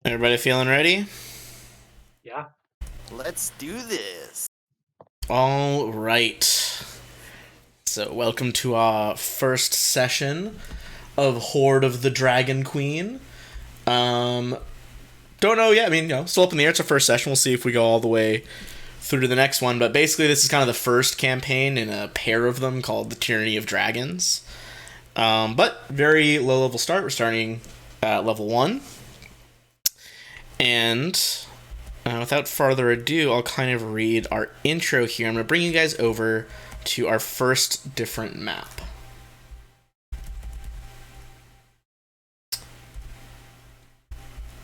Everybody feeling ready? Yeah. Let's do this. All right. So, welcome to our first session of Hoard of the Dragon Queen. Don't know yet. I mean, still up in the air. It's our first session. We'll see if we go all the way through to the next one. But basically, this is kind of the first campaign in a pair of them called the Tyranny of Dragons. But very low level start. We're starting at level 1. And without further ado, I'll kind of read our intro here. I'm going to bring you guys over to our first different map.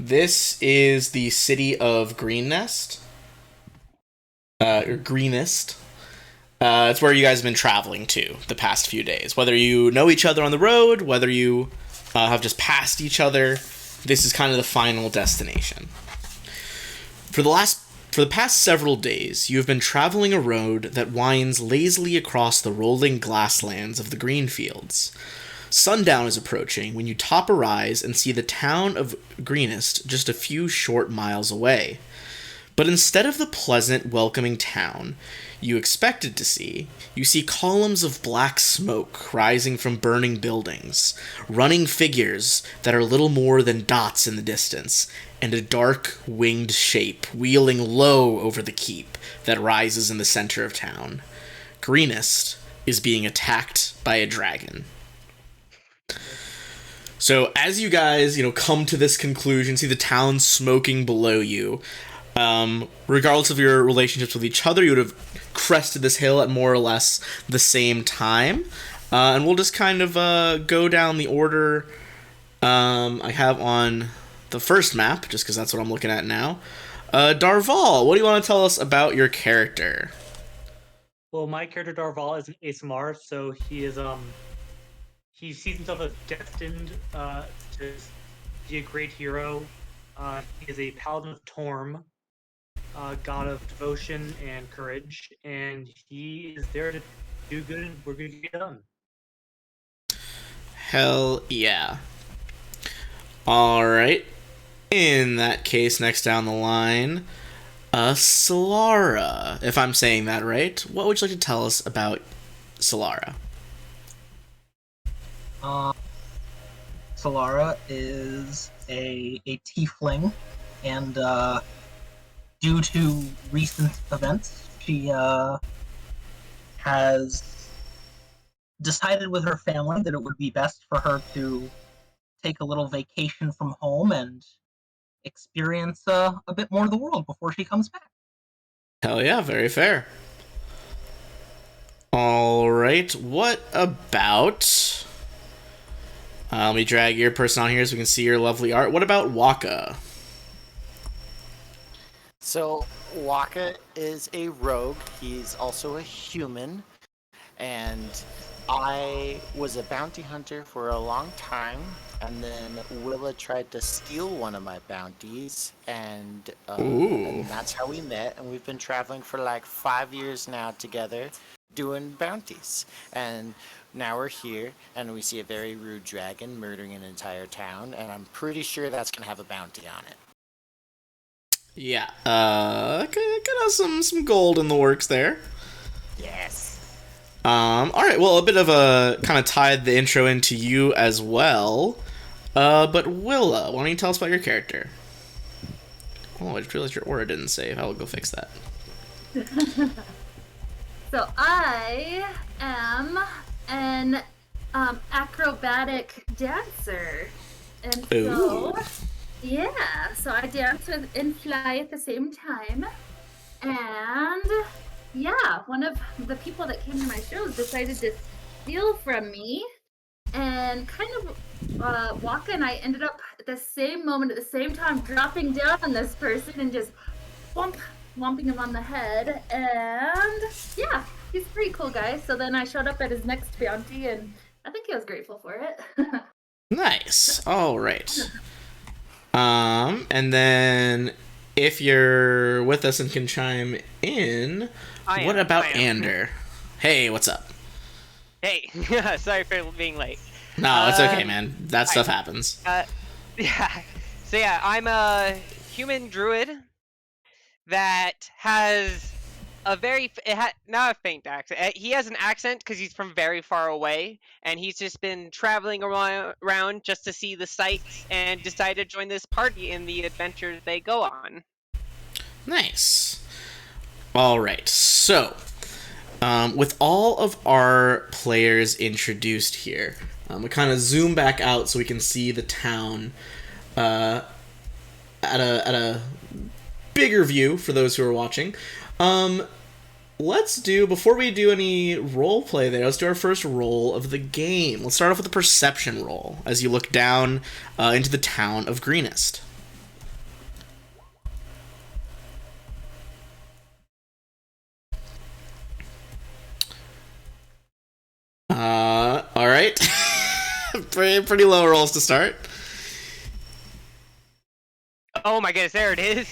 This is the city of Greenest. Or Greenest. It's where you guys have been traveling to the past few days. Whether you know each other on the road, whether you have just passed each other, this is kind of the final destination. For the past several days, you have been traveling a road that winds lazily across the rolling glasslands of the green fields. Sundown is approaching when you top a rise and see the town of Greenest just a few short miles away. But instead of the pleasant, welcoming town you expected to see, you see columns of black smoke rising from burning buildings, running figures that are little more than dots in the distance, and a dark, winged shape wheeling low over the keep that rises in the center of town. Greenest is being attacked by a dragon. So as you guys, come to this conclusion, see the town smoking below you, regardless of your relationships with each other, you would have crested this hill at more or less the same time. And we'll just kind of go down the order I have on the first map, just because that's what I'm looking at now. Darval, what do you want to tell us about your character? Well, my character Darval is an ASMR, so he sees himself as destined to be a great hero. He is a paladin of Torm, god of devotion and courage, and he is there to do good, and we're going to get done. Hell yeah. Alright. In that case, next down the line, Solara. If I'm saying that right, what would you like to tell us about Solara? Solara is a tiefling, and due to recent events, she has decided with her family that it would be best for her to take a little vacation from home and experience a bit more of the world before she comes back. Hell yeah, very fair. Alright, what about... let me drag your person on here so we can see your lovely art. What about Waka? So, Waka is a rogue. He's also a human. And I was a bounty hunter for a long time. And then Willa tried to steal one of my bounties. And that's how we met. And we've been traveling for like 5 years now together doing bounties. And now we're here, and we see a very rude dragon murdering an entire town, and I'm pretty sure that's going to have a bounty on it. Yeah, could have some gold in the works there. Yes. Alright, well, a bit of a kind of tied the intro into you as well. But Willa, why don't you tell us about your character? Oh, I just realized your aura didn't save. I'll go fix that. So I am an acrobatic dancer, and so so I dance and fly at the same time. And yeah, one of the people that came to my shows decided to steal from me, and kind of Waka and I ended up at the same moment, at the same time, dropping down on this person and just whomping him on the head. And yeah, he's a pretty cool guy. So then I showed up at his next bounty, and I think he was grateful for it. Nice. All right. And then if you're with us and can chime in, what about Ander? Hey, what's up? Hey, sorry for being late. No, it's okay, man. That stuff happens. Yeah. So So yeah, I'm a human druid that has a very not a faint accent. He has an accent because he's from very far away, and he's just been traveling around just to see the sights and decided to join this party in the adventures they go on. Nice. All right, so with all of our players introduced here, we kind of zoom back out so we can see the town at a bigger view for those who are watching. Before we do any role play there, let's do our first roll of the game. Let's start off with a perception roll as you look down into the town of Greenest. All right. pretty low rolls to start. Oh my goodness, there it is.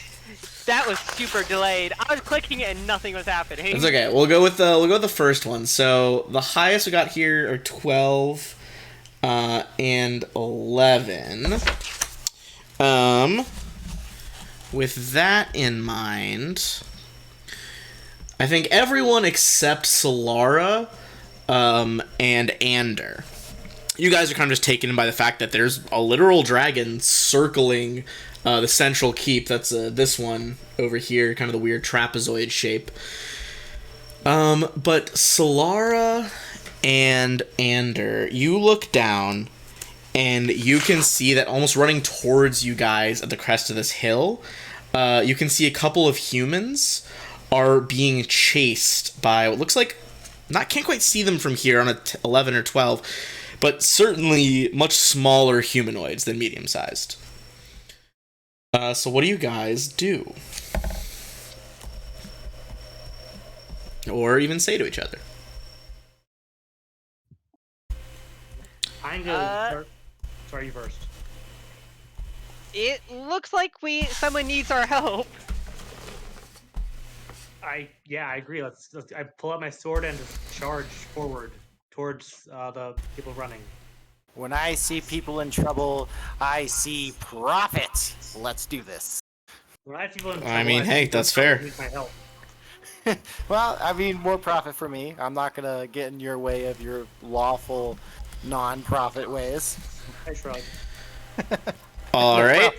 That was super delayed. I was clicking it and nothing was happening. It's okay. We'll go with the first one. So the highest we got here are 12 and 11. With that in mind, I think everyone except Solara and Ander. You guys are kind of just taken in by the fact that there's a literal dragon circling the central keep. That's this one over here, kind of the weird trapezoid shape. But Solara and Ander, you look down and you can see that almost running towards you guys at the crest of this hill, you can see a couple of humans are being chased by what looks like, can't quite see them from here on a 11 or 12, but certainly much smaller humanoids than medium-sized. So what do you guys do? Or even say to each other? I'm gonna start you first. It looks like someone needs our help. I agree. I pull out my sword and just charge forward towards the people running. When I see people in trouble, I see profit. Let's do this. When I see people in trouble, I mean, hey, see that's people fair. need my help. Well, I mean, more profit for me. I'm not gonna get in your way of your lawful, non-profit ways. I shrug. All right.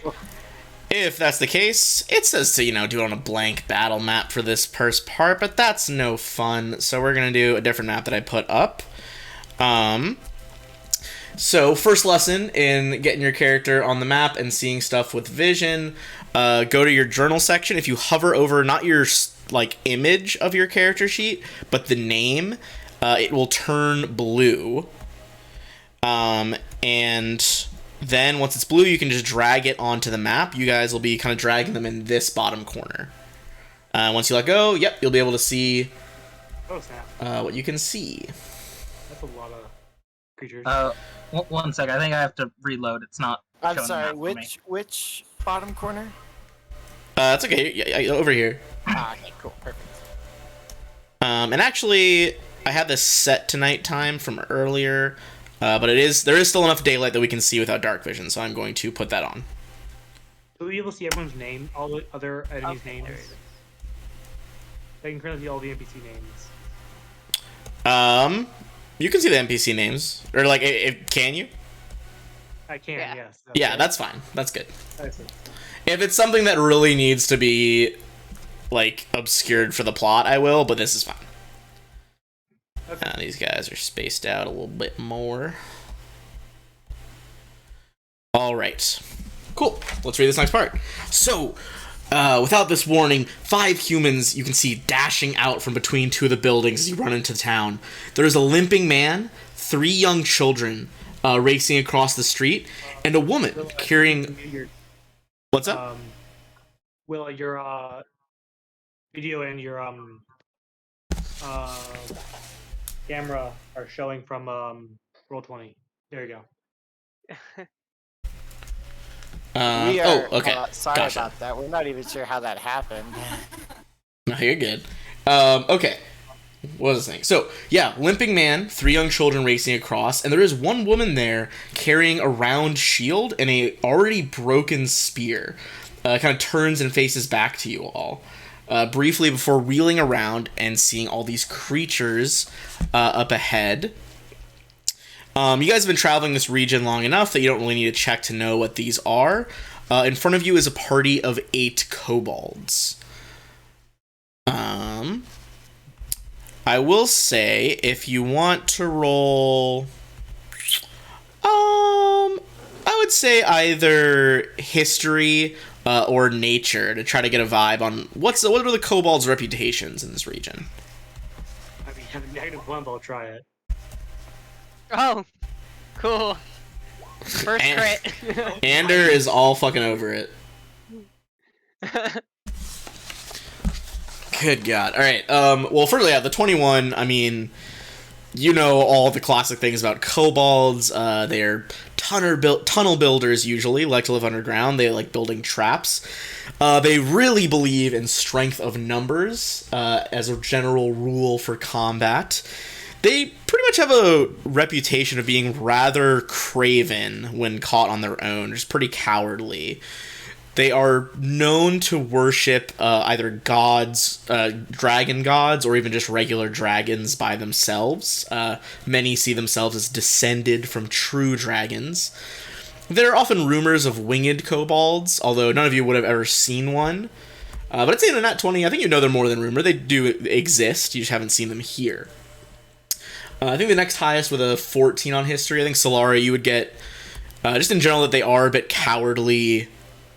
If that's the case, it says to, do it on a blank battle map for this first part, but that's no fun. So we're going to do a different map that I put up. So first lesson in getting your character on the map and seeing stuff with vision, go to your journal section. If you hover over, not your image of your character sheet, but the name, it will turn blue. And then once it's blue, you can just drag it onto the map. You guys will be kind of dragging them in this bottom corner. Once you let go, you'll be able to see what you can see. That's a lot of creatures. One sec. I think I have to reload. It's not. I'm showing sorry. that for me. Which bottom corner? That's okay. Yeah, over here. Okay, cool, perfect. And actually, I had this set to nighttime from earlier. But there is still enough daylight that we can see without dark vision, so I'm going to put that on. Will we be able to see everyone's name, all the other enemies' names? I can currently see all the NPC names. You can see the NPC names, or can you? I can, Yeah. yes. Yeah, that's fine. That's good. I see. If it's something that really needs to be obscured for the plot, I will. But this is fine. Okay. These guys are spaced out a little bit more. All right. Cool. Let's read this next part. So, without this warning, 5 humans you can see dashing out from between 2 of the buildings as you run into town. There's a limping man, 3 young children racing across the street, and a woman carrying... What's up? Will, your video and your camera are showing from Roll20. There you go. We are okay. sorry Gotcha. about that. We're not even sure how that happened. No, you're good. Okay. What was I saying? So, yeah, limping man, 3 young children racing across, and there is one woman there carrying a round shield and a already broken spear. Kind of turns and faces back to you all. Briefly before wheeling around and seeing all these creatures up ahead. You guys have been traveling this region long enough that you don't really need to check to know what these are. In front of you is a party of 8 kobolds. I will say, if you want to roll... I would say either history or nature to try to get a vibe on what are the kobolds' reputations in this region. I mean, I have a -1, but I'll try it. Oh, cool. First crit. Ander is all fucking over it. Good God. All right. Well, firstly, yeah, the 21, I mean, you know all the classic things about kobolds. They're tunnel builders, usually, like to live underground. They like building traps. They really believe in strength of numbers as a general rule for combat. They pretty much have a reputation of being rather craven when caught on their own, just pretty cowardly. They are known to worship either gods, dragon gods, or even just regular dragons by themselves. Many see themselves as descended from true dragons. There are often rumors of winged kobolds, although none of you would have ever seen one. But I'd say in a Nat 20, I think you know they're more than rumor. They do exist, you just haven't seen them here. I think the next highest with a 14 on history, I think Solara, you would get, just in general, that they are a bit cowardly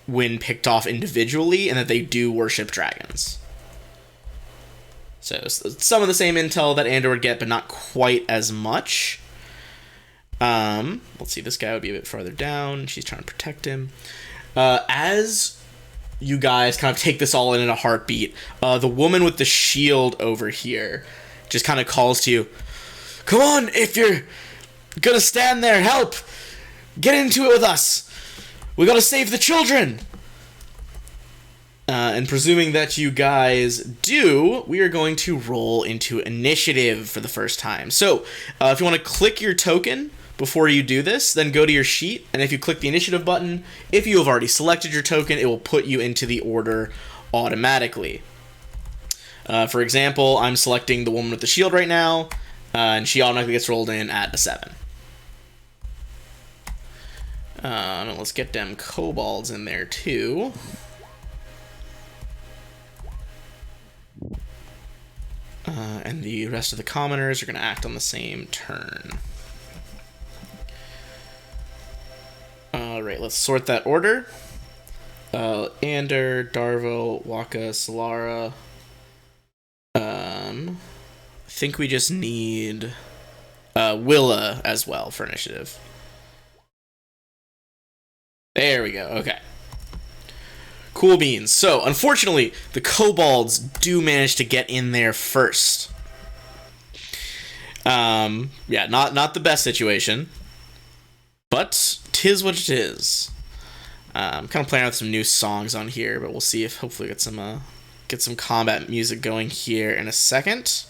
when picked off individually, and that they do worship dragons. So, some of the same intel that Ander would get, but not quite as much. Let's see, this guy would be a bit farther down. She's trying to protect him. As you guys kind of take this all in a heartbeat, the woman with the shield over here just kind of calls to you, "Come on, if you're gonna stand there, help! Get into it with us! We gotta save the children!" And presuming that you guys do, we are going to roll into initiative for the first time. So, if you want to click your token before you do this, then go to your sheet, and if you click the initiative button, if you have already selected your token, it will put you into the order automatically. For example, I'm selecting the woman with the shield right now, and she automatically gets rolled in at a 7. Let's get them kobolds in there too. And the rest of the commoners are going to act on the same turn. Alright, let's sort that order. Ander, Darvo, Waka, Solara. I think we just need Willa as well for initiative. There we go, okay. Cool beans. So, unfortunately, the kobolds do manage to get in there first. Yeah, not the best situation. But, 'tis what it is. I'm kind of playing out some new songs on here, but we'll see if hopefully get some combat music going here in a second.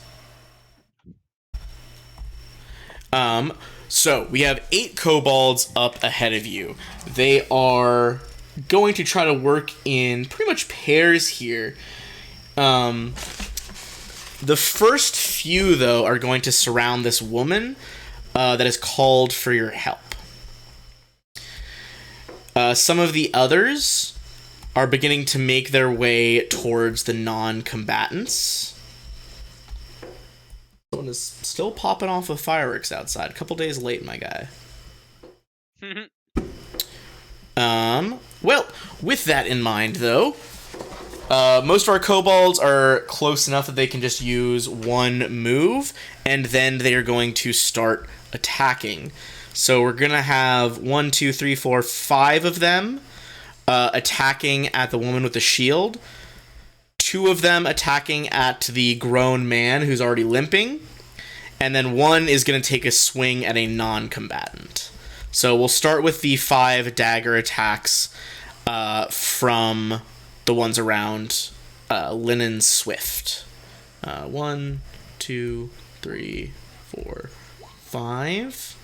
So, we have 8 kobolds up ahead of you. They are going to try to work in pretty much pairs here. The first few, though, are going to surround this woman that has called for your help. Some of the others are beginning to make their way towards the non-combatants. Someone is still popping off with fireworks outside. A couple days late, my guy. Well, with that in mind, though, most of our kobolds are close enough that they can just use one move, and then they are going to start attacking. So we're going to have 1, 2, 3, 4, 5 of them attacking at the woman with the shield. 2 of them attacking at the grown man who's already limping. And then 1 is going to take a swing at a non-combatant. So we'll start with the 5 dagger attacks from the ones around Linen Swift. 1, 2, 3, 4, 5.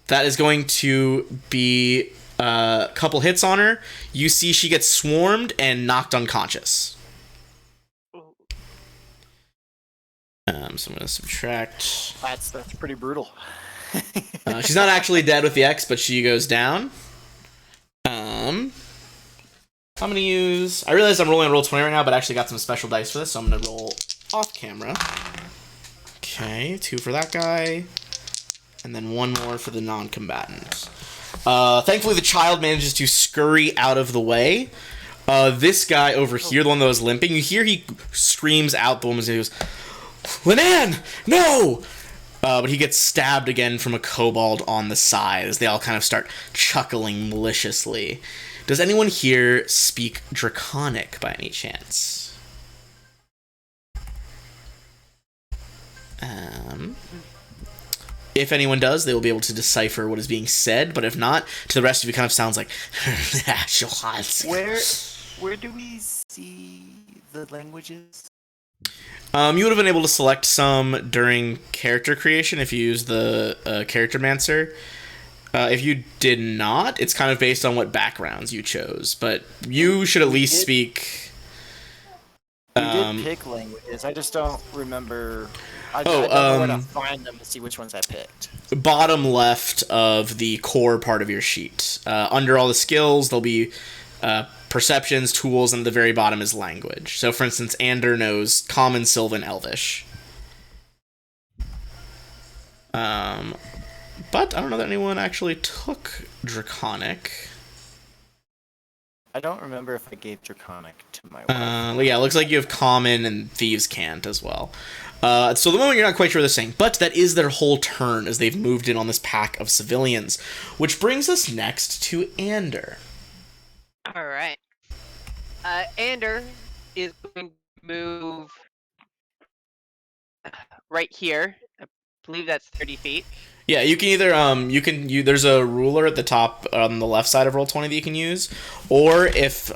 That is going to be a couple hits on her. You see she gets swarmed and knocked unconscious. So I'm going to subtract. That's pretty brutal. She's not actually dead with the X, but she goes down. I'm going to use... I realize I'm rolling on roll 20 right now, but I actually got some special dice for this, so I'm going to roll off camera. Okay, 2 for that guy. And then 1 more for the non-combatant. Thankfully, the child manages to scurry out of the way. This guy over here, the one that was limping, you hear he screams out the woman's name. He goes, "Linan, no!" But he gets stabbed again from a kobold on the side as they all kind of start chuckling maliciously. Does anyone here speak Draconic by any chance? If anyone does, they will be able to decipher what is being said, but if not, to the rest of you, it kind of sounds like... Where do we see the languages? You would have been able to select some during character creation if you use the character mancer. If you did not, it's kind of based on what backgrounds you chose, but you should at least speak... We did pick languages, I just don't remember... I don't know where to find them to see which ones I picked. Bottom left of the core part of your sheet. Under all the skills, there'll be perceptions, tools, and at the very bottom is language. So, for instance, Ander knows Common, Sylvan, Elvish. But I don't know that anyone actually took Draconic. I don't remember if I gave Draconic to my wife. Yeah, it looks like you have Common and Thieves' Cant as well. So the moment you're not quite sure what they're saying, but that is their whole turn as they've moved in on this pack of civilians. Which brings us next to Ander. Alright. Ander is going to move right here. I believe that's 30 feet. Yeah, you can either there's a ruler at the top on the left side of Roll20 that you can use, or if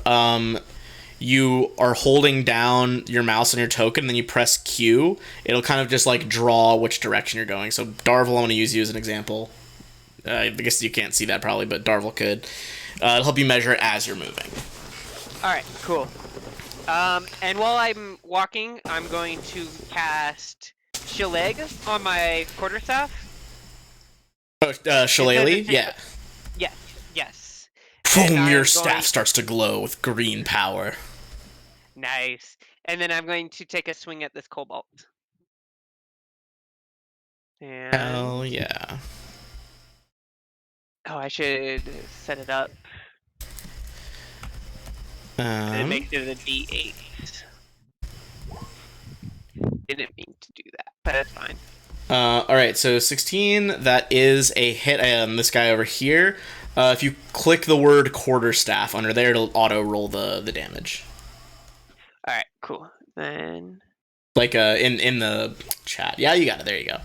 you are holding down your mouse on your token and then you press Q, it'll kind of just like draw which direction you're going. So Darvel, I want to use you as an example. I guess you can't see that probably, but Darvel could. It'll help you measure it as you're moving. Alright, cool. And while I'm walking, I'm going to cast Shillelagh on my quarterstaff. Oh, Shillelagh? Yeah. Yes. Boom, your staff starts to glow with green power. Nice. And then I'm going to take a swing at this kobold. And... Hell yeah. Oh, I should set it up. And it makes it a D8. Didn't mean to do that, but that's fine. Alright, so 16, that is a hit on this guy over here. If you click the word quarterstaff under there, it'll auto-roll the damage. Alright, cool. Then... Like, in the chat. Yeah, you got it. There you go.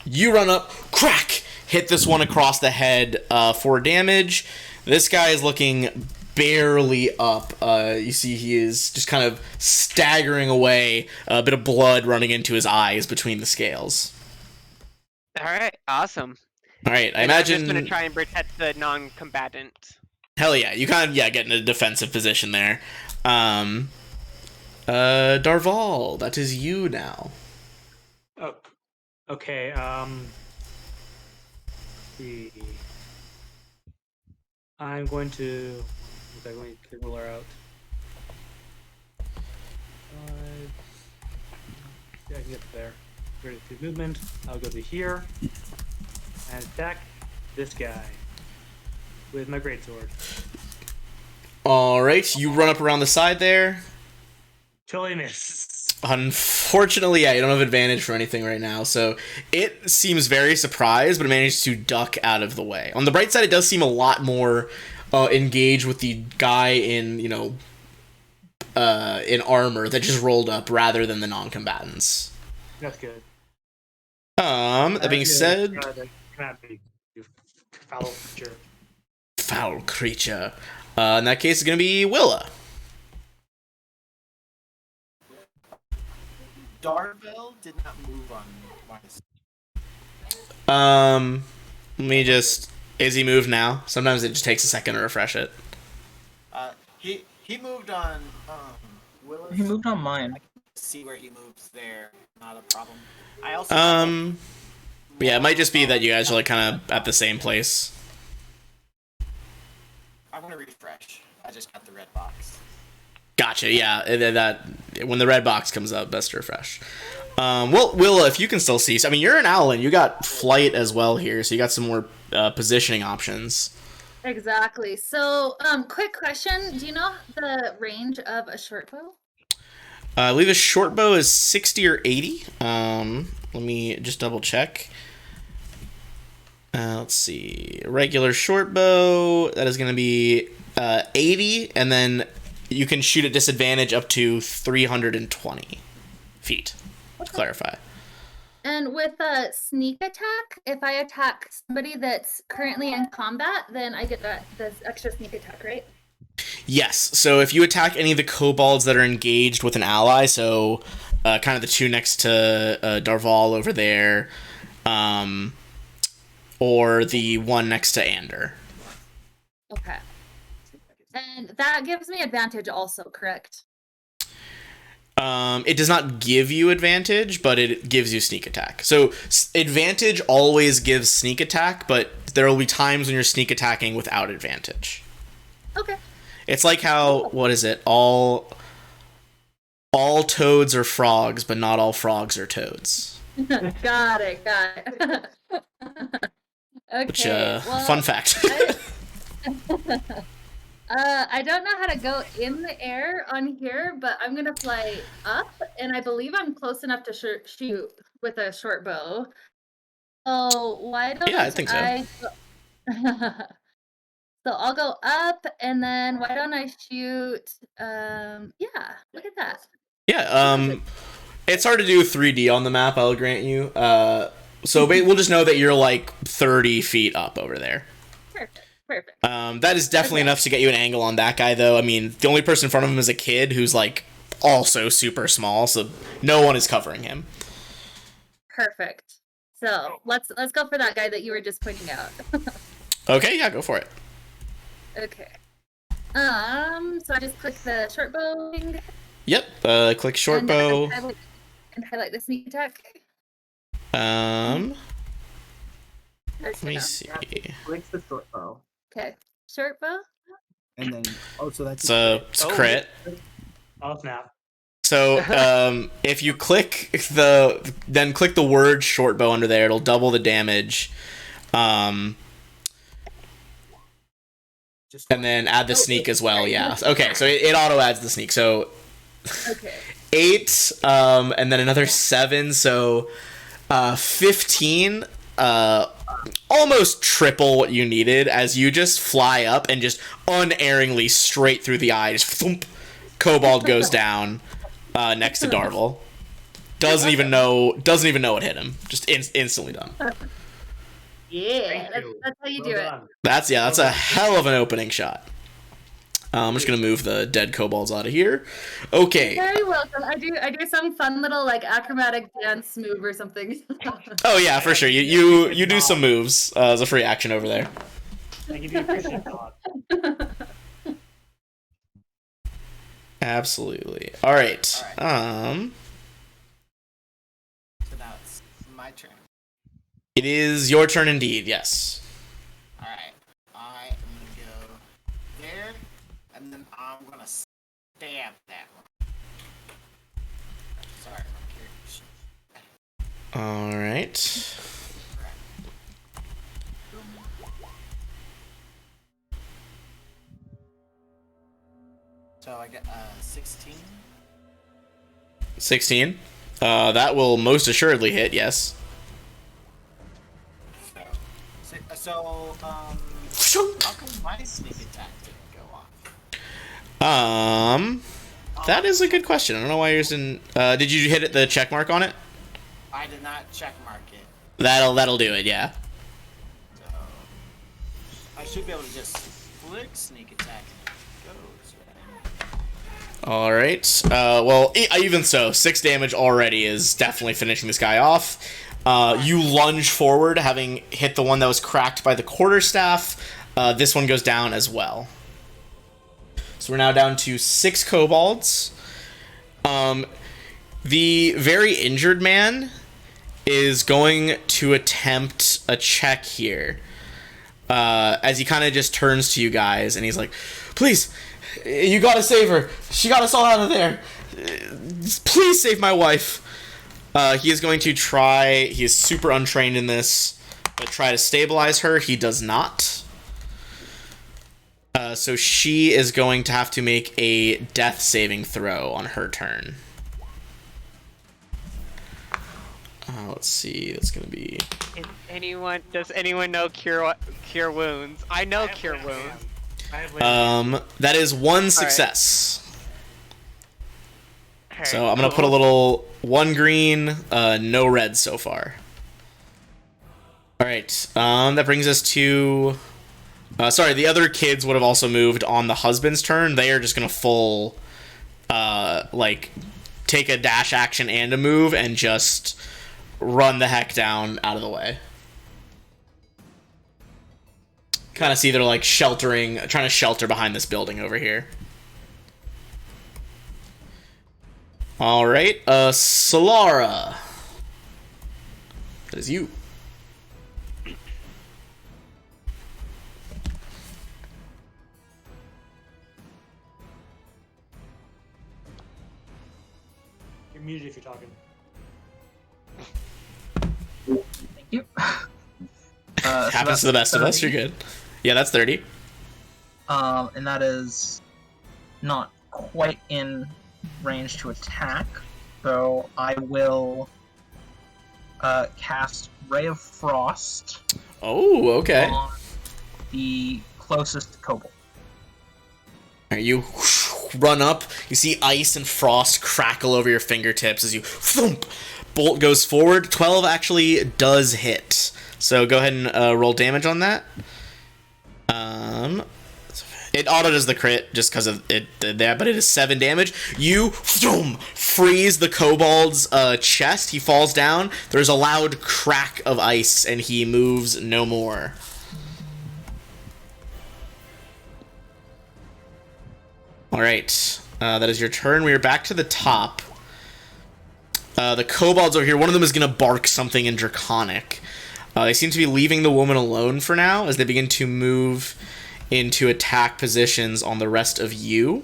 You run up, crack! Hit this one across the head for damage. This guy is looking barely up. You see he is just kind of staggering away, a bit of blood running into his eyes between the scales. Alright, awesome. Alright, I and imagine... I'm just going to try and protect the non-combatant. Hell yeah, you kind of, get in a defensive position there. Darval, that is you now. Oh, okay, see. I'm going to kick the ruler out. Yeah, I can get there. Ready to movement. I'll go to here and attack this guy with my greatsword. Alright, you run up around the side there. Totally miss. Unfortunately, yeah, you don't have advantage for anything right now, so it seems very surprised, but it managed to duck out of the way. On the bright side, it does seem a lot more engaged with the guy in, in armor that just rolled up rather than the non-combatants. That's good. That being said... You foul creature. Foul creature. In that case, it's going to be Willa. Darvel did not move on my. Let me just. Is he moved now? Sometimes it just takes a second to refresh it. He moved on Willis. He moved on mine. I can see where he moves there. Not a problem. I also yeah, it might just be that you guys are like kind of at the same place. I'm gonna refresh. I just got the red box. Gotcha. Yeah, that when the red box comes up, best to refresh. Well, Willa, if you can still see, I mean, you're an owl and you got flight as well here, so you got some more positioning options. Exactly. So, quick question: do you know the range of a short bow? I believe a short bow is 60 or 80. Let me just double check. Let's see. Regular short bow, that is going to be 80, and then you can shoot at disadvantage up to 320 feet. To clarify. And with a sneak attack, if I attack somebody that's currently in combat, then I get this extra sneak attack, right? Yes. So if you attack any of the kobolds that are engaged with an ally, so kind of the two next to Darval over there, or the one next to Ander. Okay. And that gives me advantage also, correct? It does not give you advantage, but it gives you sneak attack. So advantage always gives sneak attack, but there will be times when you're sneak attacking without advantage. Okay. It's like how, what is it? All toads are frogs, but not all frogs are toads. Got it. Okay. Which, fun fact. I don't know how to go in the air on here, but I'm gonna fly up, and I believe I'm close enough to shoot with a short bow. So why don't I think so. So I'll go up, and then why don't I shoot? Yeah, look at that. Yeah, it's hard to do 3D on the map, I'll grant you. So we'll just know that you're like 30 feet up over there. Perfect. That is definitely enough to get you an angle on that guy, though. I mean, the only person in front of him is a kid who's like also super small, so no one is covering him. Perfect. So let's go for that guy that you were just pointing out. Okay, yeah, go for it. Okay. So I just click the short bow thing. Yep. Click short bow. And highlight the sneak attack. Let me see. Click the short bow. Okay. Short bow. And then so that's it's crit. Oh snap. So if you click then click the word short bow under there, it'll double the damage. And then add the sneak as well, yeah. Okay, so it auto adds the sneak. So Okay. 8, and then another 7, so 15, almost triple what you needed as you just fly up and just unerringly straight through the eye, just thump, Kobold goes down next to Darvel. Doesn't even know it hit him. Just instantly done. Yeah, that's how you do it. That's a hell of an opening shot. I'm just gonna move the dead kobolds out of here. Okay. You're very welcome. I do some fun little like acrobatic dance move or something. Oh yeah, for sure. You do some moves as a free action over there. I give you a Christian dog. Absolutely. All right. So now it's my turn. It is your turn indeed. Yes. All right. I am gonna go there, and then I'm gonna stab that one. Sorry, my character. All right. So I get 16. 16. That will most assuredly hit. Yes. So how come my sneak attack didn't go off? That is a good question. I don't know why yours didn't. Did you hit the check mark on it? I did not check mark it. That'll do it. Yeah. So I should be able to just flick sneak attack and it goes, right? All right. Well, even so, 6 damage already is definitely finishing this guy off. You lunge forward, having hit the one that was cracked by the quarterstaff. This one goes down as well. So we're now down to 6 kobolds. The very injured man is going to attempt a check here. As he kind of just turns to you guys, and he's like, please, you gotta save her. She got us all out of there. Please save my wife. He is going to try, he is super untrained in this, but try to stabilize her. He does not. So she is going to have to make a death saving throw on her turn. Let's see, it's going to be... Does anyone know cure wounds? I know cure wounds. That is 1 success. Alright, So I'm going to put a little 1 green, no red so far. Alright, that brings us to... sorry, the other kids would have also moved on the husband's turn. They are just going to full, take a dash action and a move and just run the heck down out of the way. Kind of see they're like trying to shelter behind this building over here. All right, Solara. That is you. You're muted if you're talking. Thank you. Happens to the best of us. You're good. Yeah, that's 30. And that is not quite in range to attack, so I will cast Ray of Frost. Oh, okay. On the closest kobold. You run up, you see ice and frost crackle over your fingertips as you thump. Bolt goes forward. 12 actually does hit. So go ahead and roll damage on that. It auto does the crit just because of it did that, but it is 7 damage. You freeze the kobold's chest. He falls down. There's a loud crack of ice, and he moves no more. All right, that is your turn. We are back to the top. The kobolds over here. One of them is going to bark something in Draconic. They seem to be leaving the woman alone for now as they begin to move into attack positions on the rest of you.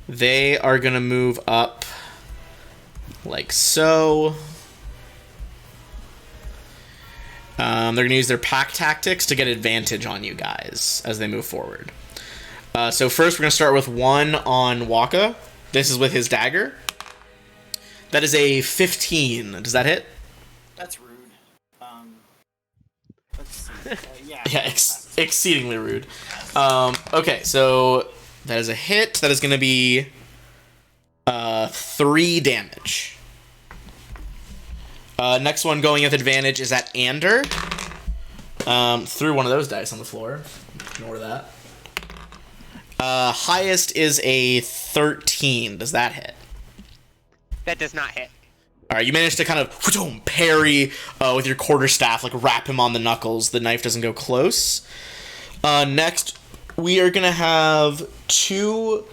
They are going to move up like so. They're going to use their pack tactics to get advantage on you guys as they move forward. So first we're going to start with 1 on Waka. This is with his dagger. That is a 15. Does that hit? That's rude. Let's see. Yeah, exceedingly rude. Okay, so that is a hit. That is going to be 3 damage. Next one going with advantage is at Ander. Threw one of those dice on the floor. Ignore that. Highest is a 13. Does that hit? That does not hit. All right, you managed to kind of parry with your quarterstaff, like wrap him on the knuckles. The knife doesn't go close. Next, we are going to have 2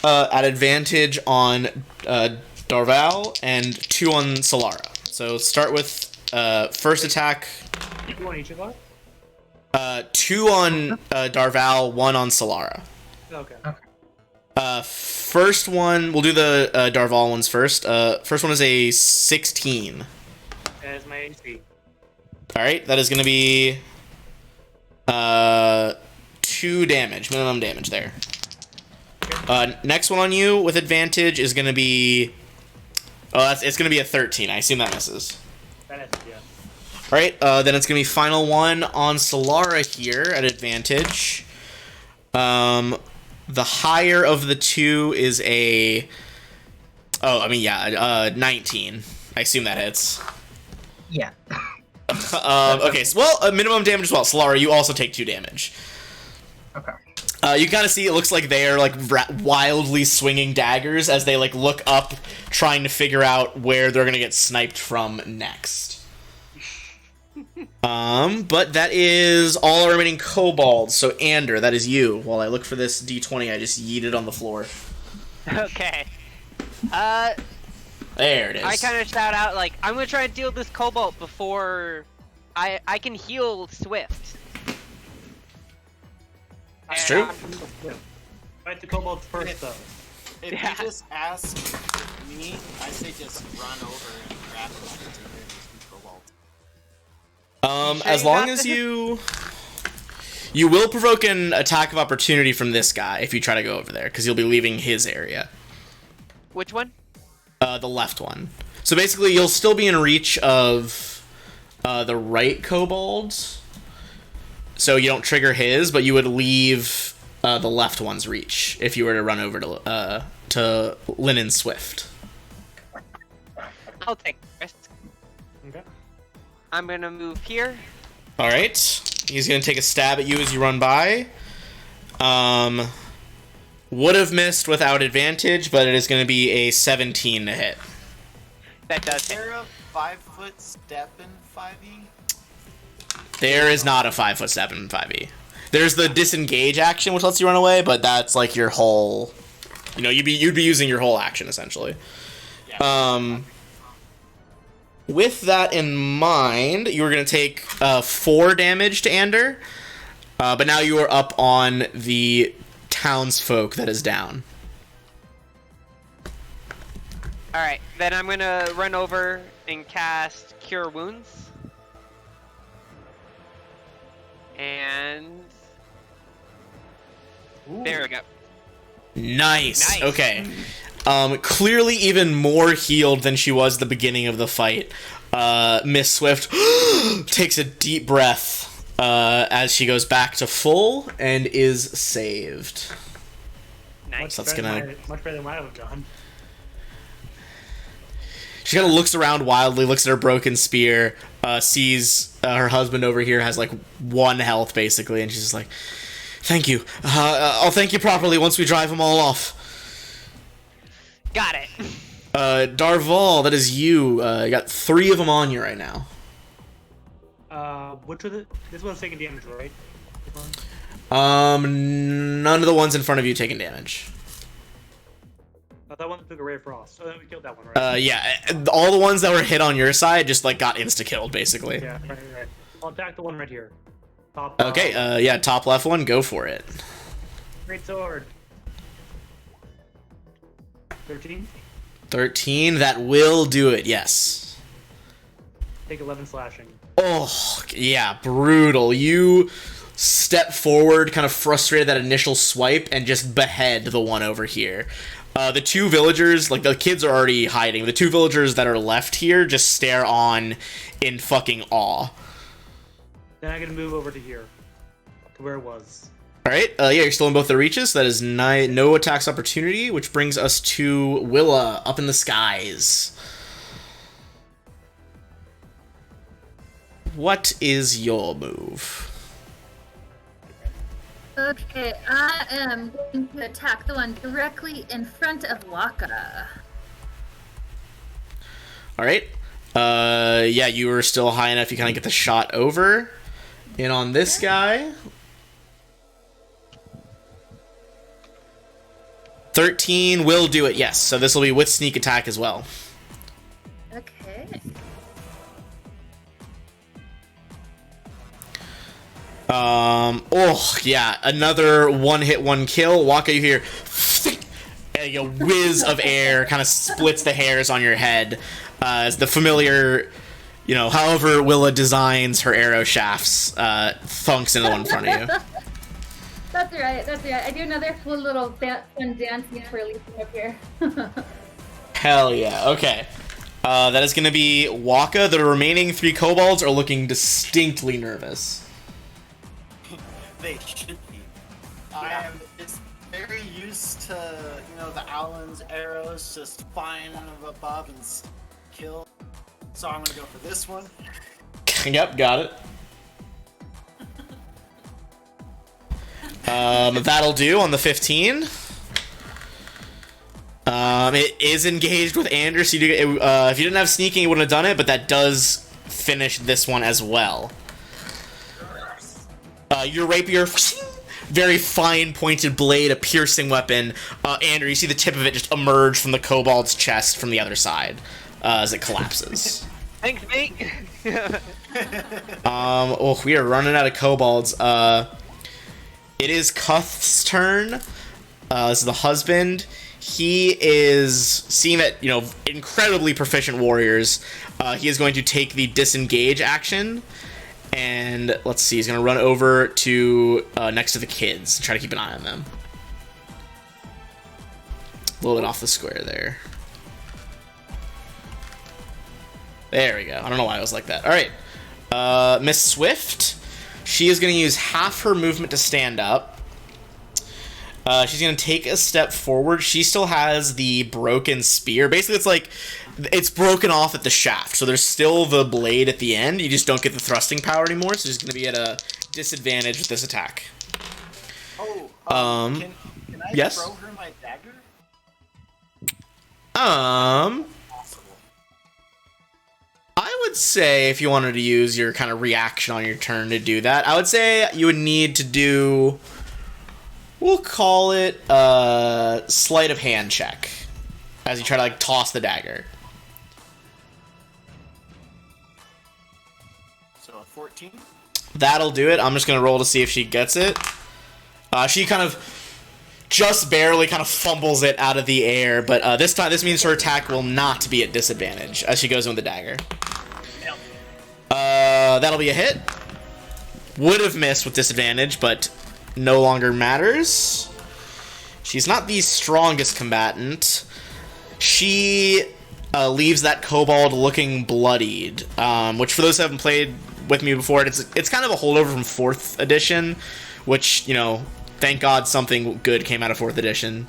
at advantage on Darval and 2 on Solara. So start with first attack. 2 on each of us? 2 on Darval, 1 on Solara. Okay. First one, we'll do the Darval ones first. First one is a 16. That is my AC. Alright, that is going to be 2 damage, minimum damage there. Next one on you with advantage is going to be... it's going to be a 13. I assume that misses. That is, yeah. Alright, then it's going to be final one on Solara here at advantage. The higher of the 2 is a... 19. I assume that hits. Yeah. Okay, so, well, minimum damage as well. Solara, you also take 2 damage. Okay. You kind of see it looks like they're like wildly swinging daggers as they like look up, trying to figure out where they're gonna get sniped from next. But that is all our remaining kobolds. So Ander, that is you. While I look for this D20, I just yeeted on the floor. Okay. There it is. I kind of shout out like, I'm gonna try and deal this cobalt before I can heal Swift. That's true. Fight the kobolds first, though. If Yeah. you just ask me, I say just run over and grab the opportunity and just do cobalt. As long as you will provoke an attack of opportunity from this guy if you try to go over there, because you'll be leaving his area. Which one? The left one. So basically, you'll still be in reach of the right kobold, so you don't trigger his, but you would leave the left one's reach if you were to run over to Linen Swift. I'll take the risk. Okay. I'm gonna move here. All right, he's gonna take a stab at you as you run by. Would have missed without advantage, but it is going to be a 17 to hit. That does Is hit. there a 5-foot step in 5e? There is not a 5-foot step in 5e. There's the disengage action, which lets you run away, but that's like your whole. You know, you'd be using your whole action essentially. Yeah. With that in mind, you were going to take 4 damage to Ander, but now you are up on the townsfolk that is down. Alright, then I'm gonna run over and cast Cure Wounds. And there we go. Nice. Nice. Okay. Clearly even more healed than she was at the beginning of the fight. Miss Swift takes a deep breath as she goes back to full and is saved. Nice. So that's gonna. Much better than I would have done. She kind of looks around wildly, looks at her broken spear, sees her husband over here has like 1 health basically, and she's just like, "Thank you. I'll thank you properly once we drive them all off." Got it. Darval, that is you. You got 3 of them on you right now. Which was it? This one's taking damage, right? None of the ones in front of you taking damage. That one took a ray of frost. So then we killed that one, right? Yeah, all the ones that were hit on your side just like got insta-killed basically. Yeah, right. I'll attack the one right here. Top. Okay, yeah, top left one, go for it. Great sword. 13. 13, that will do it, yes. Take 11 slashing. Oh, yeah, brutal. You step forward, kind of frustrated that initial swipe, and just behead the one over here. The 2 villagers, like, the kids are already hiding. The 2 villagers that are left here just stare on in fucking awe. Then I'm gonna move over to here. To where it was. Alright, yeah, you're still in both the reaches. That is no attacks opportunity, which brings us to Willa, up in the skies. What is your move? Okay, I am going to attack the one directly in front of Waka. Alright. Yeah, you were still high enough, you kind of get the shot over. In on this guy. 13 will do it, yes. So this will be with sneak attack as well. Okay. Oh, yeah, another 1-hit, 1-kill. Waka, you hear a whiz of air kind of splits the hairs on your head as the familiar, you know, however Willa designs her arrow shafts, thunks into the one in front of you. That's right. I do another cool little fun dancing twirly thing up here. Hell yeah, okay. That is going to be Waka. The remaining 3 kobolds are looking distinctly nervous. They should be. I am just very used to, you know, the Owlin's arrows just flying above and kill. So I'm gonna go for this one. Yep, got it. That'll do on the 15. It is engaged with Anders. So if you didn't have sneaking, you wouldn't have done it, but that does finish this one as well. Your rapier, very fine pointed blade, a piercing weapon. Andrew, you see the tip of it just emerge from the kobold's chest from the other side as it collapses. Thanks, mate. Oh, we are running out of kobolds. It is Cuth's turn. This is the husband. He is, seeing that, incredibly proficient warriors, he is going to take the disengage action. And let's see, he's going to run over to next to the kids and try to keep an eye on them. A little bit off the square there. There we go. I don't know why it was like that. All right. Miss Swift, she is going to use half her movement to stand up. She's going to take a step forward. She still has the broken spear. Basically, it's broken off at the shaft, so there's still the blade at the end. You just don't get the thrusting power anymore, so she's going to be at a disadvantage with this attack. Oh, can I yes? throw her my dagger? Possible. I would say if you wanted to use your kind of reaction on your turn to do that, I would say you would need to do... We'll call it a sleight of hand check as you try to toss the dagger. So a 14? That'll do it. I'm just going to roll to see if she gets it. She kind of just barely kind of fumbles it out of the air, but this time this means her attack will not be at disadvantage as she goes in with the dagger. That'll be a hit. Would have missed with disadvantage, but no longer matters. She's not the strongest combatant. She leaves that kobold looking bloodied, which for those who haven't played with me before, it's kind of a holdover from 4th edition, which, thank God something good came out of 4th edition.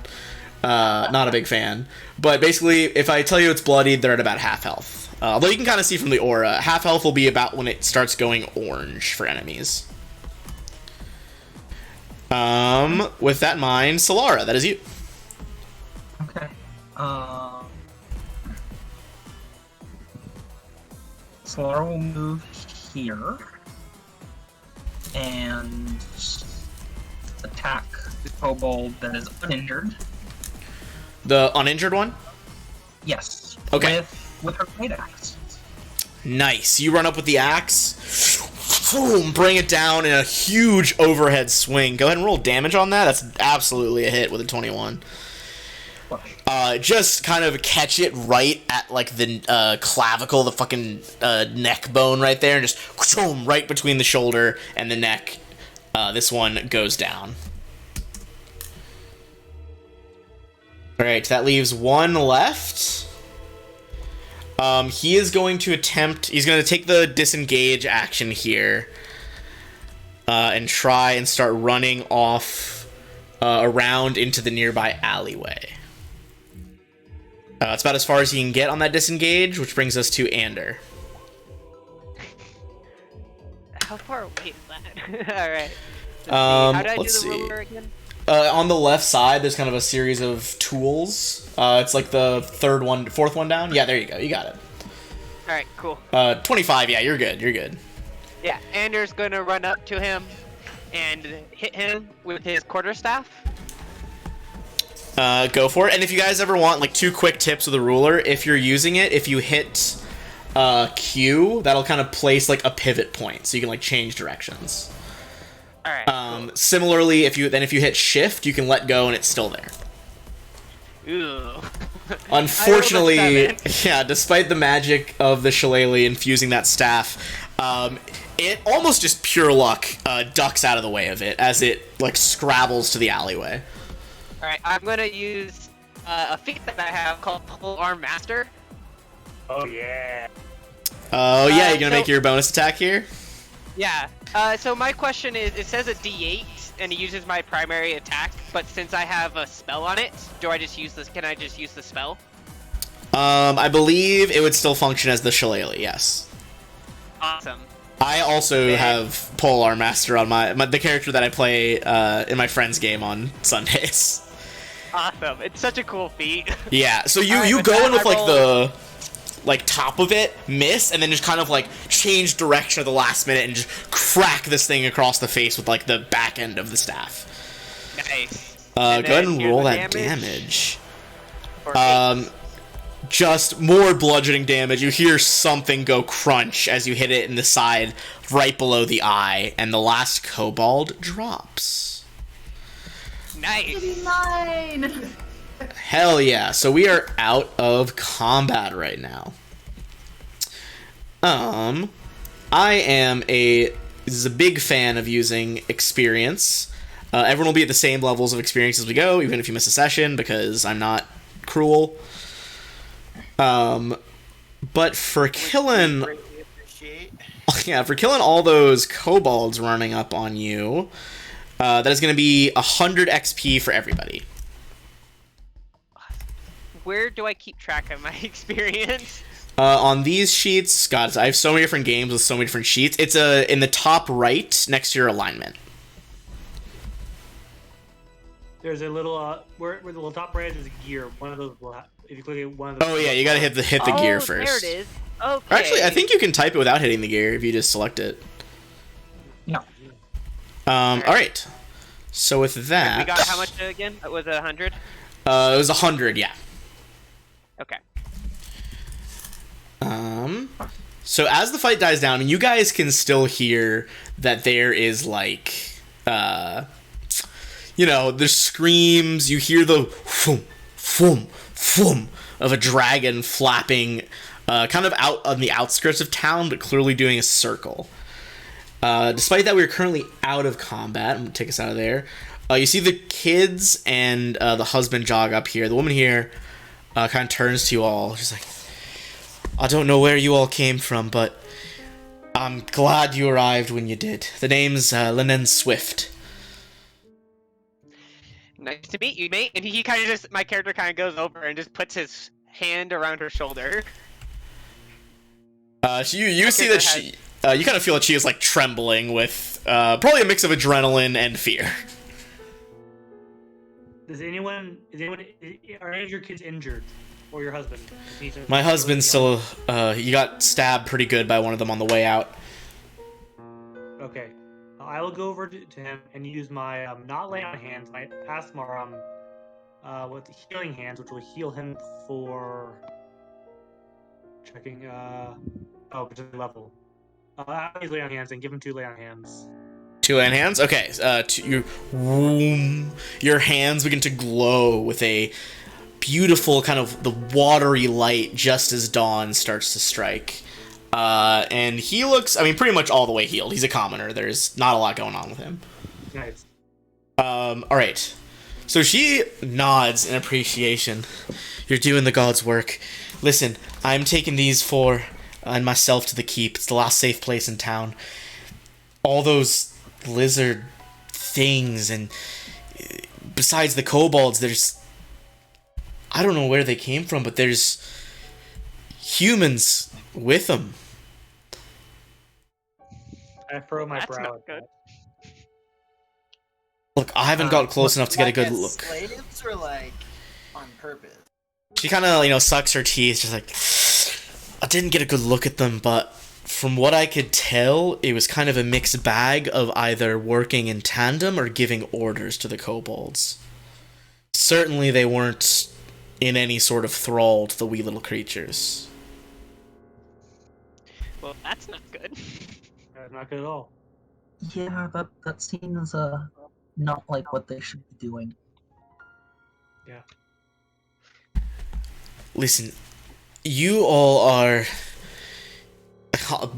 Not a big fan. But basically, if I tell you it's bloodied, they're at about half health. Although you can kind of see from the aura, half health will be about when it starts going orange for enemies. With that in mind, Solara, that is you. Okay. Solara will move here and attack the kobold that is uninjured. The uninjured one? Yes. Okay. With her great axe. Nice. You run up with the axe. Boom, bring it down in a huge overhead swing. Go ahead and roll damage on that. That's absolutely a hit with a 21. Just kind of catch it right at the clavicle, the fucking neck bone right there, and just boom, right between the shoulder and the neck. This one goes down. All right, that leaves one left. He is going to he's going to take the disengage action here and try and start running off around into the nearby alleyway. It's about as far as he can get on that disengage, which brings us to Ander. How far away is that? Alright. How did I do the ruler again? On the left side, there's kind of a series of tools. It's like the fourth one down. Yeah, there you go. You got it. Alright, cool. 25, yeah, you're good. You're good. Yeah, Ander's gonna run up to him and hit him with his quarterstaff. Go for it. And if you guys ever want, 2 quick tips with a ruler, if you're using it, if you hit Q, that'll kind of place, a pivot point, so you can, change directions. Alright, cool. Similarly, if you hit shift, you can let go and it's still there. Ooh. Unfortunately, yeah, despite the magic of the shillelagh infusing that staff, it almost just pure luck ducks out of the way of it as it scrabbles to the alleyway. Alright, I'm gonna use a feat that I have called Pole Arm Master. Oh yeah. Oh yeah, you're gonna make your bonus attack here? Yeah. So my question is, it says a D8 and it uses my primary attack, but since I have a spell on it, can I just use the spell? I believe it would still function as the shillelagh, yes. Awesome. I also have Polearm Master on the character that I play in my friend's game on Sundays. Awesome. It's such a cool feat. Yeah, so you Alright, with go that, in with I like roll- the top of it, miss, and then just kind of like change direction at the last minute and just crack this thing across the face with like the back end of the staff. Nice. Go ahead and here's roll the that damage. For 8. Just more bludgeoning damage. You hear something go crunch as you hit it in the side right below the eye, and the last kobold drops. Nice. 89. Hell yeah. So we are out of combat right now. I am a big fan of using experience. Everyone will be at the same levels of experience as we go, even if you miss a session, because I'm not cruel. But for killing, Greatly appreciate. yeah, for killing all those kobolds running up on you, that is going to be 100 XP for everybody. Where do I keep track of my experience? On these sheets, God, I have so many different games with so many different sheets. It's in the top right next to your alignment. There's a little where the little top right is a gear. One of those will if you click at one of those. Oh yeah, you gotta hit the gear first. There it is. Okay. Actually, I think you can type it without hitting the gear if you just select it. No. All right. So with that, We got how much again? It was 100? it was 100, yeah. Okay. So as the fight dies down, you guys can still hear that there is like, there's screams. You hear the foom, foom, foom of a dragon flapping, kind of out on the outskirts of town, but clearly doing a circle. Despite that, we're currently out of combat. I'm gonna take us out of there. You see the kids and the husband jog up here. The woman here kind of turns to you all. She's like, I don't know where you all came from, but I'm glad you arrived when you did. The name's Lennon Swift. Nice to meet you, mate. And he kind of just, my character kind of goes over and just puts his hand around her shoulder. You see that she, you kind of feel that she is like trembling with probably a mix of adrenaline and fear. Are any of your kids injured, or your husband? My husband still, he got stabbed pretty good by one of them on the way out. Okay, I will go over to him and use my not lay on hands, my Asmar with the healing hands, which will heal him for checking particular level. I'll use lay on hands and give him 2 lay on hands. 2 land hands? Okay, your hands begin to glow with a beautiful kind of the watery light just as dawn starts to strike. And he looks, pretty much all the way healed. He's a commoner. There's not a lot going on with him. Nice. Alright. So she nods in appreciation. You're doing the God's work. Listen, I'm taking these for and myself to the keep. It's the last safe place in town. All those lizard things, and besides the kobolds, there's, I don't know where they came from, but there's humans with them. I furrow my That's brow. not at good. that. Look, I haven't got close enough to get a good Like as look. Slaves or like on purpose? She kind of, sucks her teeth, just like, I didn't get a good look at them, but from what I could tell, it was kind of a mixed bag of either working in tandem or giving orders to the kobolds. Certainly they weren't in any sort of thrall to the wee little creatures. Well, that's not good. Not good at all. Yeah, that seems not like what they should be doing. Yeah. Listen, you all are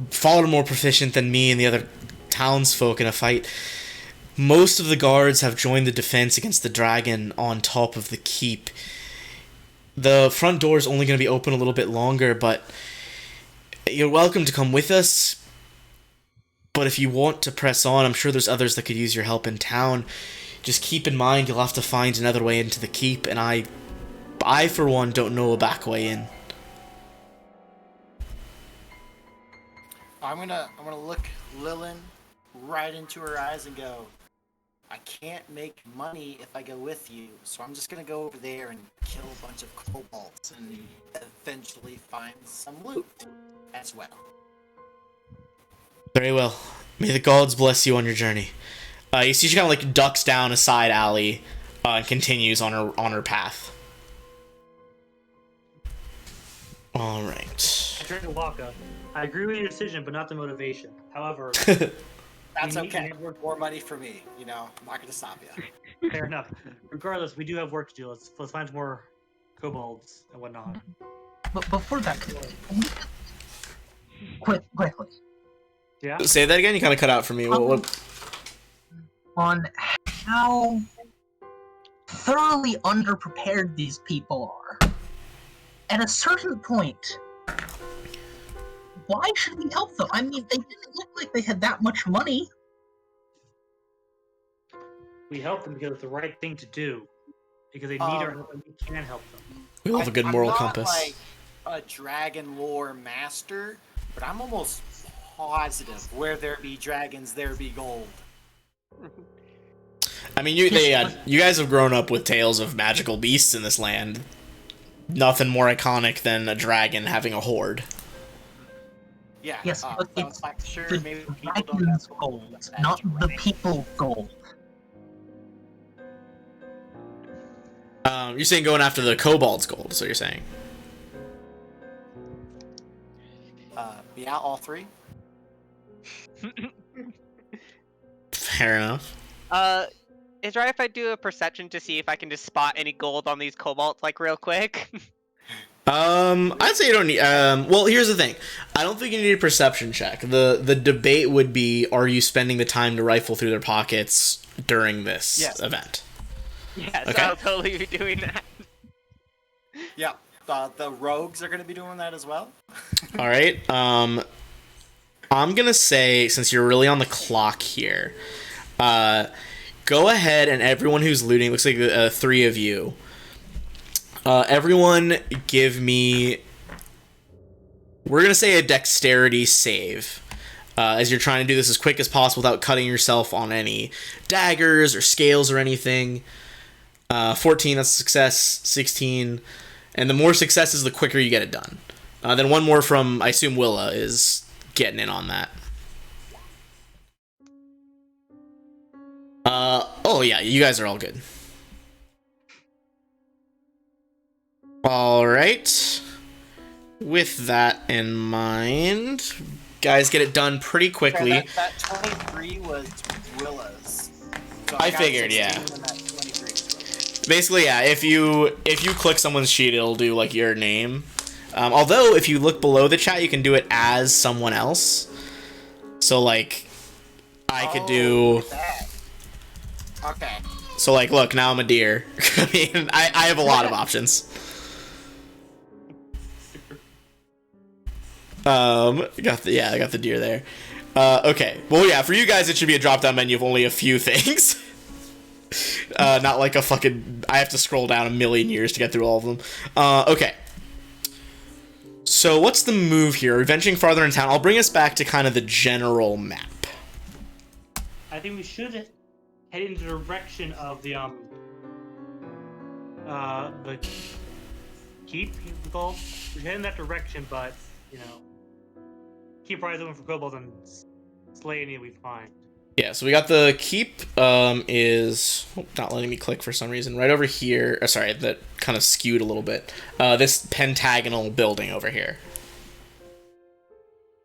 far more proficient than me and the other townsfolk in a fight. Most of the guards have joined the defense against the dragon on top of the keep. The front door is only going to be open a little bit longer, but you're welcome to come with us. But if you want to press on, I'm sure there's others that could use your help in town. Just keep in mind you'll have to find another way into the keep, and I for one don't know a back way in. I'm gonna look Lilin right into her eyes and go, I can't make money if I go with you, so I'm just gonna go over there and kill a bunch of kobolds and eventually find some loot as well. Very well. May the gods bless you on your journey. You see she kind of like ducks down a side alley and continues on her path. All right. I turn to Waka. I agree with your decision, but not the motivation. However, That's we need okay. to work. More money for me, I'm not gonna stop you. Fair enough. Regardless, we do have work to do. Let's find some more kobolds and whatnot. But before that, quickly, Yeah. Say that again. You kind of cut out for me. What? on how thoroughly underprepared these people are. At a certain point, why should we help them? I mean, they didn't look like they had that much money. We help them because it's the right thing to do. Because they need our help and we can help them. We all have a good moral I'm not compass. like a dragon lore master, but I'm almost positive where there be dragons, there be gold. I mean, you guys have grown up with tales of magical beasts in this land. Nothing more iconic than a dragon having a hoard. Yeah. Yes, but so it's like, sure, the maybe people don't dragon's have gold, not the people gold. You're saying going after the kobold's gold, is what you're saying? Yeah, all three. Fair enough. Is it right if I do a perception to see if I can just spot any gold on these kobolds, like, real quick? I'd say you don't need. Well, here's the thing. I don't think you need a perception check. The debate would be: are you spending the time to rifle through their pockets during this event? Yes, Okay. I'll totally be doing that. Yeah. The rogues are going to be doing that as well. All right. I'm gonna say, since you're really on the clock here, go ahead and everyone who's looting, looks like three of you. Everyone give me, we're gonna say a dexterity save, as you're trying to do this as quick as possible without cutting yourself on any daggers or scales or anything. 14, that's a success. 16, and the more successes, the quicker you get it done. Then one more from, I assume Willa is getting in on that. Oh yeah, you guys are all good. Alright. With that in mind, guys get it done pretty quickly. Okay, that 23 was Willa's. So I got figured, 16 yeah. and that 23 is Willa's. Basically, yeah, if you click someone's sheet, it'll do like your name. Although, if you look below the chat, you can do it as someone else. So, like, I could do... Look at that. Okay. So, like, look, now I'm a deer. I mean, I have a lot of options. I got the deer there. Okay. Well, yeah, for you guys, it should be a drop-down menu of only a few things. Not like a fucking... I have to scroll down a million years to get through all of them. Okay. So, what's the move here? We're venturing farther in town. I'll bring us back to kind of the general map. I think we should head in the direction of the keep, you call. We head in that direction, but keep our eyes open for kobolds and slay any we find. Yeah, so we got the keep is not letting me click for some reason. Right over here. Sorry, that kind of skewed a little bit. This pentagonal building over here.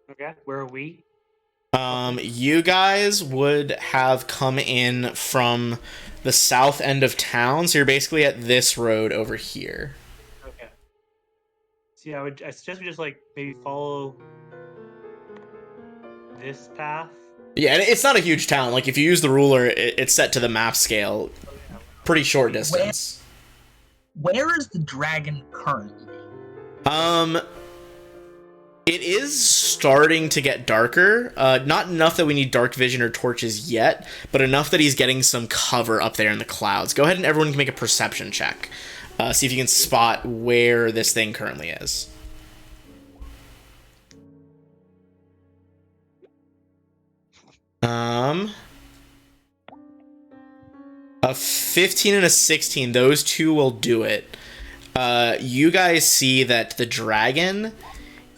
Okay, where are we? You guys would have come in from the south end of town, so you're basically at this road over here. Okay. See, I suggest we just maybe follow this path. Yeah, and it's not a huge town. Like, if you use the ruler, it's set to the map scale. Pretty short distance. Where is the dragon currently? It is starting to get darker. Not enough that we need dark vision or torches yet, but enough that he's getting some cover up there in the clouds. Go ahead and everyone can make a perception check. See if you can spot where this thing currently is. A 15 and a 16, those two will do it. You guys see that the dragon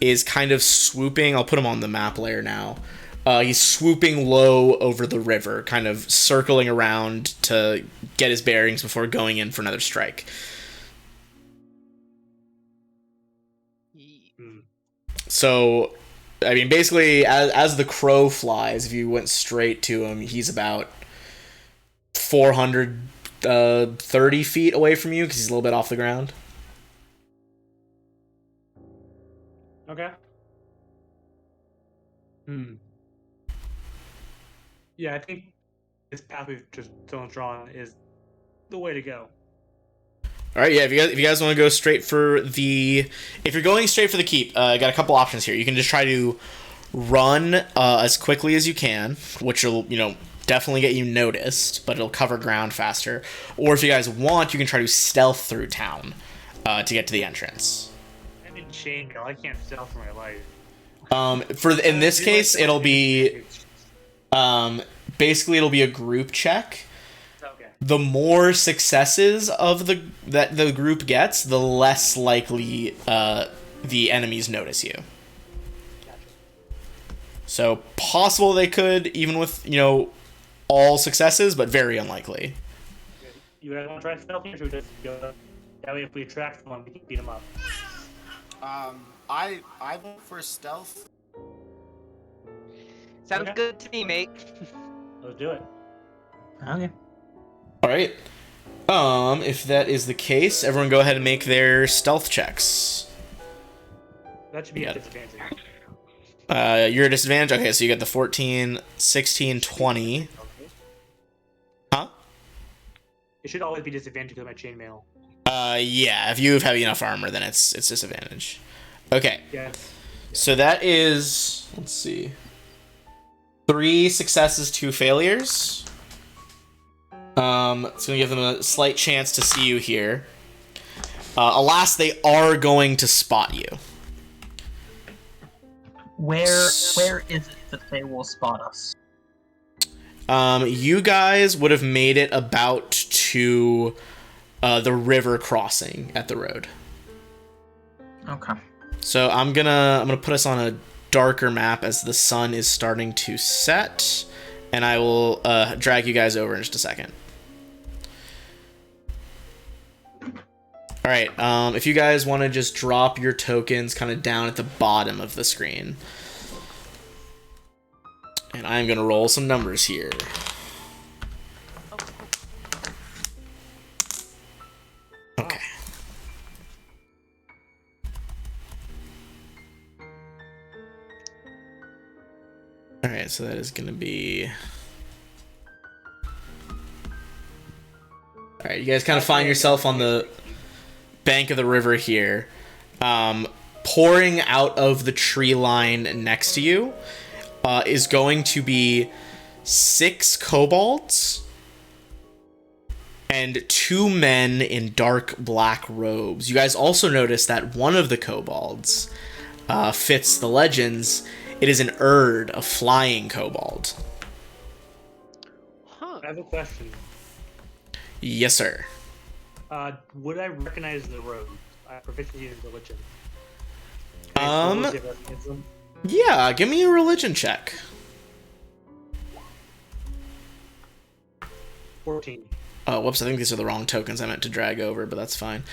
is kind of swooping. I'll put him on the map layer now. He's swooping low over the river, kind of circling around to get his bearings before going in for another strike. So, I mean, basically, as the crow flies, if you went straight to him, he's about 430 feet away from you because he's a little bit off the ground. Okay. Yeah, I think this path we've just drawn is the way to go. All right, yeah. If you guys want to go straight for the, if you're going straight for the keep, I got a couple options here. You can just try to run as quickly as you can, which will definitely get you noticed, but it'll cover ground faster. Or if you guys want, you can try to stealth through town to get to the entrance. I'm in chainmail. I can't stealth for my life. In this case, it'll be basically it'll be a group check. Okay. The more successes of that the group gets, the less likely the enemies notice you. Gotcha. So possible they could, even with all successes, but very unlikely. You guys want to try stealth, or should we just go? That way, if we attract someone, we can beat them up. I vote for stealth. Sounds Okay. good to me, mate. Let's do it. Okay. All right. If that is the case, everyone go ahead and make their stealth checks. That should be Yeah. a disadvantage. You're at a disadvantage. Okay, so you got the 14, 16, 20. Okay. Huh? It should always be disadvantage because of my chainmail. Yeah. If you have heavy enough armor, then it's disadvantage. Okay. Yeah. So that is, let's see, 3 successes, 2 failures. It's gonna give them a slight chance to see you here. Alas, they are going to spot you. Where is it that they will spot us? You guys would have made it about to the river crossing at the road. Okay. So I'm gonna put us on a darker map as the sun is starting to set, and I will drag you guys over in just a second. All right. If you guys want to just drop your tokens kind of down at the bottom of the screen, and I'm gonna roll some numbers here. Okay. All right, so that is gonna be. All right, you guys kind of find yourself on the bank of the river here. Pouring out of the tree line next to you is going to be 6 kobolds and 2 men in dark black robes. You guys also notice that one of the kobolds fits the legends. It is an Erd, a flying kobold. Huh. I have a question. Yes, sir. Would I recognize the road? I have proficiency in religion. Yeah, give me a religion check. 14. Oh, whoops, I think these are the wrong tokens I meant to drag over, but that's fine.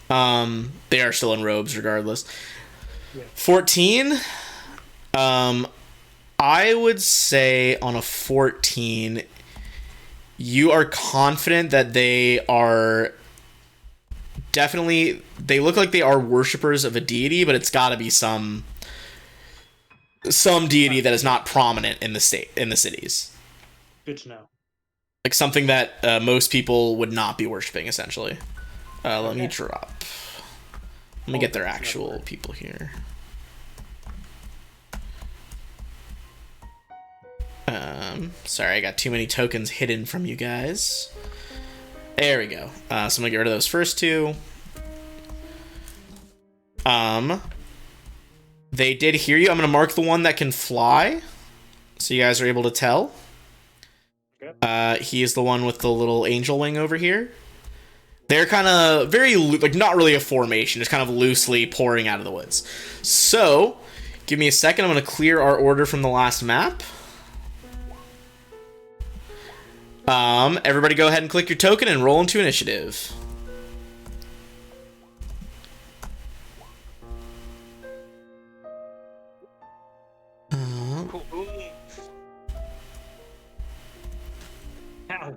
They are still in robes regardless. Yeah. 14. I would say on a 14, you are confident that they are definitely, they look like they are worshippers of a deity, but it's got to be some deity that is not prominent in the cities. Good to know. Like something that most people would not be worshiping, essentially. Let me drop. Let me get their actual people here. Sorry, I got too many tokens hidden from you guys. There we go. So I'm gonna get rid of those first 2. They did hear you. I'm gonna mark the one that can fly, so you guys are able to tell. He is the one with the little angel wing over here. They're kind of very, like, not really a formation, just kind of loosely pouring out of the woods. So, give me a second. I'm going to clear our order from the last map. Everybody go ahead and click your token and roll into initiative.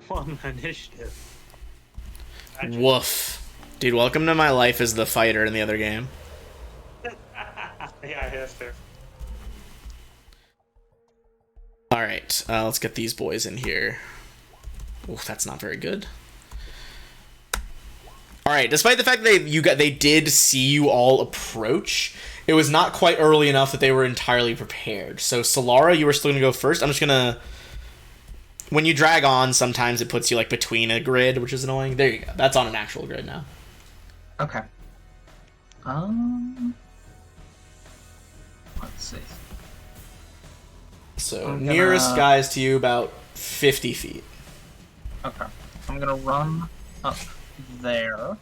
One initiative. Woof. Dude, welcome to my life as the fighter in the other game. Yeah, that's fair. Alright, let's get these boys in here. Oof, that's not very good. Alright, despite the fact that they did see you all approach, it was not quite early enough that they were entirely prepared. So, Solara, you were still going to go first. I'm just going to... When you drag on, sometimes it puts you, like, between a grid, which is annoying. There you go. That's on an actual grid now. Okay. Let's see. So, nearest guys to you, about 50 feet. Okay. I'm gonna run up there.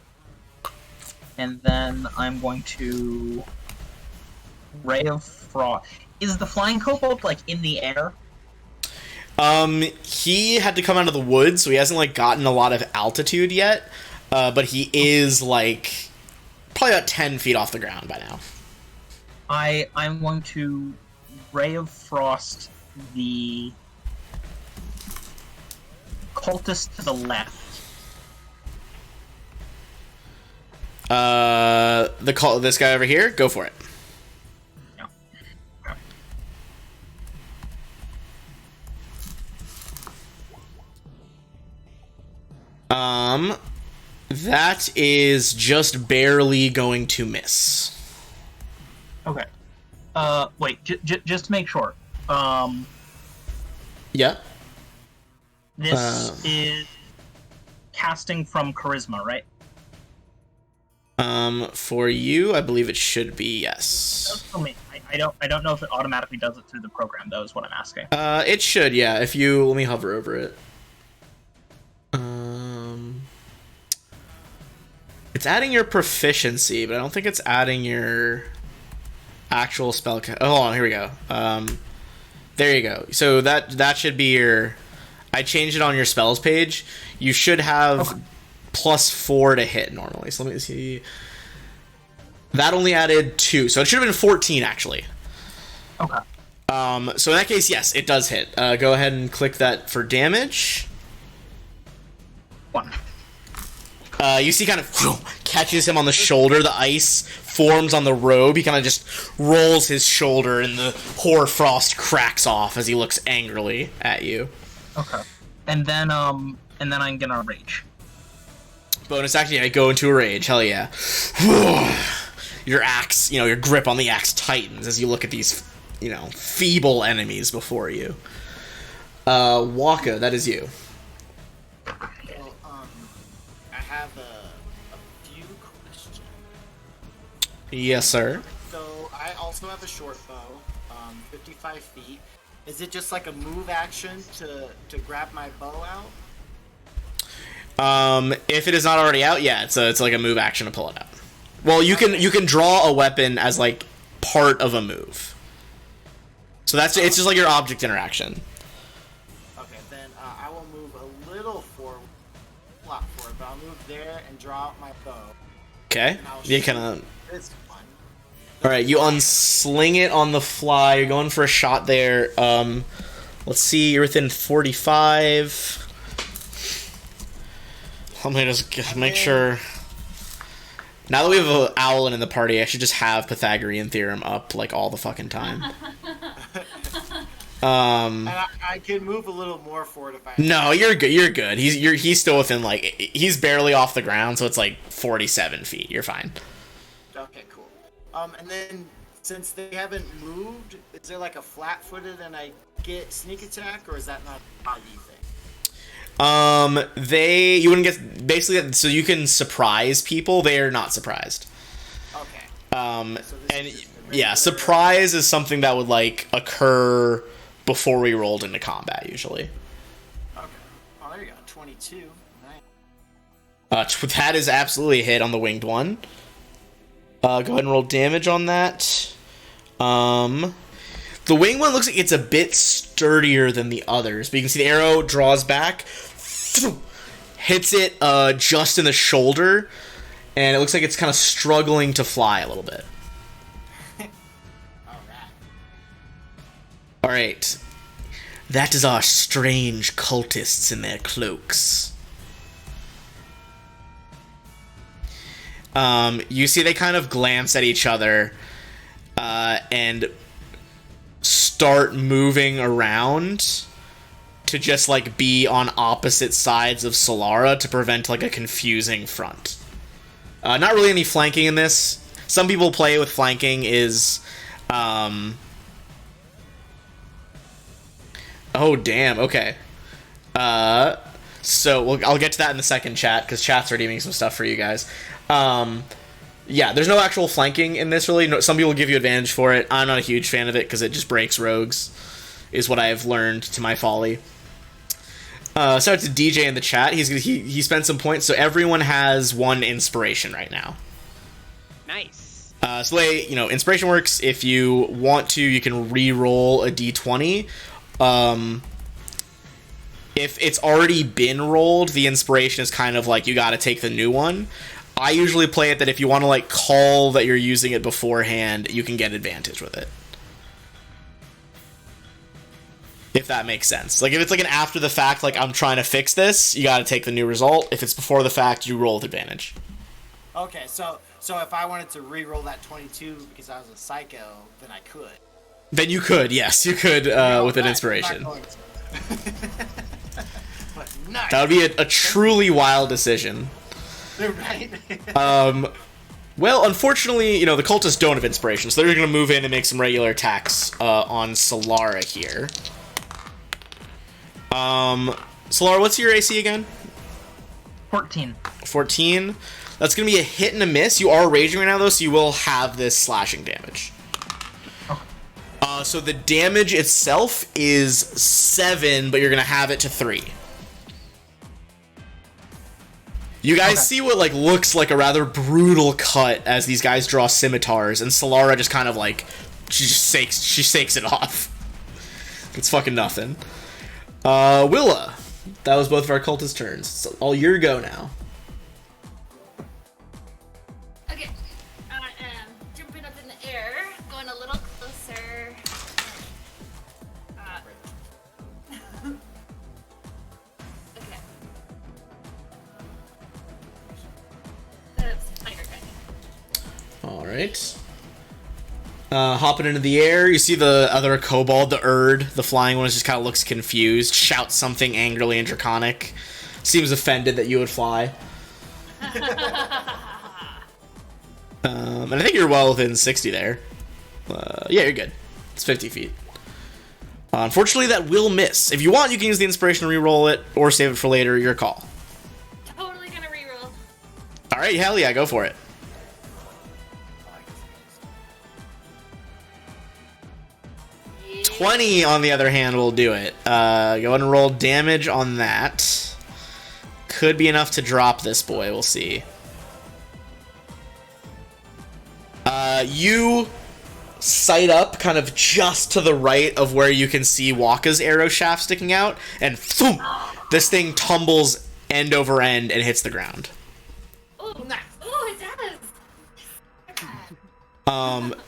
And then I'm going to... Ray of Frost. Is the flying kobold, like, in the air? He had to come out of the woods, so he hasn't, like, gotten a lot of altitude yet. But he is, like, probably about 10 feet off the ground by now. I'm going to Ray of Frost the cultist to the left. This guy over here? Go for it. Yeah. Okay. That is just barely going to miss. Okay. Wait, just to make sure. Yeah. This is casting from charisma, right? For you, I believe it should be, yes. For me, I don't know if it automatically does it through the program, though, is what I'm asking. It should, yeah. If you let me hover over it. It's adding your proficiency, but I don't think it's adding your actual spell. Oh, hold on, here we go. There you go. So that should be your. I changed it on your spells page. You should have +4 to hit normally. So let me see. That only added 2, so it should have been 14 actually. Okay. So in that case, yes, it does hit. Go ahead and click that for damage. 1. You see kind of catches him on the shoulder. The ice forms on the robe. He kind of just rolls his shoulder, and the hoarfrost cracks off as he looks angrily at you. Okay. And then I'm gonna rage. Bonus action, yeah, go into a rage. Hell yeah. Your axe, your grip on the axe tightens as you look at these, feeble enemies before you. Waka, that is you. Well, I have a few questions. Yes, sir. So I also have a short bow, 55 feet. Is it just like a move action to grab my bow out? If it is not already out, yeah, it's like a move action to pull it out. Well, you can draw a weapon as like part of a move. So it's just like your object interaction. Okay, then I will move a little forward, but I'll move there and draw out my bow. Okay. And I'll You shoot kind of. this one. All right, you unsling it on the fly. You're going for a shot there. Let's see. You're within 45. Let me just make sure. Now that we have an Owlin in the party, I should just have Pythagorean Theorem up like all the fucking time. And I can move a little more forward if I. No, you're good. You're good. He's still within he's barely off the ground, so it's like 47 feet. You're fine. Okay, cool. And then since they haven't moved, is there like a flat-footed and I get sneak attack, or is that not how you think? You wouldn't get basically, so you can surprise people. They are not surprised. Okay. So And yeah, surprise is something that would like occur before we rolled into combat usually. Okay. 22. Nice. That is absolutely a hit on the winged one. Go ahead and roll damage on that. The winged one looks like it's a bit sturdier than the others, but you can see the arrow draws back, hits it just in the shoulder, and it looks like it's kind of struggling to fly a little bit. Alright. That is our strange cultists in their cloaks. You see they kind of glance at each other and start moving around to just like be on opposite sides of Solara to prevent like a confusing front. Not really any flanking in this. Some people play with flanking is oh damn, okay. So I'll get to that in the second chat because chat's already doing some stuff for you guys. Yeah, there's no actual flanking in this, really. No, some people give you advantage for it. I'm not a huge fan of it because it just breaks rogues, is what I have learned to my folly. Shout out to DJ in the chat. He spent some points, so everyone has 1 inspiration right now. Nice. So the way, inspiration works, if you want to, you can re-roll a d20. If it's already been rolled, the inspiration is kind of like you gotta take the new one. I usually play it that if you want to like call that you're using it beforehand, you can get advantage with it. If that makes sense. Like if it's like an after the fact, like I'm trying to fix this, you gotta take the new result. If it's before the fact, you roll with advantage. Okay, so if I wanted to re-roll that 22 because I was a psycho, then I could. Then you could, yes, you could with an inspiration. But nice. That would be a truly wild decision. Right. Well, unfortunately, the cultists don't have inspiration, so they're going to move in and make some regular attacks on Solara here. Solara, what's your AC again? 14. 14. That's going to be a hit and a miss. You are raging right now, though, so you will have this slashing damage. So the damage itself is 7, but you're going to have it to 3. You guys see what looks like a rather brutal cut as these guys draw scimitars, and Solara just kind of she sakes it off. It's fucking nothing. Willa, that was both of our cultist turns. It's all your go now. Okay, I am jumping up in the air, going a little closer. Okay. Alright. Hopping into the air, you see the other kobold, the Erd, the flying one, just kind of looks confused, shouts something angrily and draconic. Seems offended that you would fly. And I think you're well within 60 there. Yeah, you're good. It's 50 feet. Unfortunately, that will miss. If you want, you can use the inspiration to reroll it, or save it for later, your call. Totally gonna reroll. Alright, hell yeah, go for it. 20, on the other hand, will do it. Go ahead and roll damage on that. Could be enough to drop this boy, we'll see. You sight up kind of just to the right of where you can see Waka's arrow shaft sticking out, and thoom, this thing tumbles end over end and hits the ground. Oh, nice. Oh, it does.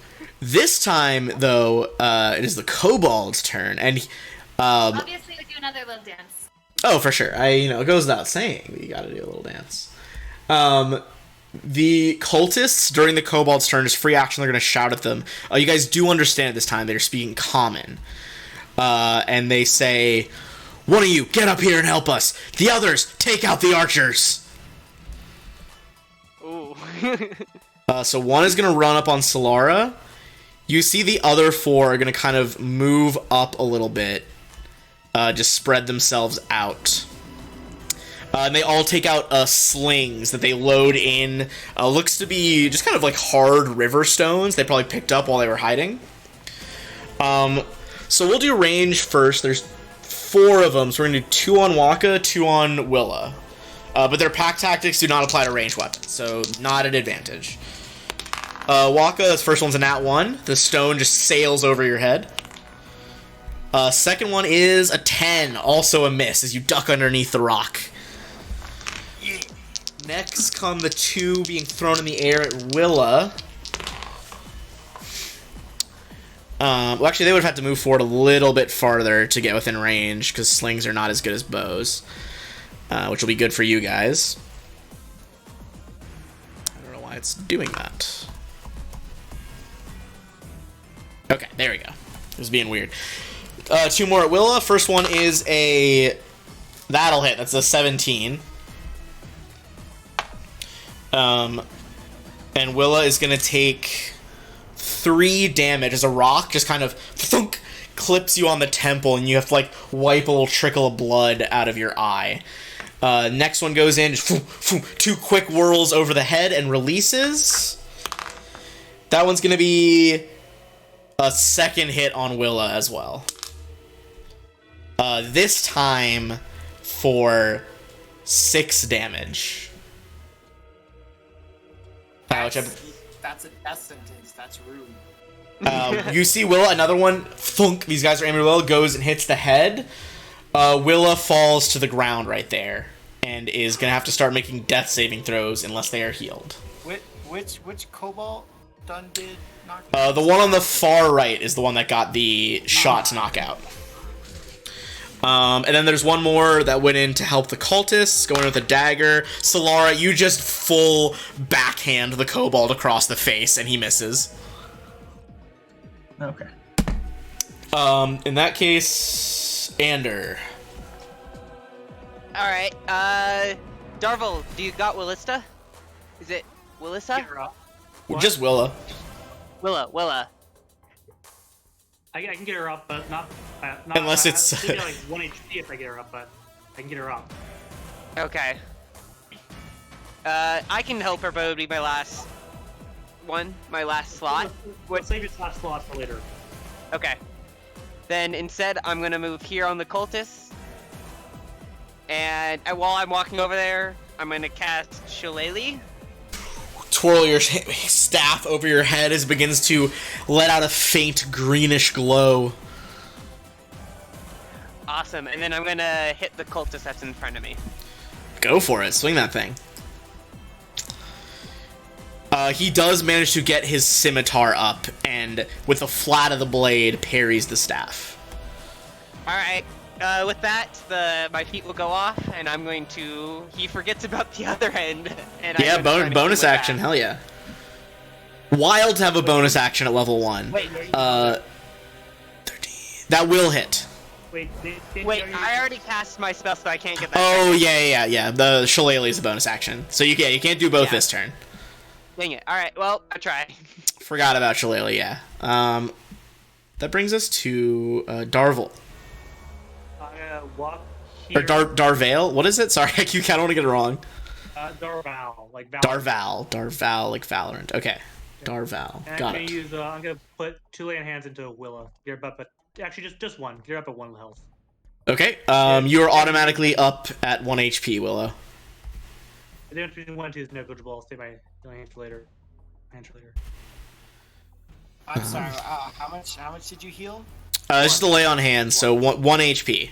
This time, though, it is the kobold's turn, and Obviously, we do another little dance. oh, for sure. It goes without saying that you got to do a little dance. The cultists during the kobold's turn is free action. They're going to shout at them. You guys do understand at this time they're speaking common, and they say, "One of you get up here and help us. The others take out the archers." Ooh. So one is going to run up on Solara. You see the other 4 are going to kind of move up a little bit, just spread themselves out. And they all take out slings that they load in. Looks to be just kind of like hard river stones they probably picked up while they were hiding. So we'll do range first. There's 4 of them, so we're gonna do 2 on Waka, 2 on Willa. But their pack tactics do not apply to ranged weapons, so not an advantage. Waka, this first one's a nat 1. The stone just sails over your head. Second one is a 10, also a miss, as you duck underneath the rock. Next come the 2 being thrown in the air at Willa. Well, actually, they would have had to move forward a little bit farther to get within range, because slings are not as good as bows. Which will be good for you guys. I don't know why it's doing that. Okay, there we go. It was being weird. 2 more at Willa. First one is a... That'll hit. That's a 17. And Willa is going to take 3 damage as a rock just kind of thunk, clips you on the temple, and you have to like wipe a little trickle of blood out of your eye. Next one goes in, just 2 quick whirls over the head and releases. That one's going to be a second hit on Willa as well. This time for 6 damage. That's a death sentence. That's rude. You see Willa, another one, thunk, these guys are aiming well, goes and hits the head. Willa falls to the ground right there and is going to have to start making death saving throws unless they are healed. Which Cobalt done did knock? The one on the far right is the one that got the shot to knock out. And then there's one more that went in to help the cultists, going with a dagger. Solara, you just full backhand the Cobalt across the face, and he misses. Okay. In that case, Ander. Alright, Darvel, do you got Willista? Is it Willissa? Get her up. Just Willa. Willa. I can get her up, but not Unless it's- She'll get like 1 HP if I get her up, but I can get her up. Okay. I can help her, but it would be my last slot. Let's save your last slot for later. Okay. Then instead, I'm gonna move here on the cultists. And while I'm walking over there, I'm gonna cast Shillelagh. Twirl your staff over your head as it begins to let out a faint greenish glow. Awesome. And then I'm gonna hit the cultist that's in front of me. Go for it. Swing that thing. He does manage to get his scimitar up, and with the flat of the blade, parries the staff. Alright. With that, my feet will go off, and I'm going to... He forgets about the other end. And Yeah, I'm gonna try to bonus kill with action, that. hell yeah. Wild to have a bonus action at level 1. Wait, 13. That will hit. Wait, I already cast my spell, so I can't get that. Oh, back. yeah. The Shillelagh is a bonus action. So you can't do both this turn. Dang it. Alright, well, I try. Forgot about Shillelagh, yeah. That brings us to Darvel. Walk Or here. Darvale? What is it? Sorry, I don't want to get it wrong. Darval, like Val. Darval, like Valorant. Okay, Darval. And Got I'm it. gonna use. I'm gonna put 2 land hands into Willa. Get her up, but actually just one. Get her up at 1 health. Okay, you are automatically up at 1 HP, Willow. The difference between 1 and 2 is negligible. I'll save my hands for later. I'm sorry. How much did you heal? It's just a lay on hands, so 1 HP.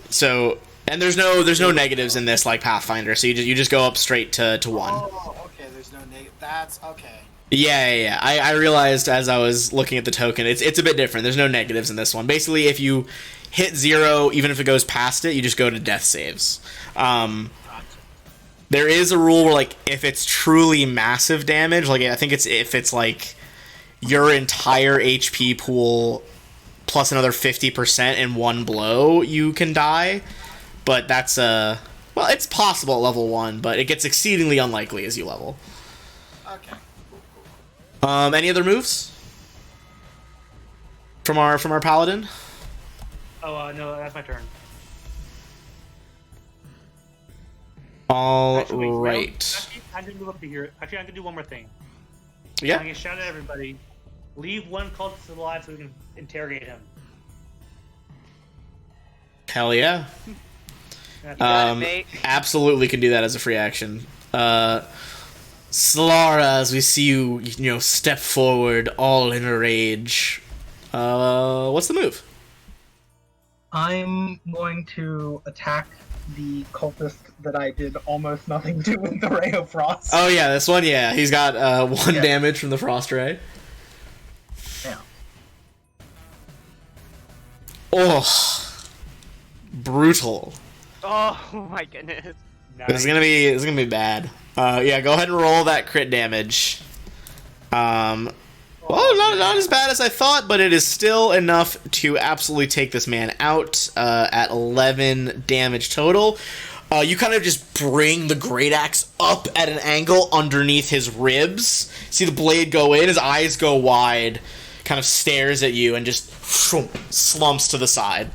So, and there's no negatives in this like Pathfinder, so you just go up straight to 1. Oh, okay. There's no negative. That's okay. Yeah. I realized as I was looking at the token, it's a bit different. There's no negatives in this one. Basically, if you hit 0, even if it goes past it, you just go to death saves. There is a rule where, like, if it's truly massive damage, like I think if it's like your entire HP pool plus another 50% in one blow, you can die. But that's well, it's possible at level 1, but it gets exceedingly unlikely as you level. Okay. Any other moves from our paladin? Oh no, that's my turn. All Actually, wait, right. Actually, I'm gonna move up to here. Actually, I'm gonna do one more thing. I'm Yeah. gonna shout at everybody. Leave one cultist alive so we can interrogate him. Hell yeah. got it, mate. Absolutely can do that as a free action. Solara, as we see you, step forward, all in a rage. What's the move? I'm going to attack the cultist that I did almost nothing to with the Ray of Frost. Oh yeah, this one, yeah. He's got 1 damage from the Frost Ray. Yeah. Oh, brutal. Oh my goodness. This is gonna be bad. Yeah, go ahead and roll that crit damage. Well, not as bad as I thought, but it is still enough to absolutely take this man out at 11 damage total. You kind of just bring the great axe up at an angle underneath his ribs. See the blade go in, his eyes go wide, kind of stares at you, and just slumps to the side.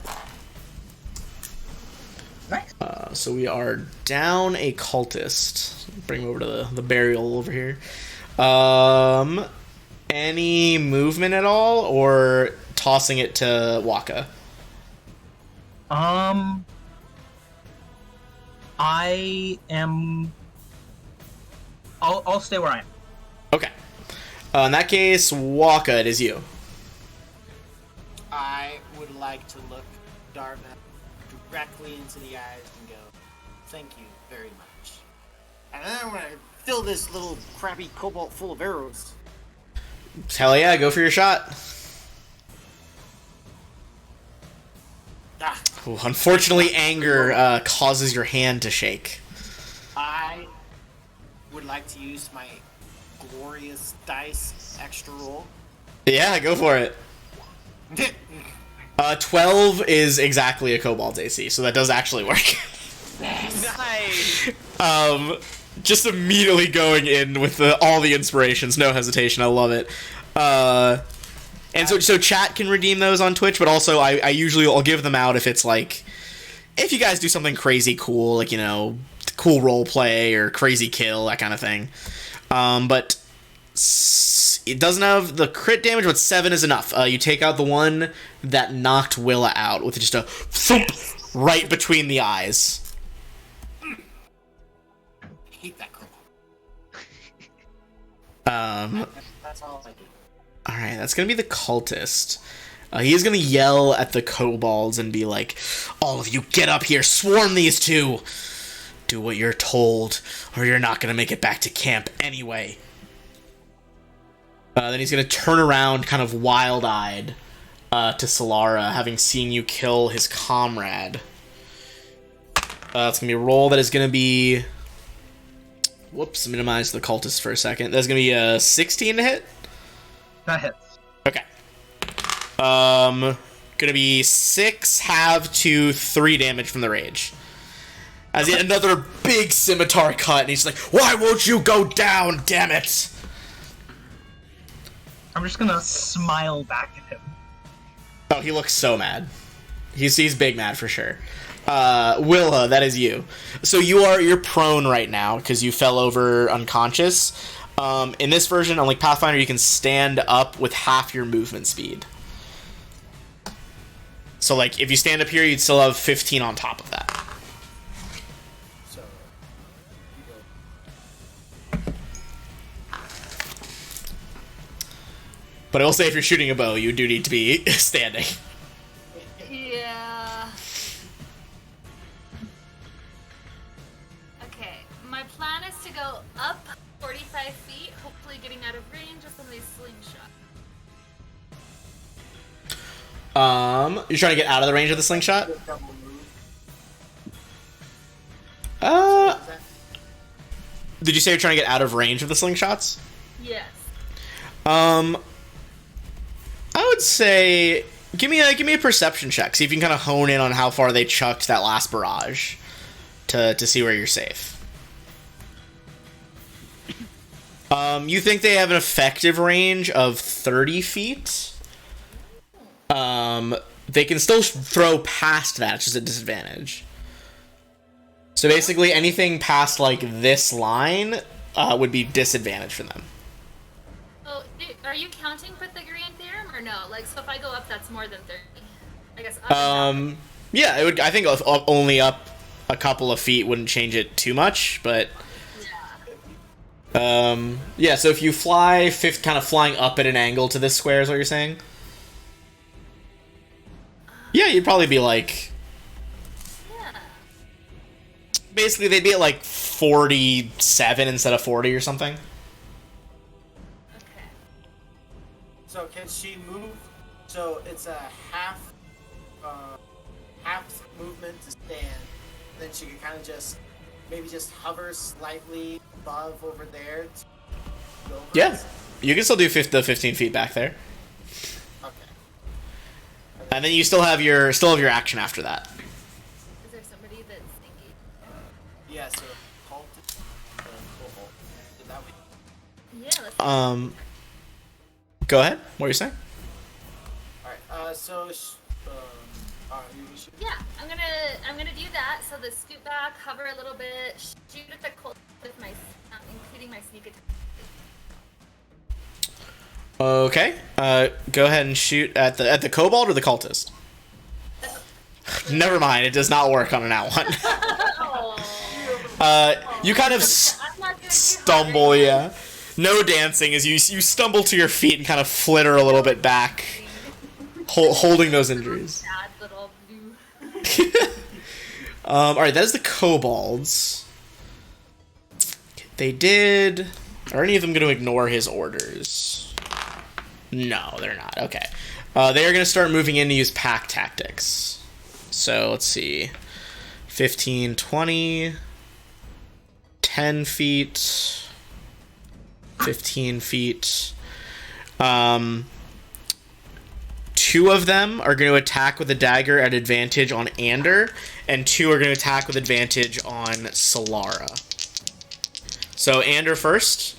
Nice. So we are down a cultist. Bring him over to the burial over here. Any movement at all, or tossing it to Waka? I'll stay where I am. Okay. In that case, Waka, it is you. I would like to look Darva directly into the eyes and go, "Thank you very much." And then I'm gonna fill this little crappy cobalt full of arrows. Hell yeah, go for your shot. Ah, Ooh, unfortunately, anger causes your hand to shake. I would like to use my glorious dice extra roll. Yeah, go for it. 12 is exactly a Kobold's AC, so that does actually work. Nice. Just immediately going in with all the inspirations, no hesitation. I love it. And so chat can redeem those on Twitch, but also I usually I'll give them out if it's like, if you guys do something crazy cool, like, cool role play or crazy kill, that kind of thing. But it doesn't have the crit damage, but 7 is enough. You take out the one that knocked Willa out with just a thump right between the eyes. I hate that cobalt. That's all I do. Alright, that's gonna be the cultist. He is gonna yell at the kobolds and be like, "All of you, get up here, swarm these two! Do what you're told, or you're not gonna make it back to camp anyway." Then he's gonna turn around, kind of wild-eyed, to Solara, having seen you kill his comrade. It's gonna be a roll that is gonna be... Whoops, minimize the cultist for a second. That's gonna be a 16 to hit? That hits. Okay. Gonna be 6 half to 3 damage from the rage. As yet another big scimitar cut, and he's like, "Why won't you go down, damn it?" I'm just gonna smile back at him. Oh, he looks so mad. He's big mad for sure. Willa, that is you. So you're prone right now because you fell over unconscious. In this version, on like Pathfinder, you can stand up with half your movement speed. So like if you stand up here, you'd still have 15 on top of that. So, But I will say, if you're shooting a bow, you do need to be standing. Yeah. Okay, my plan is to go up 45 feet, hopefully getting out of range of some of these slingshots. You're trying to get out of the range of the slingshot? double move. Did you say you're trying to get out of range of the slingshots? Yes. I would say give me a perception check. See if you can kind of hone in on how far they chucked that last barrage to see where you're safe. You think they have an effective range of 30 feet? They can still throw past that, it's just a disadvantage. So basically, anything past like this line would be disadvantage for them. Oh, are you counting Pythagorean theorem or no? Like, so if I go up, that's more than 30. I guess up and down. Yeah, it would. I think only up a couple of feet wouldn't change it too much, but yeah. So if you fly, kind of flying up at an angle to this square is what you're saying. Yeah, you'd probably be like. Yeah. Basically, they'd be at like 47 instead of 40 or something. Okay. So can she move? So it's a half movement to stand. Then she could kind of maybe just hover slightly above over there. To go over Yeah, it. you can still do the 15 feet back there, Okay. and then you still have your action after that. Is there somebody that's thinking? Yeah. So cult. Cobalt. So that way. Yeah. Let's Go ahead. What were you saying? All right. So. You should. Yeah, I'm gonna do that. So the scoot back, hover a little bit, shoot at the colt with my, including my sneak attack. Okay. Go ahead and shoot at the kobold or the cultist. Never mind. It does not work on an one. You kind of stumble. Yeah. No dancing as you stumble to your feet and kind of flitter a little bit back, holding those injuries. Sad little blue. All right, that is the kobolds. They did. Are any of them going to ignore his orders? No, they're not. Okay. They are going to start moving in to use pack tactics. So let's see. 15, 20, 10 feet, 15 feet. Two of them are going to attack with a dagger at advantage on Ander, and two are going to attack with advantage on Solara. So Ander first.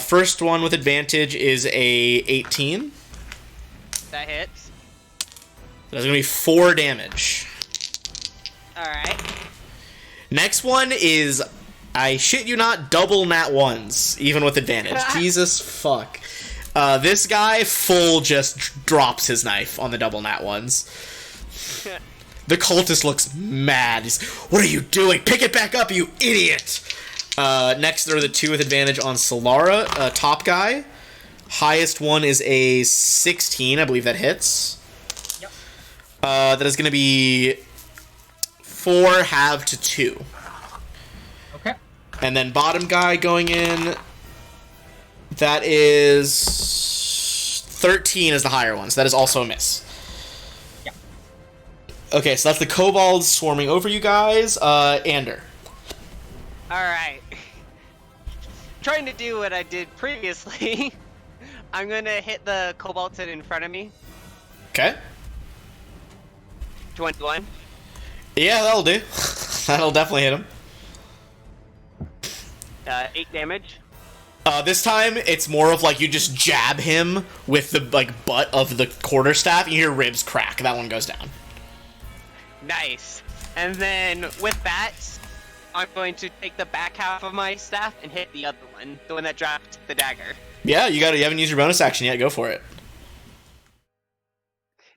First one with advantage is a 18. That hits. That's going to be 4 damage. Alright. Next one is, I shit you not, double nat ones, even with advantage. Jesus fuck. This guy full just drops his knife on the double nat ones. The cultist looks mad. He's, what are you doing? Pick it back up, you idiot! Next are the 2 with advantage on Solara, top guy. Highest one is a 16, I believe that hits. Yep. That is going to be 4 halved to 2. Okay. And then bottom guy going in, that is 13 is the higher one, so that is also a miss. Yeah. Okay, so that's the kobolds swarming over you guys. Ander. Alright. Trying to do what I did previously. I'm gonna hit the kobolds in front of me. Okay. 21. Yeah, that'll do. That'll definitely hit him. 8 damage. This time, it's more of like you just jab him with the butt of the quarterstaff, and you hear ribs crack. That one goes down. Nice. And then with that, I'm going to take the back half of my staff and hit the other one, the one that dropped the dagger. Yeah, you haven't used your bonus action yet. Go for it.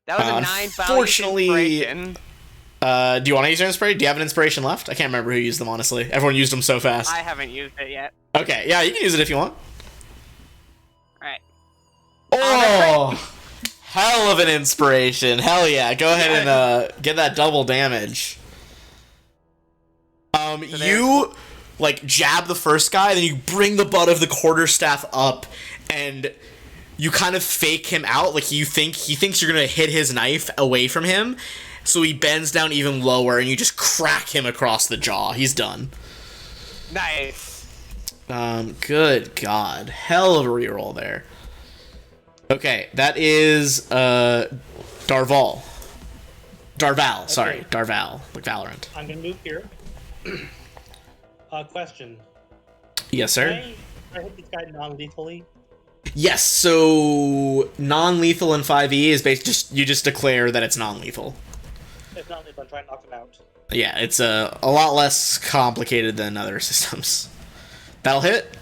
That was a 9 value unfortunately, inspiration. Do you want to use your inspiration? Do you have an inspiration left? I can't remember who used them, honestly. Everyone used them so fast. I haven't used it yet. Okay, yeah, you can use it if you want. Alright. Oh! Hell of an inspiration. Hell yeah. Go ahead and get that double damage. You jab the first guy, then you bring the butt of the quarterstaff up, and you kind of fake him out. Like he thinks you're gonna hit his knife away from him, so he bends down even lower, and you just crack him across the jaw. He's done. Nice. Good God, hell of a reroll there. Okay, that is Darval, sorry, Darval, like Valorant. I'm gonna move here. Question. Yes, sir. Can I hit this guy non-lethally? Yes, so non-lethal in 5e is you just declare that it's non-lethal. If not lethal, I'm trying to knock him out. Yeah, it's a lot less complicated than other systems. That'll hit.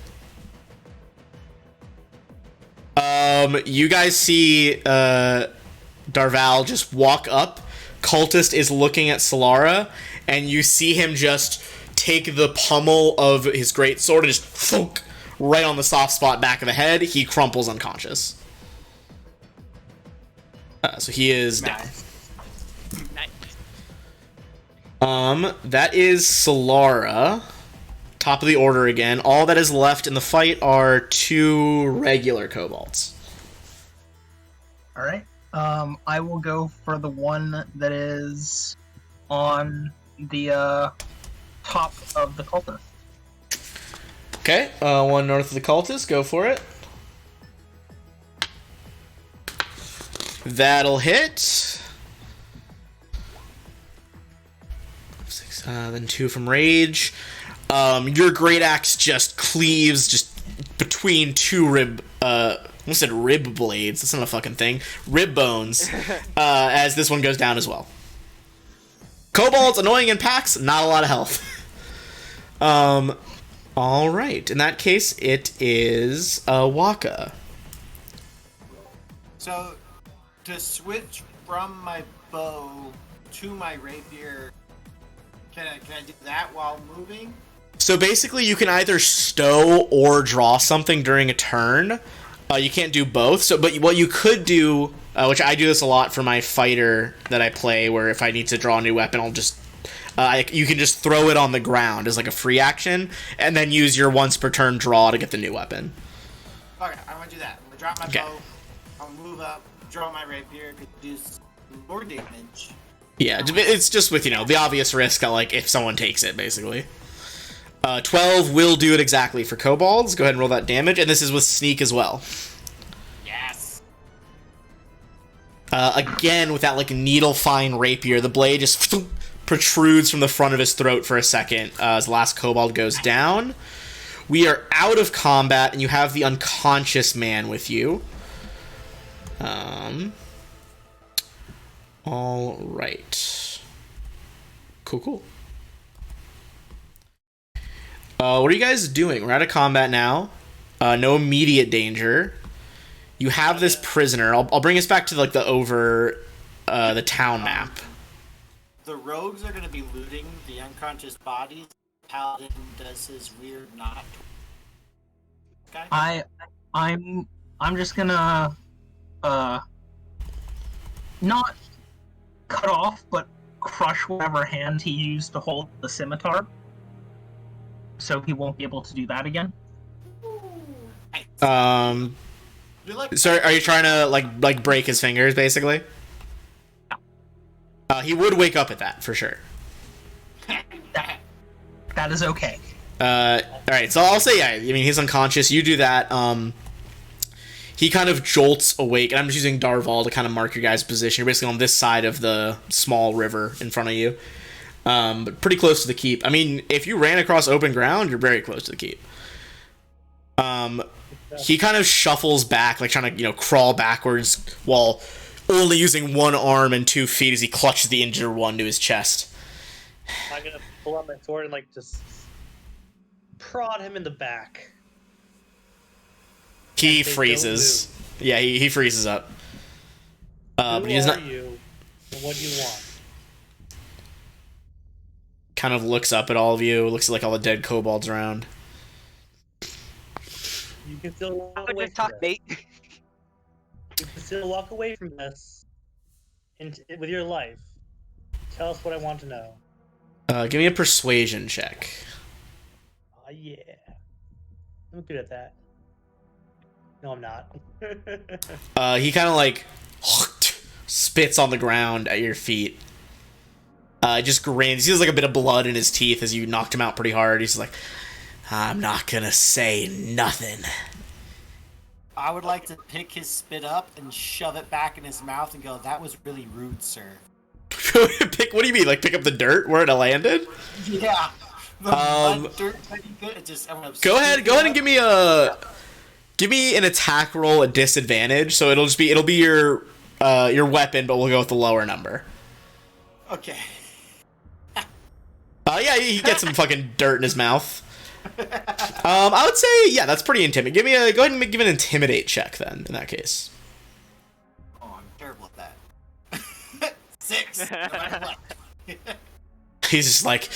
You guys see Darval just walk up, cultist is looking at Solara, and you see him just take the pummel of his greatsword and just thunk right on the soft spot back of the head. He crumples unconscious. So he is down. Nice. That is Solara. Top of the order again. All that is left in the fight are 2 regular kobolds. All right. I will go for the one that is on the top of the cultist. Okay, one north of the cultist. Go for it. That'll hit. 6, then 2 from rage. Your great axe just cleaves just between 2 rib. I almost said rib blades. That's not a fucking thing. Rib bones. As this one goes down as well. Kobolds, annoying in packs, not a lot of health. All right. In that case, it is Waka. So, to switch from my bow to my rapier, can I do that while moving? So basically, you can either stow or draw something during a turn. You can't do both. So, but what you could do, which I do this a lot for my fighter that I play, where if I need to draw a new weapon, I'll just you can just throw it on the ground as like a free action, and then use your once per turn draw to get the new weapon. Okay, I want to do that. I'm going to drop my bow, I'll move up, draw my rapier, could do more damage. Yeah, it's just with, the obvious risk of, like, if someone takes it, basically. 12 will do it exactly for kobolds. Go ahead and roll that damage, and this is with sneak as well. Yes. Again, with that, like, needle-fine rapier, the blade just protrudes from the front of his throat for a second as the last kobold goes down. We are out of combat, and you have the unconscious man with you. All right. Cool. What are you guys doing? We're out of combat now. No immediate danger. You have this prisoner. I'll bring us back to like the town map. The rogues are going to be looting the unconscious bodies. Paladin does his weird knot. Okay. I'm just gonna not cut off, but crush whatever hand he used to hold the scimitar, so he won't be able to do that again. So are you trying to like break his fingers, basically? He would wake up at that for sure. That is okay. All right, so I'll say, yeah. I mean, he's unconscious. You do that. He kind of jolts awake, and I'm just using Darval to kind of mark your guys' position. You're basically on this side of the small river in front of you, but pretty close to the keep. I mean, if you ran across open ground, you're very close to the keep. He kind of shuffles back, like trying to, crawl backwards while only using one arm and 2 feet as he clutches the injured one to his chest. I'm gonna pull out my sword and just prod him in the back. He freezes. Yeah, he freezes up. But he's not. You? And what do you want? Kind of looks up at all of you. Looks like all the dead kobolds around. You can still walk I would away just from talk, this. mate. You can still walk away from this with your life. Tell us what I want to know. Give me a persuasion check. Oh yeah, I'm good at that. No, I'm not. He kind of spits on the ground at your feet. Just grins. He has like a bit of blood in his teeth as you knocked him out pretty hard. He's like, I'm not gonna say nothing. I would like to pick his spit up and shove it back in his mouth and go, that was really rude, sir. What do you mean? Like pick up the dirt where it landed? Yeah. The mud dirt that he could just, go ahead and give me an attack roll at disadvantage. So it'll be your weapon, but we'll go with the lower number. Okay. Yeah, he gets some fucking dirt in his mouth. I would say, yeah, that's pretty intimidating. Go ahead and give an intimidate check then, in that case. Oh, I'm terrible at that. 6. Yes. No matter what. He's just like,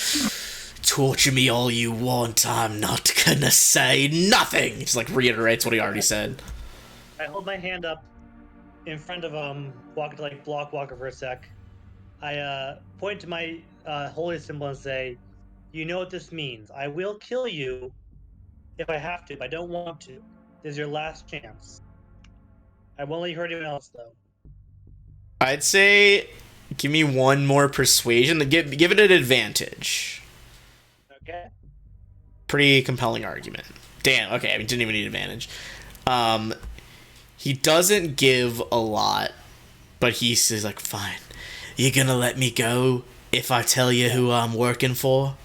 torture me all you want, I'm not gonna say nothing. He just like reiterates what he already said. I hold my hand up in front of Walker to like block Walker for a sec. I point to my holy symbol and say, "You know what this means. I will kill you if I have to, but I don't want to. This is your last chance. I won't let you hurt anyone else, though." I'd say give me one more persuasion to give it an advantage. Okay. Pretty compelling argument. Damn, okay, I mean, didn't even need advantage. He doesn't give a lot, but he says like, fine, you're gonna let me go if I tell you who I'm working for?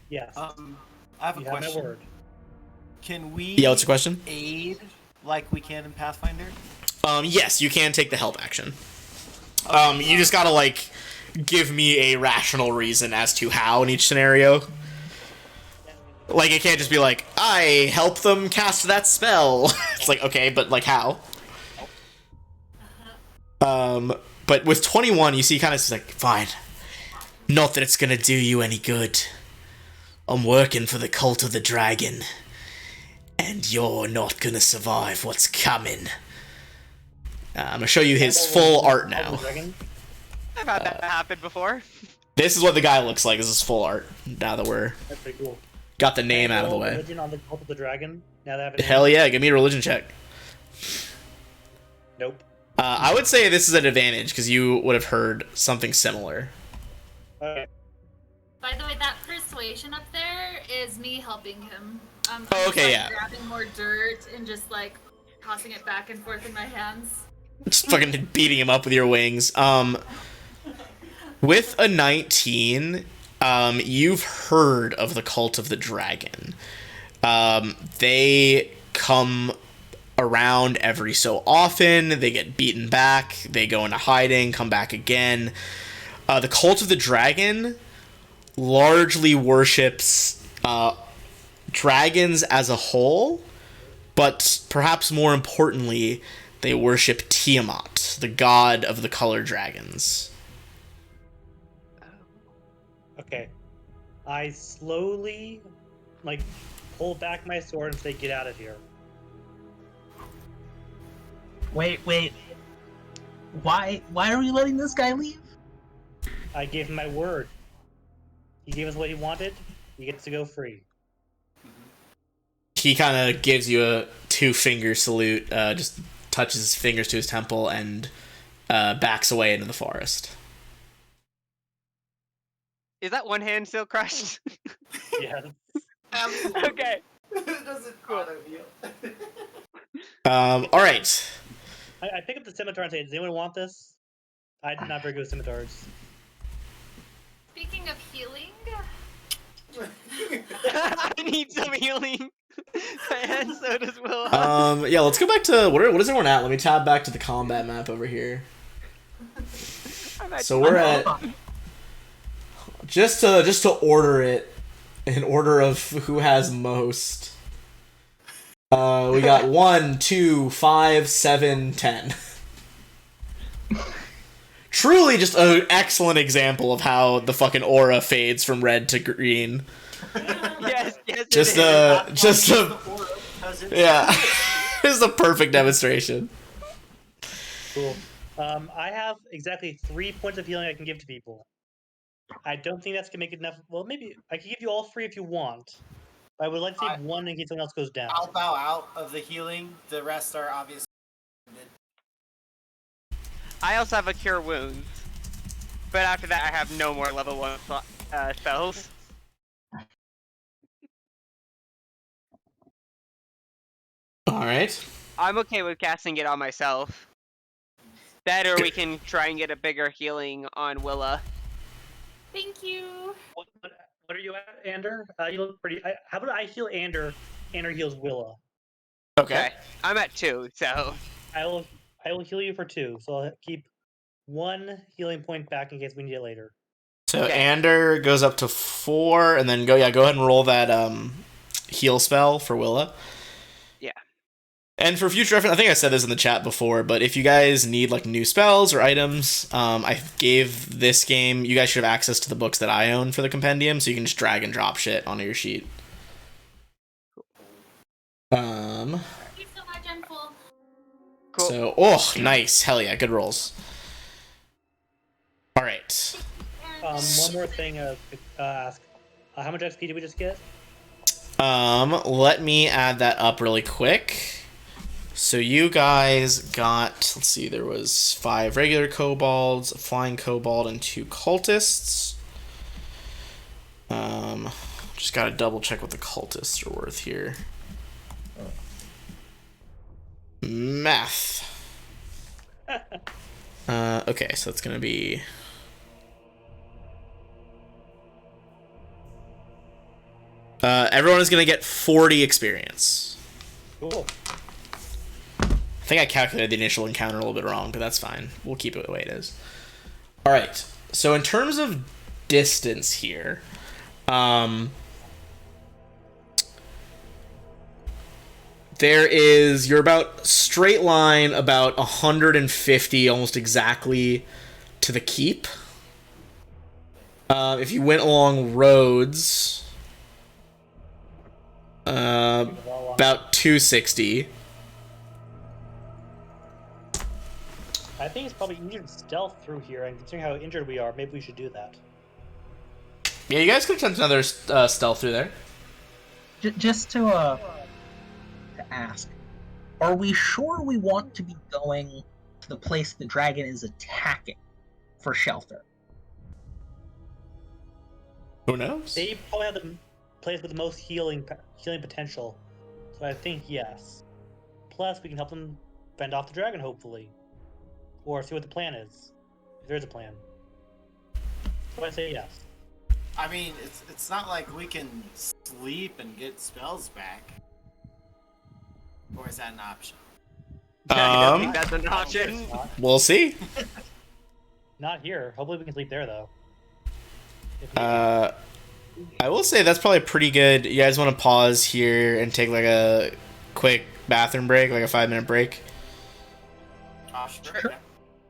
Yes. I have a you have question. my word. Can we Yeah, what's the question? aid like we can in Pathfinder? Yes, you can take the help action. You just gotta, like, give me a rational reason as to how in each scenario. Like, it can't just be like, I help them cast that spell. It's like, okay, but, like, how? But with 21, you see kind of like, fine. Not that it's gonna do you any good. I'm working for the Cult of the Dragon. And you're not gonna survive what's coming. I'm gonna show you his full art now. I've had that happen before. This is what the guy looks like. This is full art. Now that we're That's pretty cool. got the name out of the way. Religion on the Cult of the Dragon. Now that I have it. Hell yeah, give me a religion check. Nope. I would say this is an advantage because you would have heard something similar. Okay. By the way, that persuasion up there is me helping him. Oh, okay, just, like, yeah. grabbing more dirt and just like tossing it back and forth in my hands. Just fucking beating him up with your wings. With a 19, you've heard of the Cult of the Dragon. They come around every so often. They get beaten back. They go into hiding, come back again. The Cult of the Dragon largely worships dragons as a whole, but perhaps more importantly, they worship Tiamat, the god of the color dragons. Okay. I slowly, like, pull back my sword and say, "Get out of here." Wait. Why are we letting this guy leave? I gave him my word. He gave us what he wanted. He gets to go free. He kind of gives you a 2-finger salute, just touches his fingers to his temple, and backs away into the forest. Is that one hand still crushed? Yeah. Absolutely. Okay. It doesn't auto heal. All right. I pick up the scimitar and say, "Does anyone want this?" I'm not very good with scimitars. Speaking of healing, I need some healing. And so does Will. Yeah, let's go back to what is everyone at? Let me tab back to the combat map over here. So we're at just to order it in order of who has most. We got 1, 2, 5, 7, 10. Truly just an excellent example of how the fucking aura fades from red to green. Yes, Just it is. Yeah. This is a perfect demonstration. Cool. I have exactly 3 points of healing I can give to people. I don't think that's gonna make it enough. Well, maybe I can give you all 3 if you want. I would like to save 1 in case someone else goes down. I'll bow out of the healing. The rest are obviously. I also have a cure wounds, but after that I have no more level 1 spells. All right. I'm okay with casting it on myself. That or we can try and get a bigger healing on Willa. thank you. What are you at, Ander? You look pretty. How about I heal Ander? Ander heals Willa. Okay. I'm at 2, so I will heal you for 2. So I'll keep 1 healing point back in case we need it later. So Okay. Ander goes up to 4, and then go ahead and roll that heal spell for Willa. yeah. And for future reference, I think I said this in the chat before, but if you guys need like new spells or items, I gave this game. You guys should have access to the books that I own for the compendium, so you can just drag and drop shit onto your sheet. Thank you so much, I'm full. Cool. So, oh, nice, hell yeah, good rolls. All right. One more thing to ask. How much XP did we just get? Let me add that up really quick. So you guys got, let's see, there was 5 regular kobolds, a flying kobold, and 2 cultists. Just gotta double check what the cultists are worth here. Math. Okay, so it's gonna be... everyone is gonna get 40 experience. Cool. I think I calculated the initial encounter a little bit wrong, but that's fine. We'll keep it the way it is. All right. So in terms of distance here, you're about straight line about 150 almost exactly to the keep. If you went along roads, about 260. I think it's probably easier to stealth through here, and considering how injured we are, maybe we should do that. Yeah, you guys could attempt another stealth through there. Just to ask, are we sure we want to be going to the place the dragon is attacking for shelter? Who knows? They probably have the place with the most healing potential, so I think yes. Plus, we can help them fend off the dragon, hopefully. Or see what the plan is, if there's a plan. So I say yes. I mean, it's not like we can sleep and get spells back. Or is that an option? I don't think that's an option. We'll see. Not here. Hopefully we can sleep there, though. I will say that's probably pretty good. You guys want to pause here and take like a quick bathroom break, like a 5-minute break? Sure.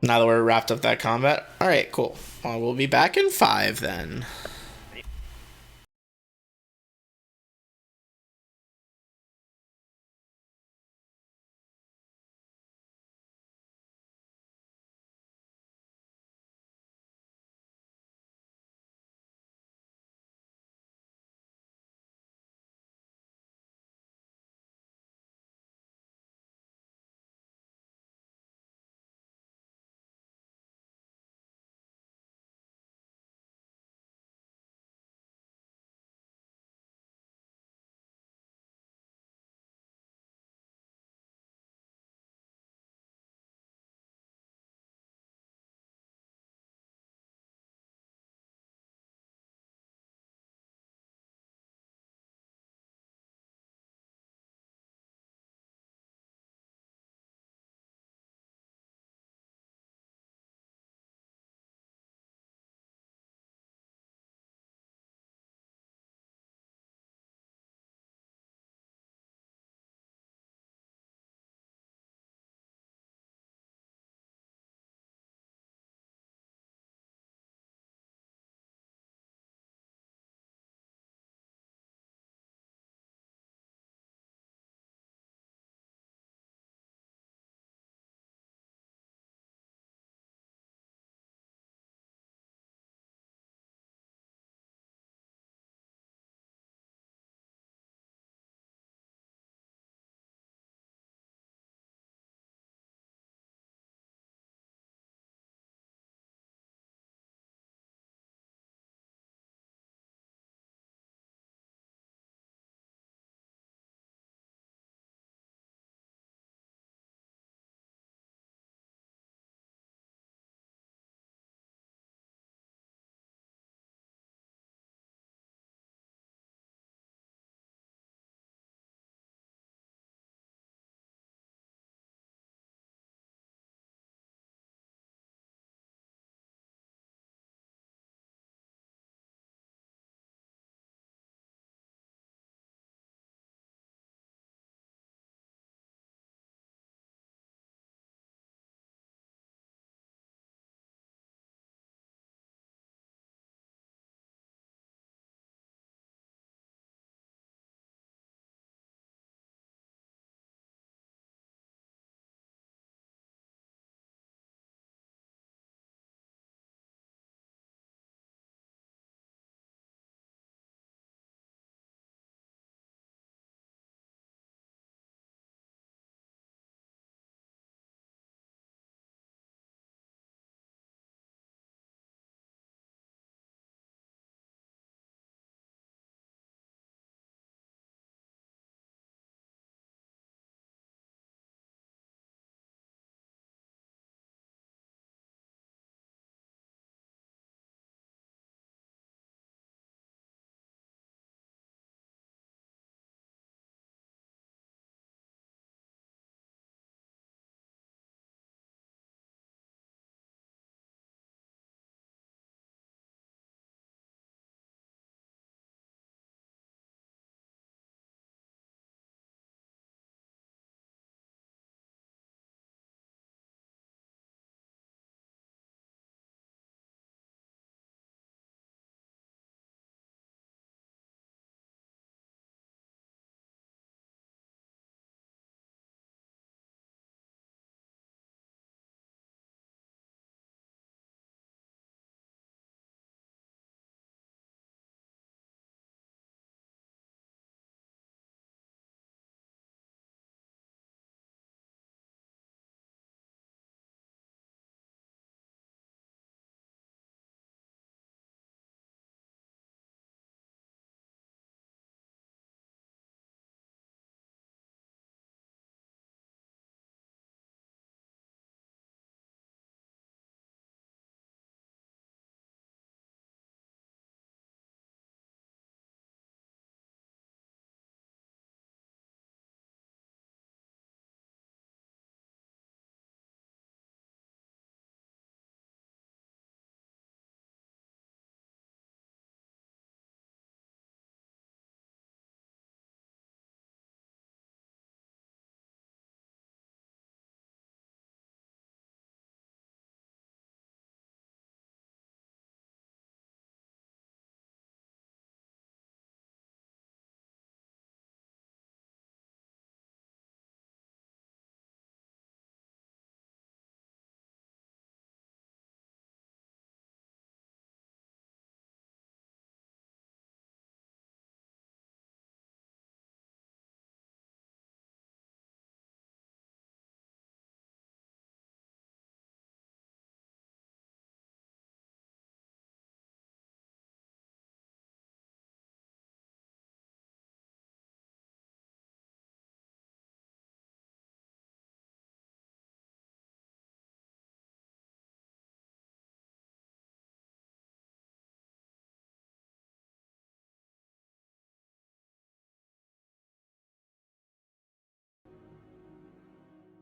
Now that we're wrapped up that combat? Alright, cool. Well, we'll be back in 5 then.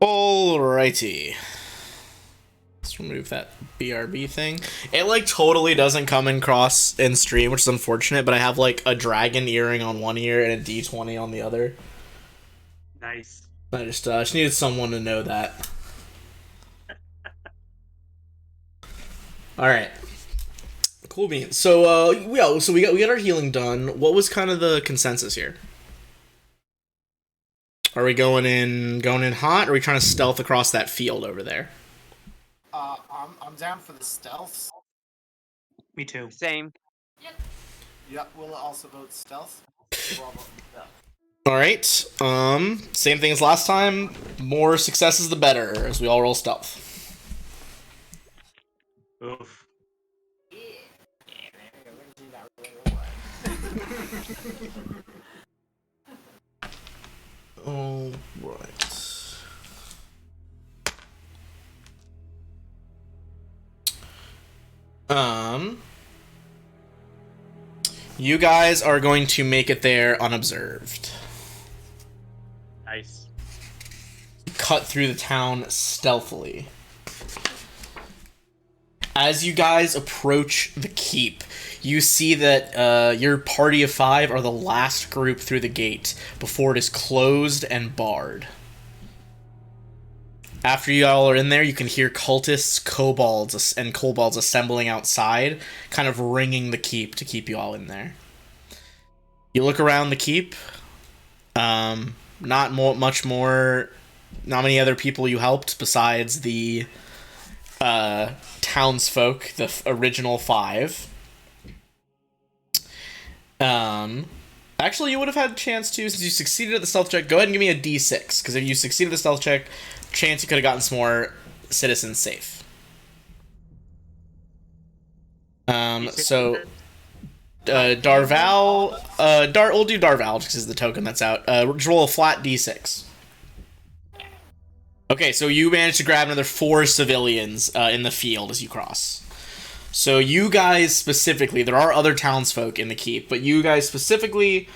Alrighty. Let's remove that BRB thing. It like totally doesn't come across in stream, which is unfortunate, but I have like a dragon earring on one ear and a D20 on the other. Nice. I just needed someone to know that. Alright. Cool beans. So we got our healing done. What was kind of the consensus here? Are we going in hot, or are we trying to stealth across that field over there? I'm down for the stealth. Me too. Same. Yep, we'll also vote stealth. We'll all vote stealth. Alright. Same thing as last time. More successes the better, as we all roll stealth. Oof. Alright. You guys are going to make it there unobserved. Nice. Cut through the town stealthily. As you guys approach the keep, you see that your party of 5 are the last group through the gate before it is closed and barred. After you all are in there, you can hear cultists, kobolds, and kobolds assembling outside, kind of ringing the keep to keep you all in there. You look around the keep. Not many other people you helped besides the townsfolk, the original 5. Actually, you would have had a chance to, since you succeeded at the stealth check. Go ahead and give me a D6, because if you succeeded the stealth check, chance you could have gotten some more citizens safe. So Darval, we'll do Darval just because the token that's out. Just roll a flat D6. Okay, so you managed to grab another 4 civilians in the field as you cross. So you guys specifically, there are other townsfolk in the keep, but you guys specifically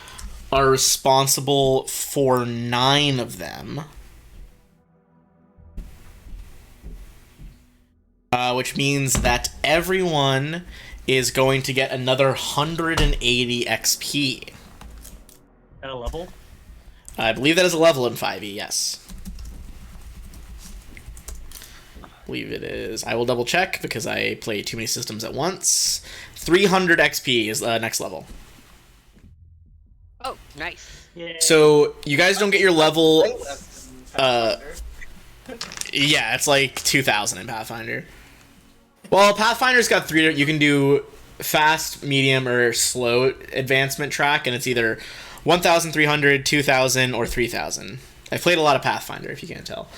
are responsible for 9 of them. Which means that everyone is going to get another 180 XP. At a level? I believe that is a level in 5e, yes. I believe it is. I will double check because I play too many systems at once. 300 XP is the next level. Oh, nice. Yeah. So you guys don't get your level. Yeah, it's like 2,000 in Pathfinder. Well, Pathfinder's got 3. You can do fast, medium, or slow advancement track, and it's either 1,300, 2,000, or 3,000. I've played a lot of Pathfinder, if you can't tell.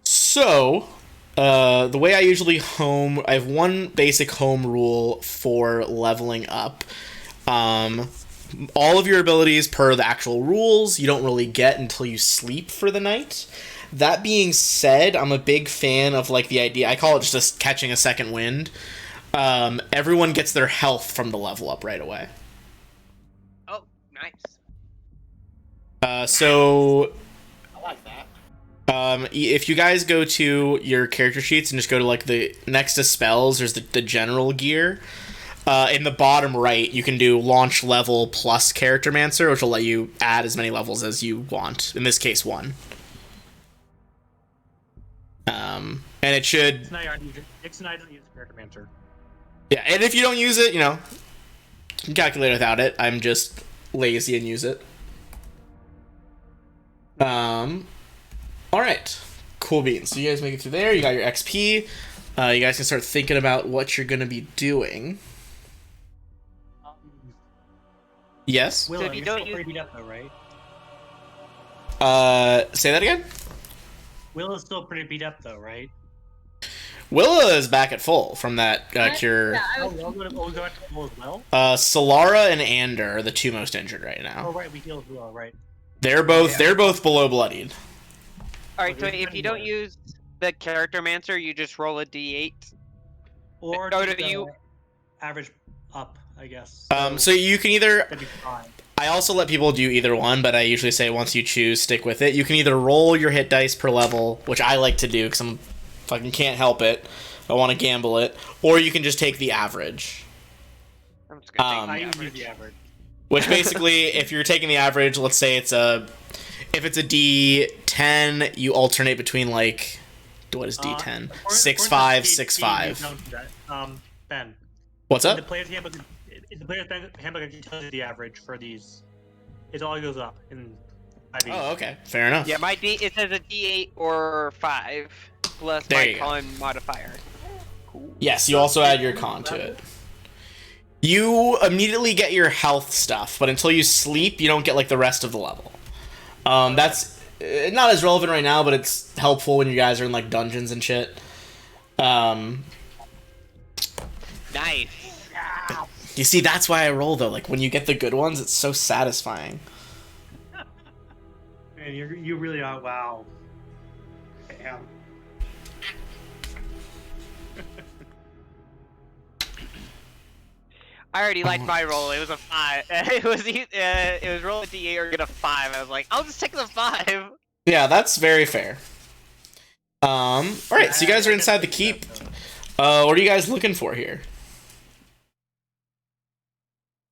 So, the way I usually I have one basic home rule for leveling up. All of your abilities per the actual rules, you don't really get until you sleep for the night. That being said, I'm a big fan of like the idea, I call it just catching a second wind. Everyone gets their health from the level up right away. Oh, nice. So I like that. if you guys go to your character sheets and just go to like the next to spells, there's the general gear. In the bottom right, you can do launch level plus character mancer, which will let you add as many levels as you want. In this case, 1. And it should. Nix and I don't use character mancer. Yeah, and if you don't use it, you know, you can calculate without it. I'm just lazy and use it. Alright. Cool beans. So you guys make it through there. You got your XP. You guys can start thinking about what you're going to be doing. Yes? Will, So if you you're don't still use- pretty beat up though, right? Say that again? Will is still pretty beat up though, right? Willa is back at full from that cure. Yeah, Oh, we'll go back to Will as well? Solara and Ander are the 2 most injured right Oh, now. right, we healed Will, right. They're both below bloodied. Alright, so Okay, if you don't use the character mancer, you just roll a d8. Or Or just, do you- average up, I guess. So you can either That'd be fine. I also let people do either one, but I usually say once you choose, stick with it. You can either roll your hit dice per level, which I like to do because I'm fucking can't help it. I want to gamble it, or you can just take the average. I'm just gonna I take usually do the average. Which basically, if you're taking the average, let's say if it's a D10, you alternate between like, what is D10? 6, 5, 6, 5. Ben. What's In up? the player's handbook, it tells you the average for these. It all goes up in 5e. Oh, okay, fair enough. Yeah, it says a D8 or 5 plus There my you go. con modifier. Yes, you also add your con to it. You immediately get your health stuff, but until you sleep, you don't get like the rest of the level. That's not as relevant right now, but it's helpful when you guys are in like dungeons and shit. Nice. You see, that's why I roll though. Like when you get the good ones, it's so satisfying. Man, you really are. Wow. Damn. I already liked my roll. It was a 5. It was roll a D8 or get a 5. I was like, I'll just take the 5. Yeah, that's very fair. All right, so you guys are inside the keep. What are you guys looking for here?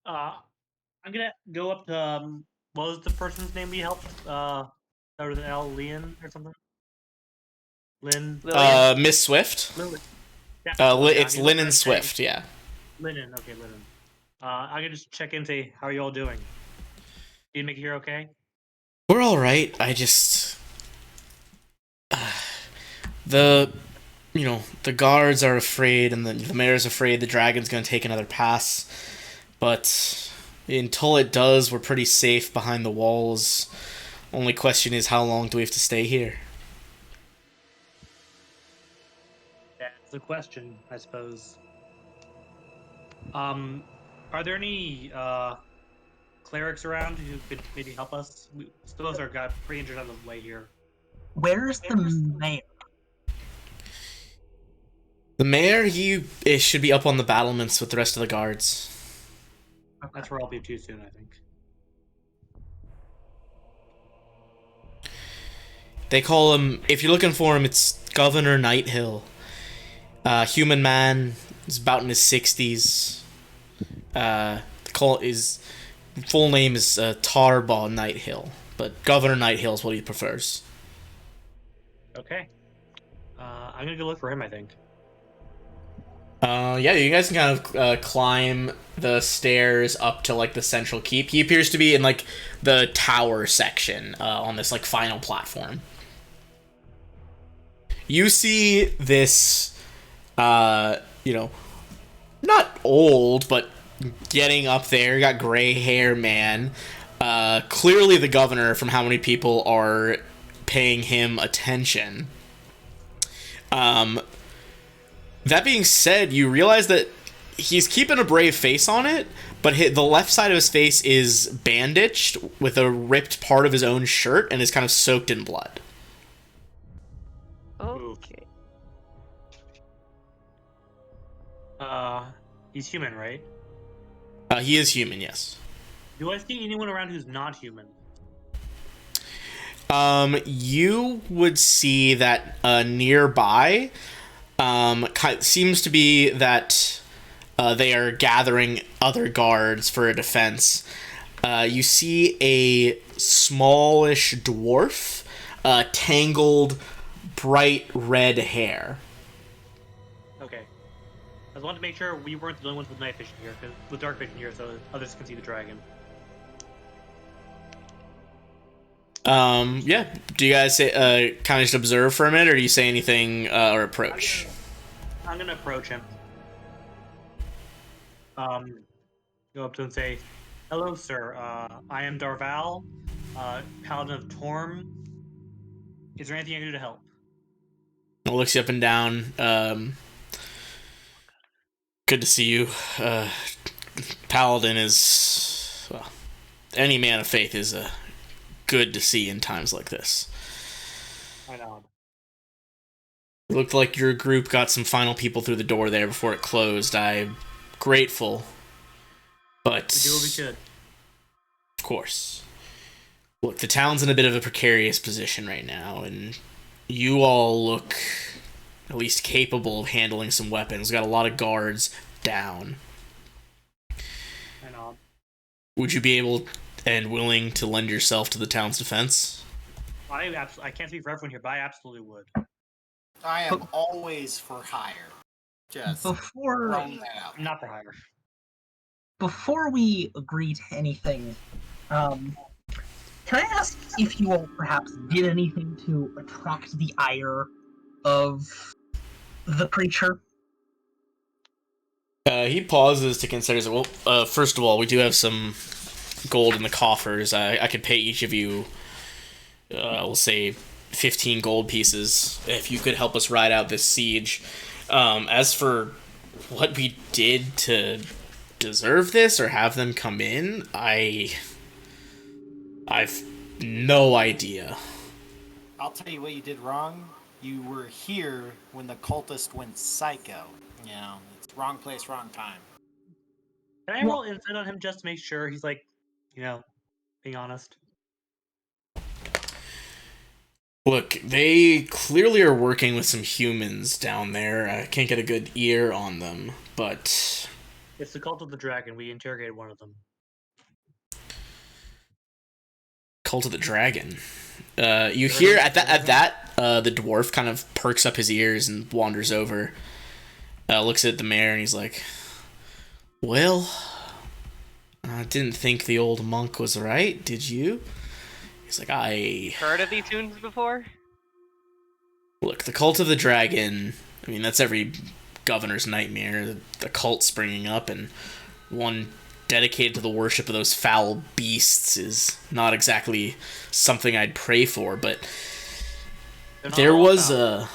I'm gonna go up to what was the person's name we helped? That was an L, Leon or something. Lynn. Miss Swift. Lily. Yeah, It's Lynn and Swift. Yeah. Lennon. Okay, Lennon. I'm gonna just check in and say, how are you all doing? Do you make it here okay? We're all right. I just the guards are afraid, and the mayor's afraid the dragon's gonna take another pass. But until it does, we're pretty safe behind the walls. Only question is, how long do we have to stay here? That's the question, I suppose. Are there any clerics around who could maybe help us? Some of us are got pretty injured on the way here. Where's the mayor? The mayor, it should be up on the battlements with the rest of the guards. That's where I'll be too soon, I think. They call him, if you're looking for him, it's Governor Nighthill. Human man, is about in his 60s. His full name is Tarbaugh Nighthill, but Governor Nighthill is what he prefers. Okay. I'm gonna go look for him, I think. Yeah, you guys can kind of climb the stairs up to like the central keep. He appears to be in like the tower section on this like final platform. You see this, not old, but getting up there, got gray hair man. Clearly the governor from how many people are paying him attention. That being said, you realize that he's keeping a brave face on it, but the left side of his face is bandaged with a ripped part of his own shirt and is kind of soaked in blood. Okay. He's human, right? He is human, yes. Do I see anyone around who's not human? You would see that nearby seems to be that they are gathering other guards for a defense. You see a smallish dwarf, tangled, bright red hair. Okay. I just wanted to make sure we weren't the only ones with night vision here, with dark vision here, so others can see the dragon. Yeah. Do you guys say, kind of just observe for a minute, or do you say anything or approach? I'm gonna approach him. Go up to him and say, "Hello, sir. I am Darval, Paladin of Torm. Is there anything I can do to help?" He looks you up and down. Good to see you. Paladin is, well, any man of faith is good to see in times like this. I know. It looked like your group got some final people through the door there before it closed. I'm grateful, but We do what we should. of course. Look, the town's in a bit of a precarious position right now, and you all look at least capable of handling some weapons. Got a lot of guards down. And Would you be able and willing to lend yourself to the town's defense? I can't speak for everyone here, but I absolutely would. I am always for hire. Just Before throwing that out. I'm not for hire. before we agree to anything, can I ask if you all perhaps did anything to attract the ire of the creature? He pauses to consider. Well, first of all, we do have some gold in the coffers. I could pay each of you, we'll say, 15 gold pieces if you could help us ride out this siege. As for what we did to deserve this or have them come in, I've no idea. I'll tell you what you did wrong. You were here when the cultist went psycho. You know, it's wrong place, wrong time. Can I roll insight on him just to make sure he's like, being honest? Look, they clearly are working with some humans down there. I can't get a good ear on them, but It's the Cult of the Dragon. We interrogated one of them. Cult of the Dragon. You hear at that the dwarf kind of perks up his ears and wanders over, looks at the mayor, and he's like, "Well, I didn't think the old monk was right, did you?" He's like, "I Heard of these tunes before? Look, the Cult of the Dragon, I mean, that's every governor's nightmare, the cult springing up, and one dedicated to the worship of those foul beasts is not exactly something I'd pray for, but there was a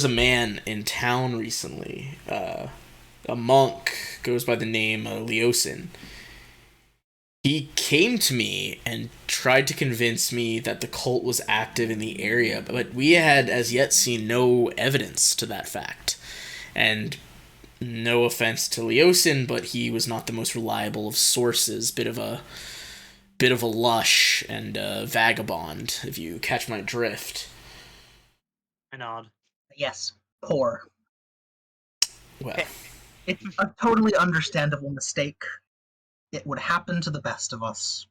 man in town recently, a monk, goes by the name Leosin. He came to me and tried to convince me that the cult was active in the area, but we had as yet seen no evidence to that fact. And no offense to Leosin, but he was not the most reliable of sources. Bit of a lush and a vagabond, if you catch my drift. I nod. Yes, poor. Well, It's a totally understandable mistake. It would happen to the best of us.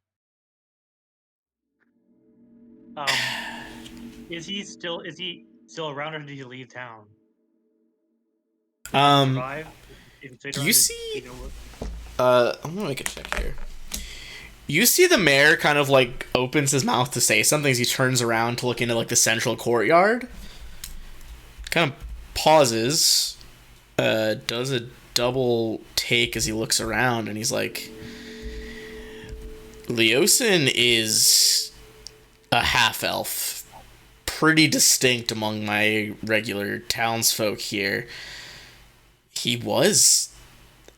Is he still around, or did he leave town? do Do you see? I'm gonna make a check here. You see the mayor kind of like opens his mouth to say something as he turns around to look into like the central courtyard. Kind of pauses, does a double take as he looks around, and he's like, Leosin is a half-elf, pretty distinct among my regular townsfolk here.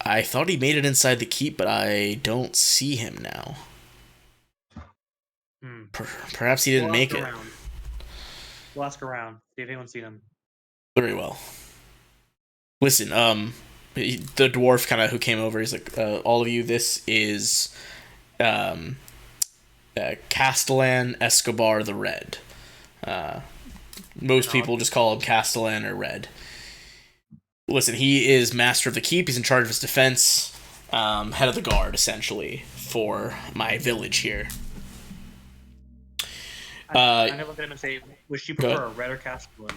I thought he made it inside the keep, but I don't see him now. Perhaps he didn't make it. We'll ask around, see if anyone's seen him. Very well. Listen, the dwarf kind of who came over, he's like, all of you, this is Castellan Escobar the Red. Most people just call him Castellan or Red. Listen, he is master of the keep. He's in charge of his defense, head of the guard, essentially, for my village here. I never look at him and say, "Would you prefer Red or Castellan?"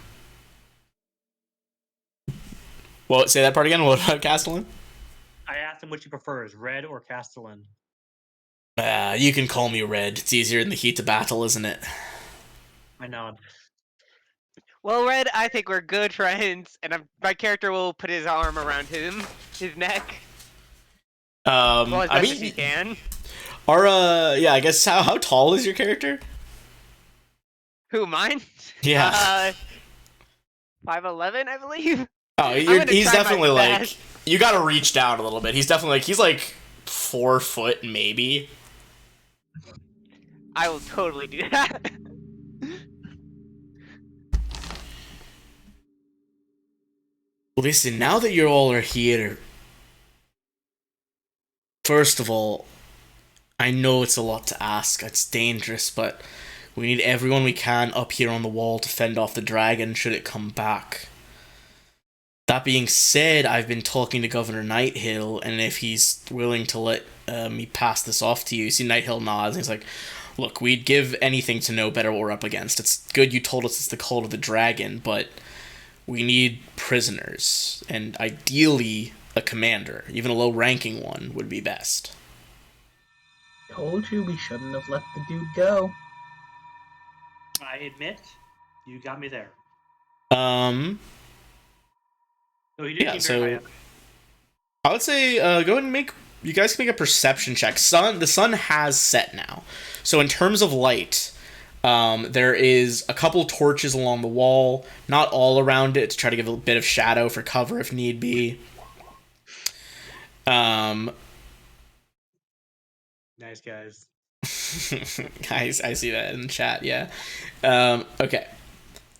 Well, say that part again. What about Castellan? I asked him which he prefers, Red or Castellan. You can call me Red. It's easier in the heat of battle, isn't it? I nod. Well, Red, I think we're good friends, and my character will put his arm around his neck. Well, as best as he can. I guess how tall is your character? Who, mine? Yeah. 5'11", I believe. Oh, he's definitely like, you gotta reach down a little bit. He's definitely like, he's like 4 foot maybe. I will totally do that. Listen, now that you all are here, first of all, I know it's a lot to ask. It's dangerous, but we need everyone we can up here on the wall to fend off the dragon should it come back. That being said, I've been talking to Governor Nighthill, and if he's willing to let me pass this off to you, see Nighthill nods, and he's like, look, we'd give anything to know better what we're up against. It's good you told us it's the cult of the dragon, but we need prisoners, and ideally a commander. Even a low-ranking one would be best. Told you we shouldn't have let the dude go. I admit, you got me there. No, you didn't Yeah, seem very high so up. I would say go ahead and make. You guys can make a perception check. The sun has set now, so in terms of light, there is a couple torches along the wall, not all around it, to try to give a bit of shadow for cover if need be. Nice guys. Guys, I see that in the chat. Yeah. Okay.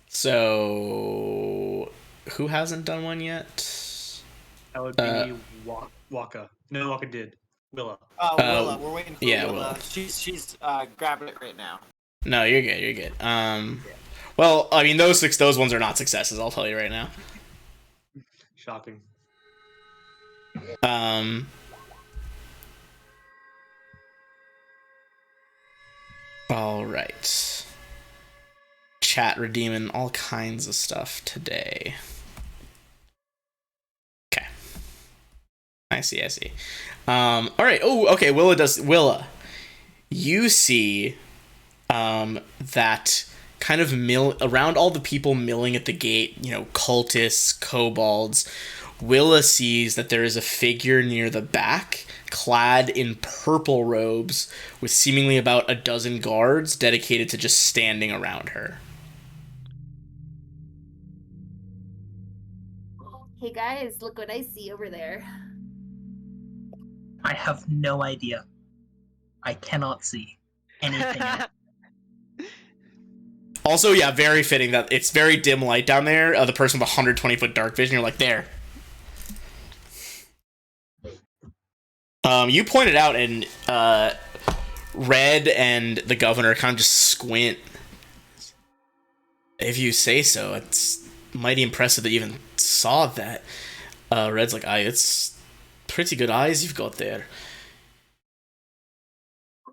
So, who hasn't done one yet? That would be Waka. No, Waka did. Willa. Willa, we're waiting for yeah, Willa. Willa. She's grabbing it right now. No, you're good. You're good. Well, I mean, those ones are not successes. I'll tell you right now. Shocking. All right. Chat redeeming all kinds of stuff today. Okay. I see. All right. Oh, okay. Willa. You see, that kind of around all the people milling at the gate, cultists, kobolds. Willa sees that there is a figure near the back, clad in purple robes, with seemingly about a dozen guards dedicated to just standing around her. Hey guys, look what I see over there. I have no idea. I cannot see anything else. Also, yeah, very fitting that it's very dim light down there. The person with 120-foot dark vision, you're like, there. You pointed out, and Red and the governor kind of just squint. If you say so, it's mighty impressive that you even saw that. Red's like, it's pretty good eyes you've got there.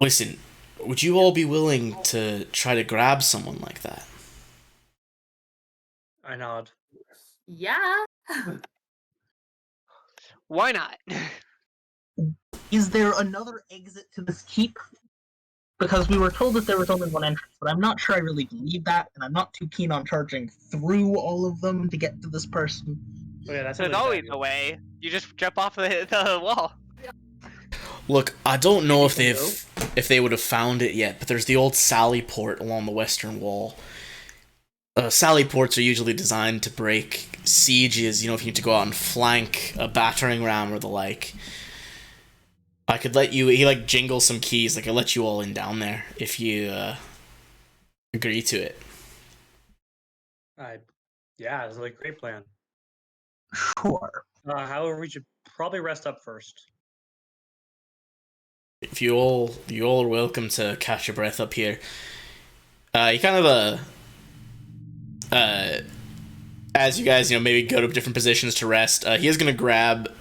Listen, would you all be willing to try to grab someone like that? I nod. Yeah. Why not? Is there another exit to this keep? Because we were told that there was only one entrance, but I'm not sure I really believe that, and I'm not too keen on charging through all of them to get to this person. Oh yeah, that's There's always a way. You just jump off the wall. Look, I don't know if they would have found it yet, but there's the old sally port along the western wall. Sally ports are usually designed to break sieges, if you need to go out and flank a battering ram or the like. I could let you, he jingles some keys, I let you all in down there if you agree to it. Yeah, it's a great plan. Sure. However, we should probably rest up first. If you all are welcome to catch your breath up here. You kind of as you guys maybe go to different positions to rest. He is gonna grab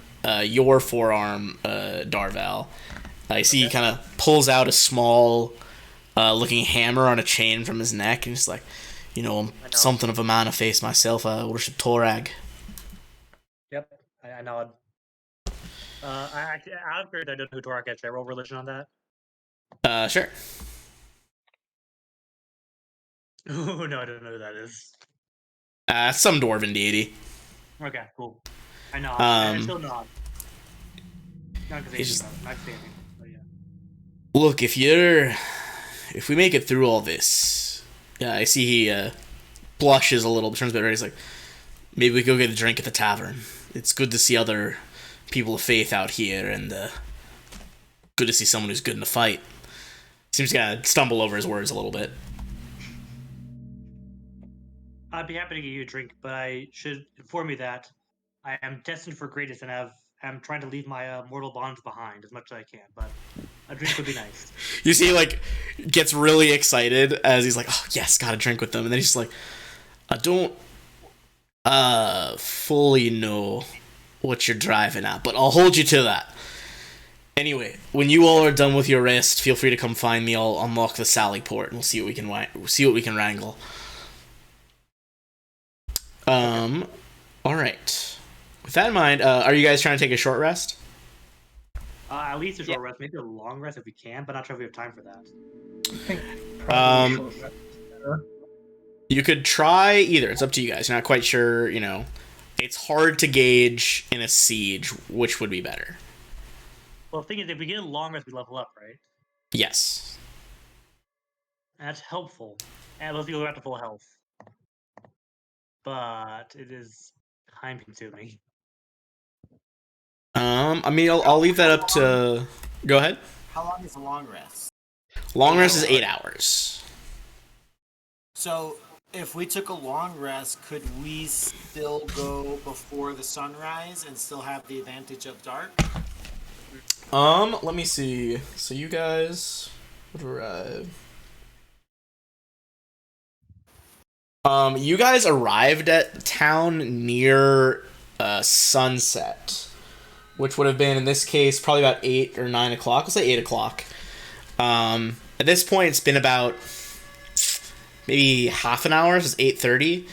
your forearm, Darval. I see he kind of pulls out a small looking hammer on a chain from his neck, and he's like, I'm something of a man of face myself. I worship Torag. Yep, I nod. I actually, out of curiosity, I don't know who Torag is. Should I roll religion on that? Sure. Oh no, I don't know who that is. Some dwarven deity. Okay, cool. I nod. I still nod. Not because He's not saying anything, but yeah. Look, if we make it through all this, I see he blushes a little, turns a bit red. He's like, maybe we go get a drink at the tavern. It's good to see other people of faith out here, and good to see someone who's good in a fight. Seems to kind of stumble over his words a little bit. I'd be happy to get you a drink, but I should inform you that I am destined for greatness, and I'm trying to leave my mortal bonds behind as much as I can. But A drink would be nice. You see, like, gets really excited as he's like, oh, yes, gotta drink with them. And then he's just like, I don't fully know what you're driving at, but I'll hold you to that. Anyway, when you all are done with your rest, feel free to come find me. I'll unlock the Sally port and we'll see what we can wrangle. All right. With that in mind, are you guys trying to take a short rest? At least a short rest, maybe a long rest if we can, but not sure if we have time for that. I think probably short rest is better. You could try either. It's up to you guys. You're not quite sure, you know. It's hard to gauge in a siege which would be better. Well, the thing is, if we get a long rest, we level up, right? Yes. That's helpful. And let's go back to full health. But it is time consuming. I mean, I'll leave that up to... Go ahead. How long is a long rest? Long rest is 8 hours. So, if we took a long rest, could we still go before the sunrise and still have the advantage of dark? Let me see. So you guys would arrive. You guys arrived at town near sunset, which would have been, in this case, probably about 8 or 9 o'clock. Let's say 8 o'clock. At this point, it's been about maybe half an hour. It's 8:30.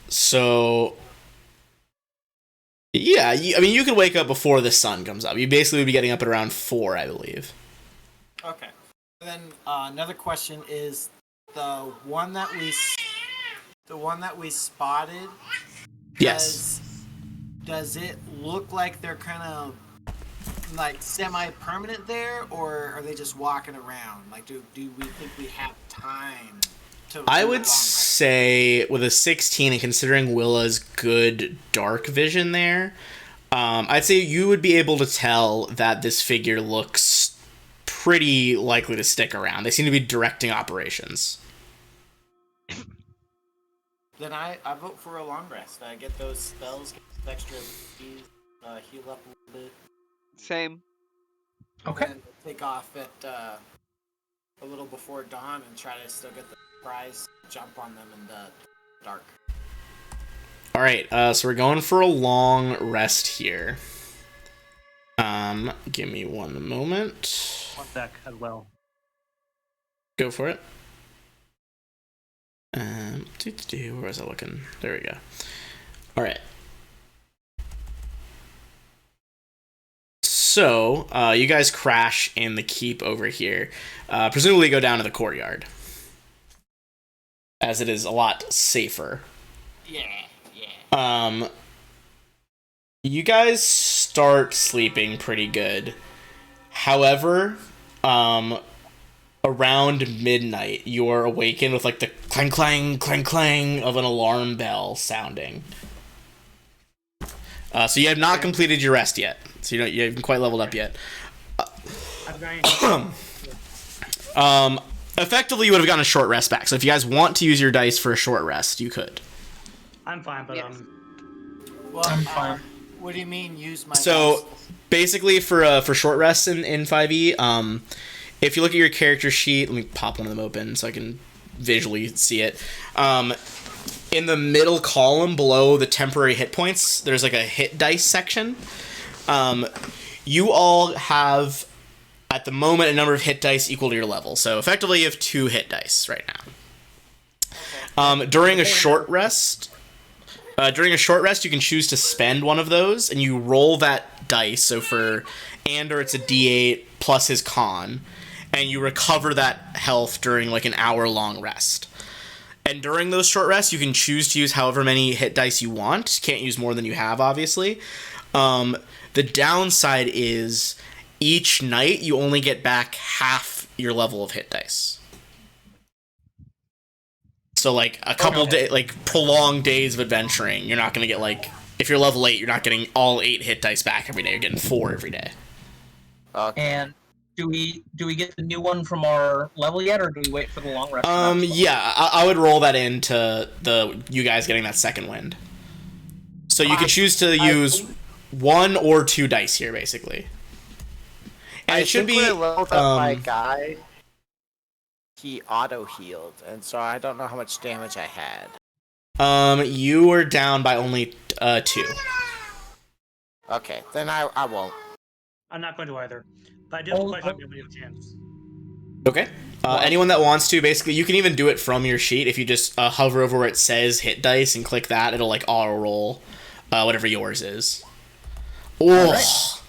So... Yeah, I mean, you could wake up before the sun comes up. You basically would be getting up at around 4, I believe. Okay. Then another question is the one that we spotted. Yes. Does it look like they're kind of like semi-permanent there, or are they just walking around? Like, do we think we have time to? I would say with a 16 and considering Willa's good dark vision there, I'd say you would be able to tell that this figure looks pretty likely to stick around. They seem to be directing operations. Then I vote for a long rest. I get those spells, get extra heal up a little bit. Same. Okay. And take off at a little before dawn and try to still get the prize, jump on them in the dark. All right, so we're going for a long rest here. Give me one moment. One sec as well. Go for it. Where was I looking? There we go. All right. So, you guys crash in the keep over here. Presumably go down to the courtyard, as it is a lot safer. Yeah. You guys start sleeping pretty good. However, around midnight, you are awakened with like the clang, clang, clang, clang of an alarm bell sounding. So you have not completed your rest yet. So you haven't quite leveled up yet. Effectively, you would have gotten a short rest back. So if you guys want to use your dice for a short rest, you could. I'm fine, but Yes. Well, I'm fine. What do you mean use my? So dice? basically, for short rests in 5e, if you look at your character sheet, let me pop one of them open so I can visually see it. In the middle column below the temporary hit points, there's like a hit dice section. You all have, at the moment, a number of hit dice equal to your level. So effectively, you have 2 hit dice right now. During a short rest, you can choose to spend one of those, and you roll that dice. So for Ander, it's a D8 plus his con, and you recover that health during like an hour-long rest. And during those short rests, you can choose to use however many hit dice you want. Can't use more than you have, obviously. The downside is each night you only get back half your level of hit dice. So like a couple days, like prolonged days of adventuring, you're not going to get like, if you're level 8, you're not getting all 8 hit dice back every day. You're getting 4 every day. Okay. And do we get the new one from our level yet, or do we wait for the long rest? Yeah, I would roll that into you guys getting that second wind. So you can choose to use 1 or 2 dice here, basically. And I it should think be when I leveled up my guy, he auto healed, and so I don't know how much damage I had. you were down by only 2. Okay, then I won't. I'm not going to either. But I do have a question when you have a chance. Okay. Anyone that wants to, basically, you can even do it from your sheet. If you just hover over where it says hit dice and click that, it'll like auto roll whatever yours is. Oh, right.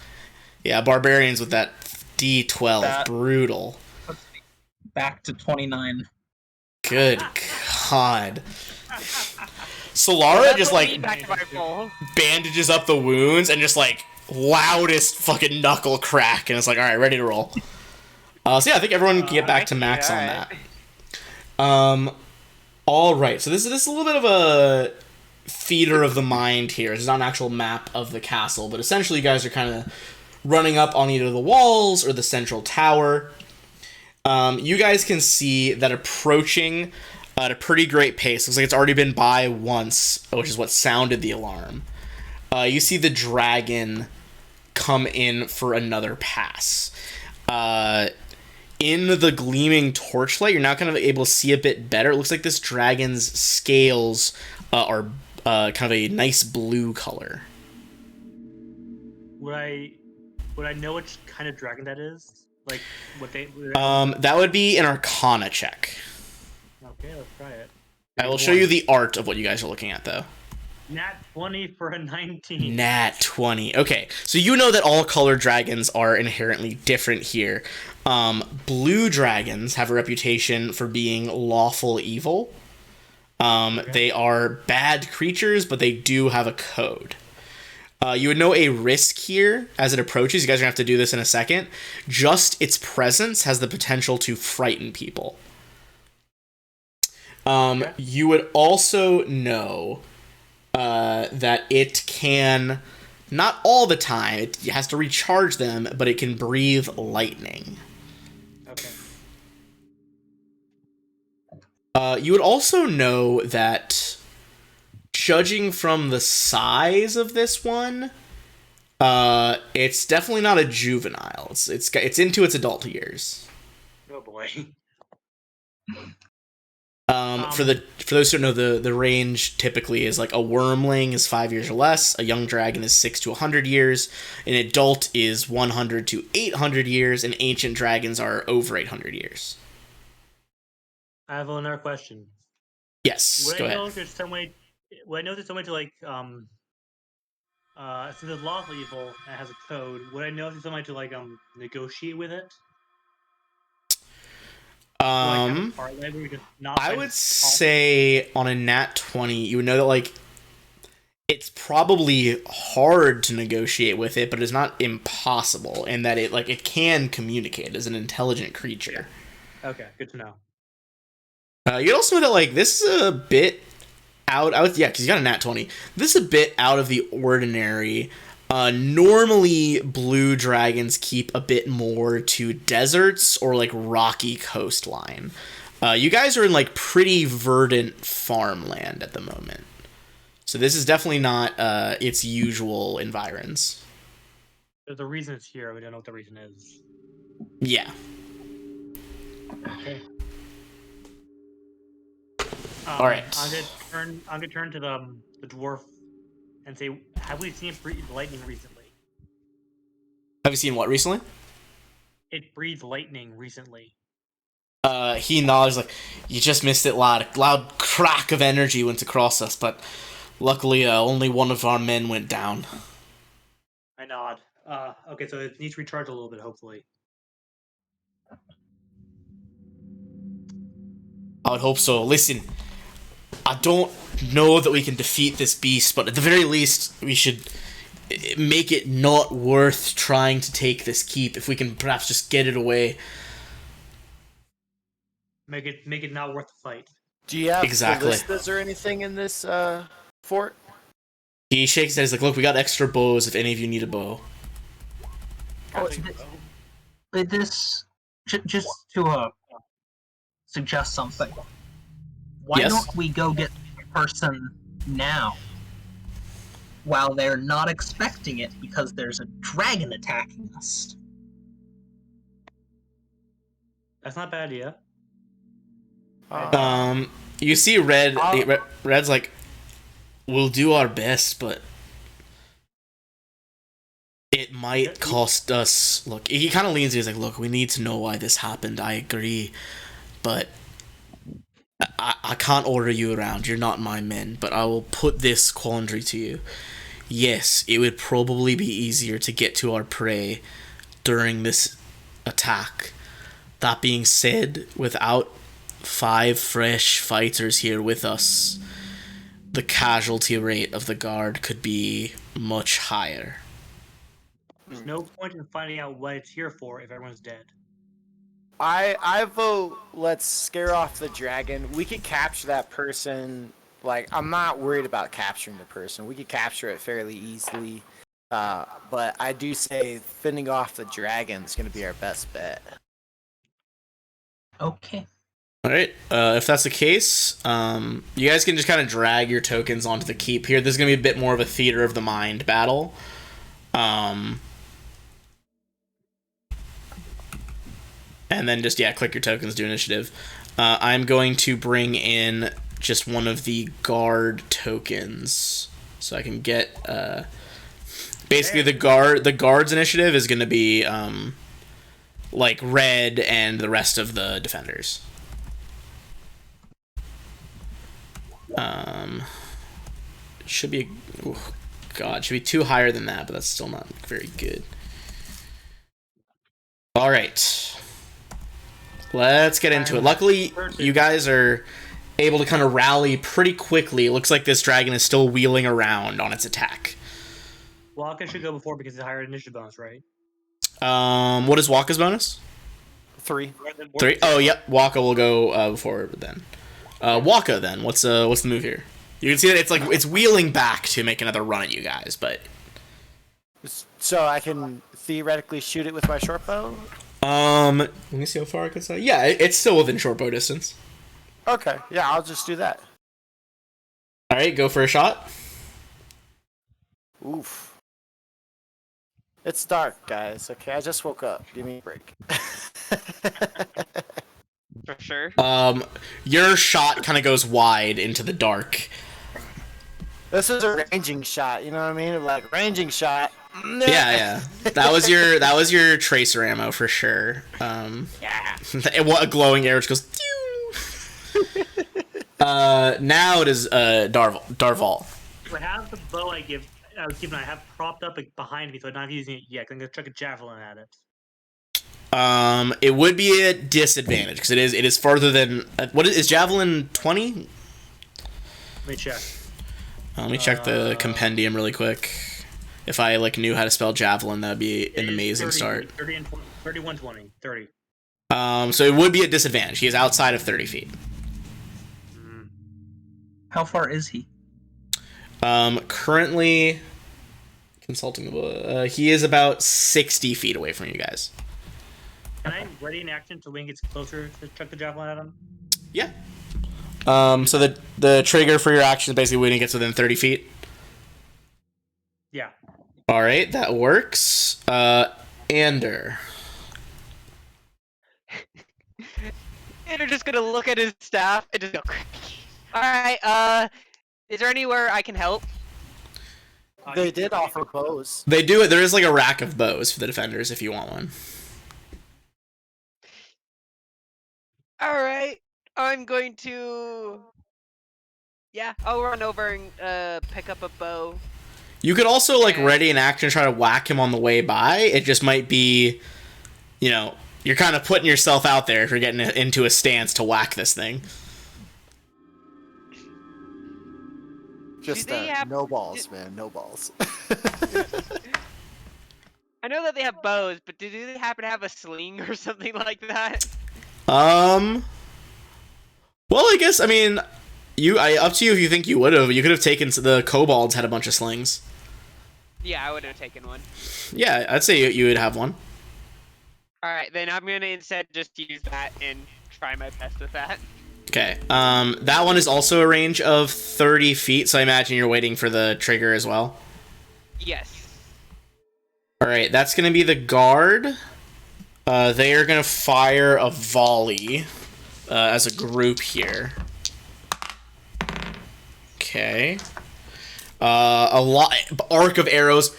Yeah, barbarians with that D12, brutal. Back to 29. Good God. Solara just like bandages up the wounds and just like loudest fucking knuckle crack, and it's like, all right, ready to roll. So yeah, I think everyone can get back to max on that. All right, so this is a little bit of a theater of the mind here. It's not an actual map of the castle, but essentially you guys are kind of running up on either the walls or the central tower. You guys can see that approaching at a pretty great pace. Looks like it's already been by once, which is what sounded the alarm. You see the dragon come in for another pass. In the gleaming torchlight, you're now kind of able to see a bit better. It looks like this dragon's scales are kind of a nice blue color. Would I know which kind of dragon that is? Like what they? That would be an Arcana check. Okay, let's try it. I will show you the art of what you guys are looking at, though. Nat 20 for a 19. Nat 20. Okay, so you know that all colored dragons are inherently different here. Blue dragons have a reputation for being lawful evil. Okay. They are bad creatures, but they do have a code. You would know a risk here as it approaches. You guys are going to have to do this in a second. Just its presence has the potential to frighten people. Okay. You would also know that it can, not all the time, it has to recharge them, but it can breathe lightning. Okay. You would also know that, judging from the size of this one, it's definitely not a juvenile. It's into its adult years. Oh boy. For those who don't know, the range typically is like a wormling is 5 years or less, a young dragon is 6 to 100 years, an adult is 100 to 800 years, and ancient dragons are over 800 years. I have another question. Yes, go ahead. Would I know if there's some way to like since it's lawful evil and it has a code, would I know if there's some way to like negotiate with it? I would say on a nat 20, you would know that like it's probably hard to negotiate with it, but it's not impossible, and that it can communicate as an intelligent creature. Okay, good to know. You'd also know that like this is a bit out. Because you got a nat 20. This is a bit out of the ordinary. Normally, blue dragons keep a bit more to deserts or like rocky coastline. You guys are in like pretty verdant farmland at the moment, so this is definitely not its usual environs. There's a reason it's here. We don't know what the reason is. Yeah. Okay. All right. I'm gonna turn to the dwarf and say, have we seen it breathe lightning recently? Have you seen what recently? It breathed lightning recently. He nods like, you just missed it, lad. A loud crack of energy went across us, but luckily only one of our men went down. I nod. Okay, so it needs to recharge a little bit, hopefully. I would hope so. Listen, I don't know that we can defeat this beast, but at the very least, we should make it not worth trying to take this keep. If we can perhaps just get it away. Make it not worth the fight. Do you have exactly ballistas or anything in this fort? He shakes his head. He's like, look, we got extra bows if any of you need a bow. This just to suggest something. Why yes? don't we go get the person now, while they're not expecting it, because there's a dragon attacking us? That's not a bad idea. You see Red's like, we'll do our best, but it might cost us. Look, he kind of leans. He's like, look, we need to know why this happened. I agree, but I can't order you around. You're not my men. But I will put this quandary to you. Yes, it would probably be easier to get to our prey during this attack. That being said, without 5 fresh fighters here with us, the casualty rate of the guard could be much higher. There's no point in finding out what it's here for if everyone's dead. I vote let's scare off the dragon. We could capture that person. Like, I'm not worried about capturing the person. We could capture it fairly easily. But I do say fending off the dragon is going to be our best bet. Okay. All right. If that's the case, you guys can just kind of drag your tokens onto the keep here. This is going to be a bit more of a theater of the mind battle. And then just, click your tokens, do initiative. I'm going to bring in just one of the guard tokens. So I can get, basically the guard's initiative is going to be, like, red and the rest of the defenders. Should be, should be 2 higher than that, but that's still not very good. All right. Let's get into it. Luckily, you guys are able to kind of rally pretty quickly. It looks like this dragon is still wheeling around on its attack. Waka should go before because it's a higher initiative bonus, right? What is Waka's bonus? 3. 3? Oh, yep. Waka will go before then. Waka, then. What's the move here? You can see that it's wheeling back to make another run at you guys, but... So I can theoretically shoot it with my short bow? Let me see how far I can say. Yeah, it's still within short bow distance. Okay, yeah, I'll just do that. Alright, go for a shot. Oof. It's dark, guys. Okay, I just woke up. Give me a break. For sure. Your shot kind of goes wide into the dark. This is a ranging shot, you know what I mean? Like, ranging shot. Yeah. That was your tracer ammo for sure. Yeah. A glowing arrow just goes. Now it is Darval. I have the bow I was given. I have propped up behind me, so I'm not using it yet. I'm gonna chuck a javelin at it. It would be a disadvantage because it is farther than what is javelin 20? Let me check. Let me check the compendium really quick. If I knew how to spell javelin, that'd be an amazing start. 30 and 20, 31, 20, 30. So it would be a disadvantage. He is outside of 30 feet. How far is he? Currently, consulting. He is about 60 feet away from you guys. Can I ready an action to when he gets closer to chuck the javelin at him? Yeah. So the trigger for your action is basically when he gets within 30 feet. Yeah. All right, that works. Ander. And they're just gonna look at his staff and just go. Alright, is there anywhere I can help? They did offer bows. They do it. There is a rack of bows for the defenders if you want one. Alright, I'm going to... Yeah, I'll run over and pick up a bow. You could also ready an action and try to whack him on the way by. It just might be, you're kind of putting yourself out there if you're getting into a stance to whack this thing. Just no balls, man. No balls. I know that they have bows, but do they happen to have a sling or something like that? Well, I guess, up to you if you think you would have. You could have taken, the kobolds had a bunch of slings. Yeah, I would have taken one. Yeah, I'd say you would have one. Alright, then I'm gonna instead just use that and try my best with that. Okay, that one is also a range of 30 feet, so I imagine you're waiting for the trigger as well. Yes. Alright, that's gonna be the guard. They are going to fire a volley as a group here. Okay. Arc of arrows.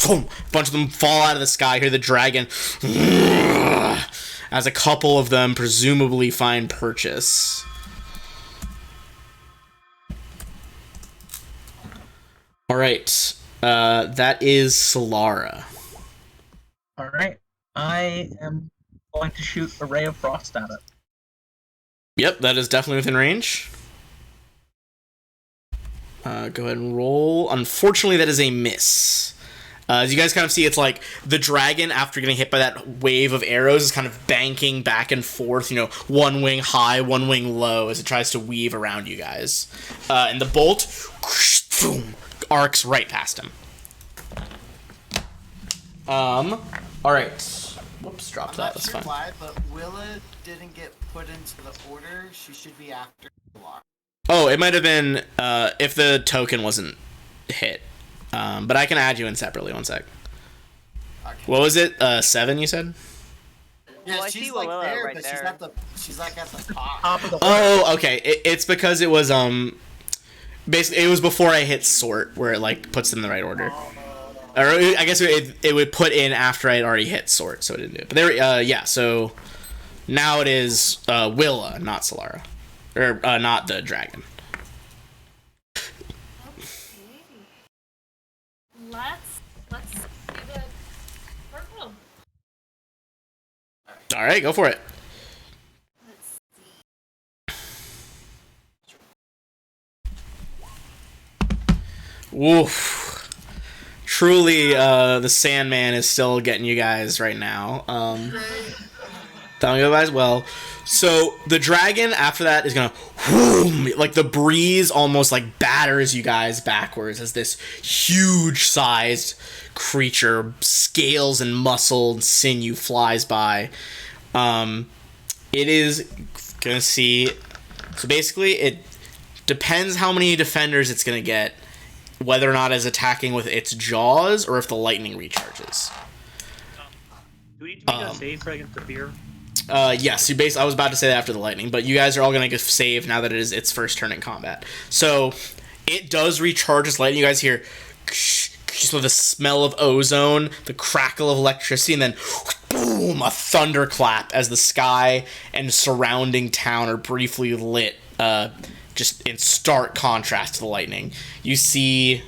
A bunch of them fall out of the sky. Hear the dragon. As a couple of them presumably find purchase. Alright. That is Solara. Alright. I am going to shoot a ray of frost at it. Yep, that is definitely within range. Go ahead and roll. Unfortunately, that is a miss. As you guys kind of see, it's like the dragon, after getting hit by that wave of arrows, is kind of banking back and forth, you know, one wing high, one wing low, as it tries to weave around you guys. And the bolt, boom, arcs right past him. Alright. Whoops, dropped that, that's fine. Why, but Willa didn't get put into the order. She should be after Solara. Oh, it might have been, if the token wasn't hit. But I can add you in separately, one sec. Okay. What was it? 7, you said? Yeah, Well, I she's see like Willa there, right but there. she's like at the top. Top of the Oh, okay. It's because it was, basically, it was before I hit sort, where it, like, puts them in the right order. Or, I guess it would put in after I had already hit sort, so it didn't do it. But there, yeah, so now it is, Willa, not Solara. Or, not the dragon. Let's do the purple. Alright, go for it. Let's see. Woof. Truly, the Sandman is still getting you guys right now. Don't go guys well. So the dragon after that is gonna whoom, like the breeze almost like batters you guys backwards as this huge sized creature, scales and muscle and sinew flies by. It is gonna see, so basically it depends how many defenders it's gonna get, whether or not it's attacking with its jaws or if the lightning recharges. Do we need to make a save for against the fear? Yes, I was about to say that after the lightning, but you guys are all going to save now that it is its first turn in combat. So, it does recharge its lightning. You guys hear just with the smell of ozone, the crackle of electricity, and then boom, a thunderclap as the sky and surrounding town are briefly lit, just in stark contrast to the lightning. You see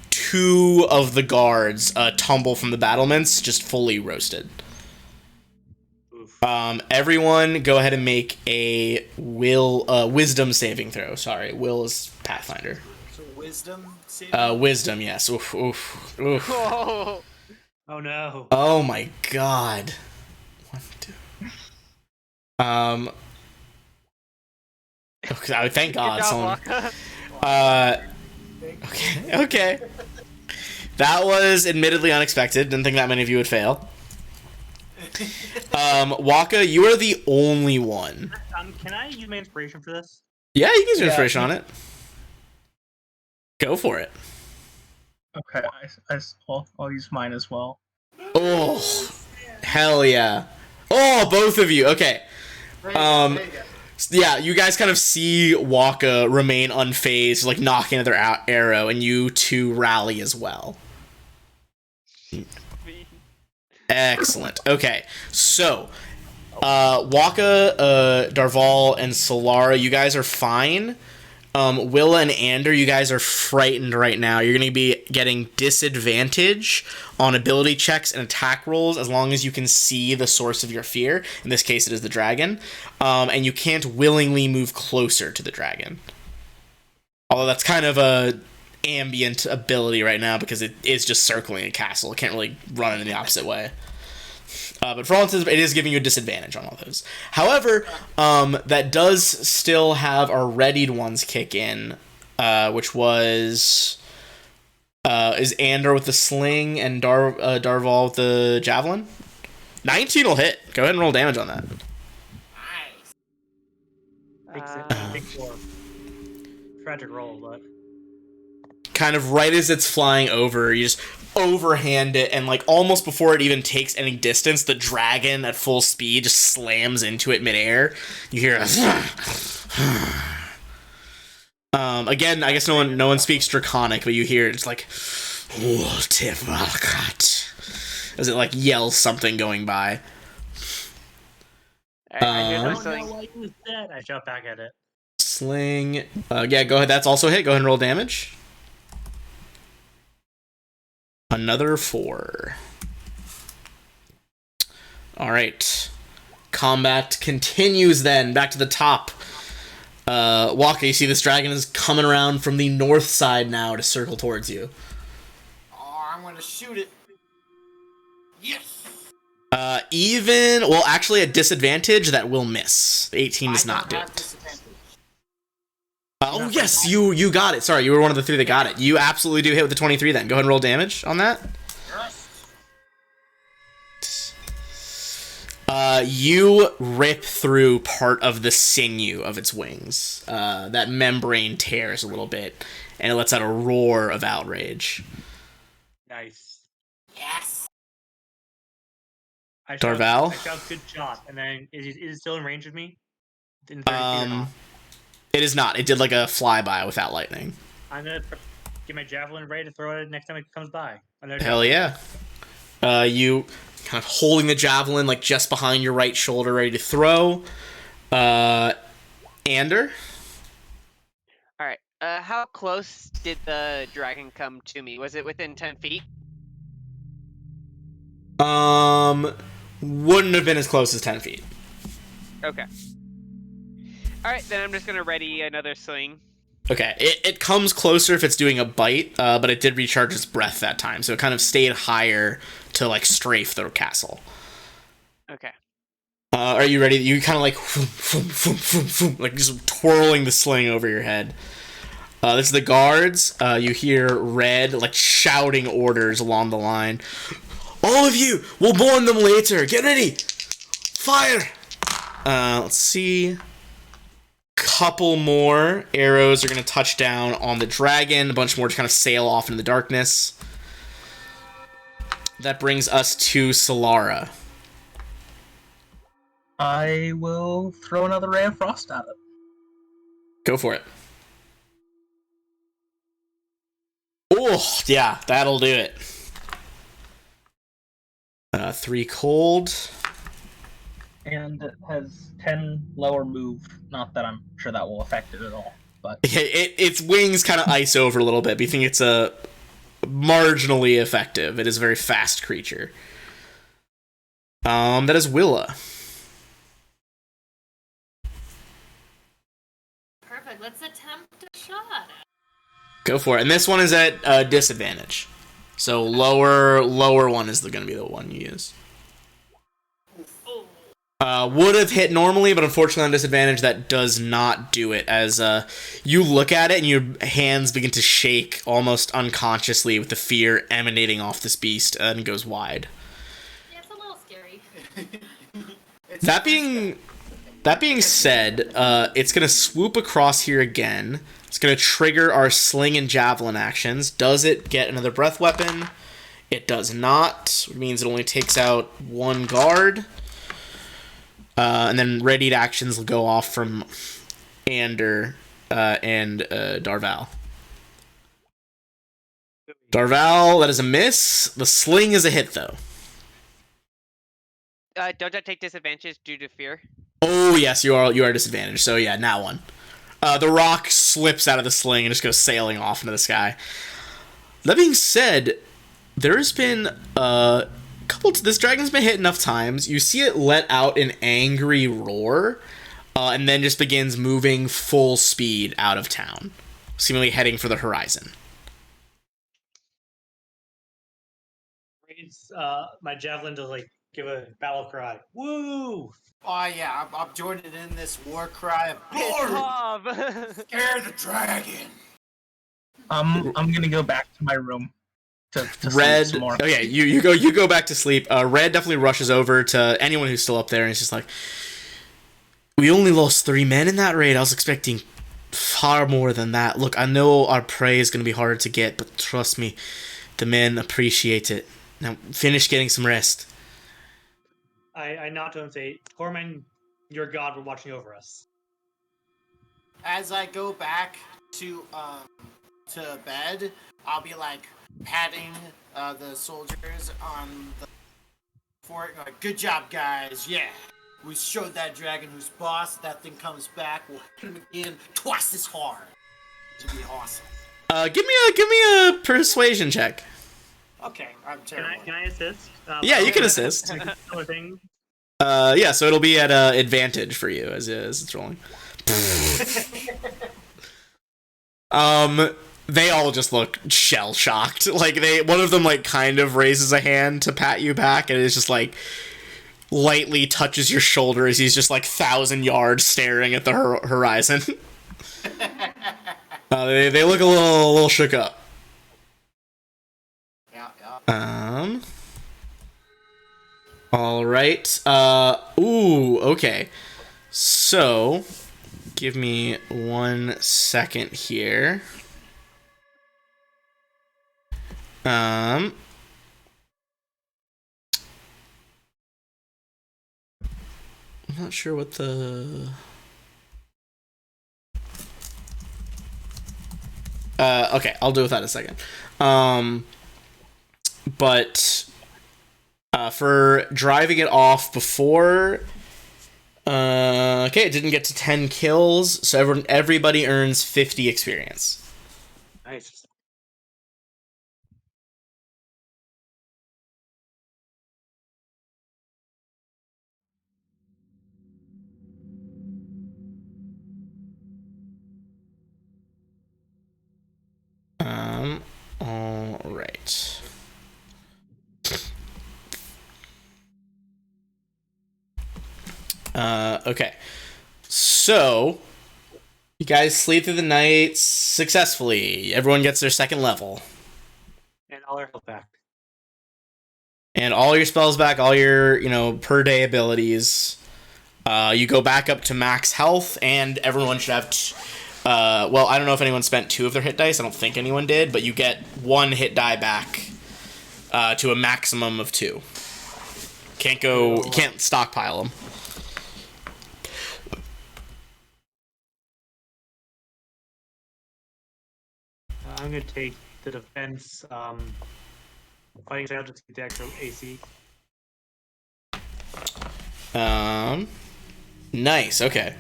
two of the guards tumble from the battlements, just fully roasted. Everyone go ahead and make a wisdom saving throw. Sorry, will is Pathfinder. So wisdom saving? Wisdom, yes. Oof, oof, oof. Oh. Oh no. Oh my god. 1, 2. Okay, thank God. Good Someone. job, Waka. Okay. That was admittedly unexpected. Didn't think that many of you would fail. Waka, you are the only one. Can I use my inspiration for this? Yeah, you can use your inspiration on it. Go for it. Okay, I'll use mine as well. Oh, hell yeah. Oh, both of you. Okay. Yeah, you guys kind of see Waka remain unfazed, like knocking at their arrow, and you two rally as well. Excellent. Okay, so Waka, Darval, and Solara, you guys are fine. Willa and Ander, you guys are frightened right now. You're going to be getting disadvantage on ability checks and attack rolls as long as you can see the source of your fear. In this case, it is the dragon. And you can't willingly move closer to the dragon. Although that's kind of a ambient ability right now because it is just circling a castle. It can't really run in the opposite way. But for all intents, it is giving you a disadvantage on all those. However, that does still have our readied ones kick in, which was is Ander with the sling and Darval with the javelin. 19 will hit. Go ahead and roll damage on that. Big 4. Tragic roll, but kind of right as it's flying over, you just overhand it, and like almost before it even takes any distance, the dragon at full speed just slams into it midair. You hear a again, I guess no one speaks Draconic, but you hear it's like as it like yells something going by. I hear I those don't know things. why you said. I shout back at it. Sling. Yeah, go ahead. That's also a hit. Go ahead and roll damage. Another 4. All right. Combat continues then. Back to the top. Waka, you see this dragon is coming around from the north side now to circle towards you. Oh, I'm gonna shoot it. Yes. Well, actually, at disadvantage, that will miss. 18 does not do have it. disadvantage. Oh, yes, you got it. Sorry, you were one of the 3 that got it. You absolutely do hit with the 23 then. Go ahead and roll damage on that. You rip through part of the sinew of its wings. That membrane tears a little bit, and it lets out a roar of outrage. Nice. Yes. Darval? I shout good job, and then is it still in range of me? In 30 feet or not? It is not. It did like a flyby without lightning. I'm gonna get my javelin ready to throw it next time it comes by. Hell yeah. You kind of holding the javelin like just behind your right shoulder, ready to throw. Ander? Alright, how close did the dragon come to me? Was it within 10 feet? Wouldn't have been as close as 10 feet. Okay. Alright, then I'm just gonna ready another sling. Okay, it comes closer if it's doing a bite, but it did recharge its breath that time, so it kind of stayed higher to like strafe the castle. Okay. Are you ready? You kind of like like just twirling the sling over your head. This is the guards. You hear Red like shouting orders along the line. All of you, we'll warn them later. Get ready. Fire. Let's see. Couple more arrows are going to touch down on the dragon. A bunch more to kind of sail off into the darkness. That brings us to Solara. I will throw another ray of frost at it. Go for it. Oh, yeah, that'll do it. 3 cold. And it has 10 lower move. Not that I'm sure that will affect it at all, but Its wings kind of ice over a little bit, but you think it's marginally effective. It is a very fast creature. That is Willa. Perfect. Let's attempt a shot. Go for it. And this one is at disadvantage. So lower one is going to be the one you use. Would have hit normally, but unfortunately on disadvantage, that does not do it. As you look at it and your hands begin to shake almost unconsciously with the fear emanating off this beast, and it goes wide. Yeah, it's a little scary. That being said, it's going to swoop across here again. It's going to trigger our sling and javelin actions. Does it get another breath weapon? It does not, which means it only takes out 1 guard. And then readied actions will go off from Ander and Darval. Darval, that is a miss. The sling is a hit, though. Don't I take disadvantage due to fear? Oh, yes, you are disadvantaged. So, yeah, now one. The rock slips out of the sling and just goes sailing off into the sky. That being said, there's been this dragon's been hit enough times. You see it let out an angry roar, and then just begins moving full speed out of town, seemingly heading for the horizon. Raise my javelin to like give a battle cry. Woo! Oh yeah, I'm joining in this war cry of Piss glory. off! Scare the dragon. I'm gonna go back to my room to Red. sleep some more. Okay, you go back to sleep. Red definitely rushes over to anyone who's still up there, and it's just like, we only lost 3 men in that raid. I was expecting far more than that. Look, I know our prey is going to be harder to get, but trust me, the men appreciate it. Now, finish getting some rest. I nod to him and say, Corman, your god, we're watching over us. As I go back to bed, I'll be like patting the soldiers on the fort. Like, good job, guys. Yeah, we showed that dragon who's boss. That thing comes back. We'll hit him again twice as hard. It'll be awesome. Give me a persuasion check. Okay, I'm terrible. Can I assist? Yeah, you can assist. Thing. Yeah, so it'll be at advantage for you as it's rolling. They all just look shell shocked. Like one of them like kind of raises a hand to pat you back, and it's just like lightly touches your shoulder as he's just like 1,000 yards staring at the horizon. They look a little shook up. Yeah. All right. Ooh. Okay. So, give me 1 second here. I'm not sure what the. Okay, I'll do without a second. But for driving it off before, okay, it didn't get to 10 kills, so everybody earns 50 experience. Nice. All right. Okay. So, you guys sleep through the night successfully. Everyone gets their second level. And all our health back. And all your spells back, all your, per day abilities. You go back up to max health, and everyone should have... well, I don't know if anyone spent 2 of their hit dice. I don't think anyone did, but you get 1 hit die back to a maximum of 2. You can't stockpile them. I'm going to take the defense fighting style just to get the extra AC. Nice, okay.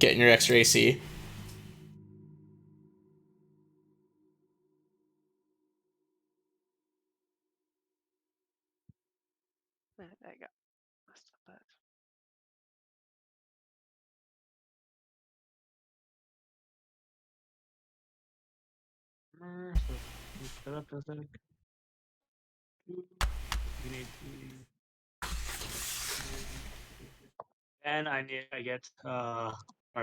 Getting your extra AC. I got messed up that. Shut up, does that? And I get our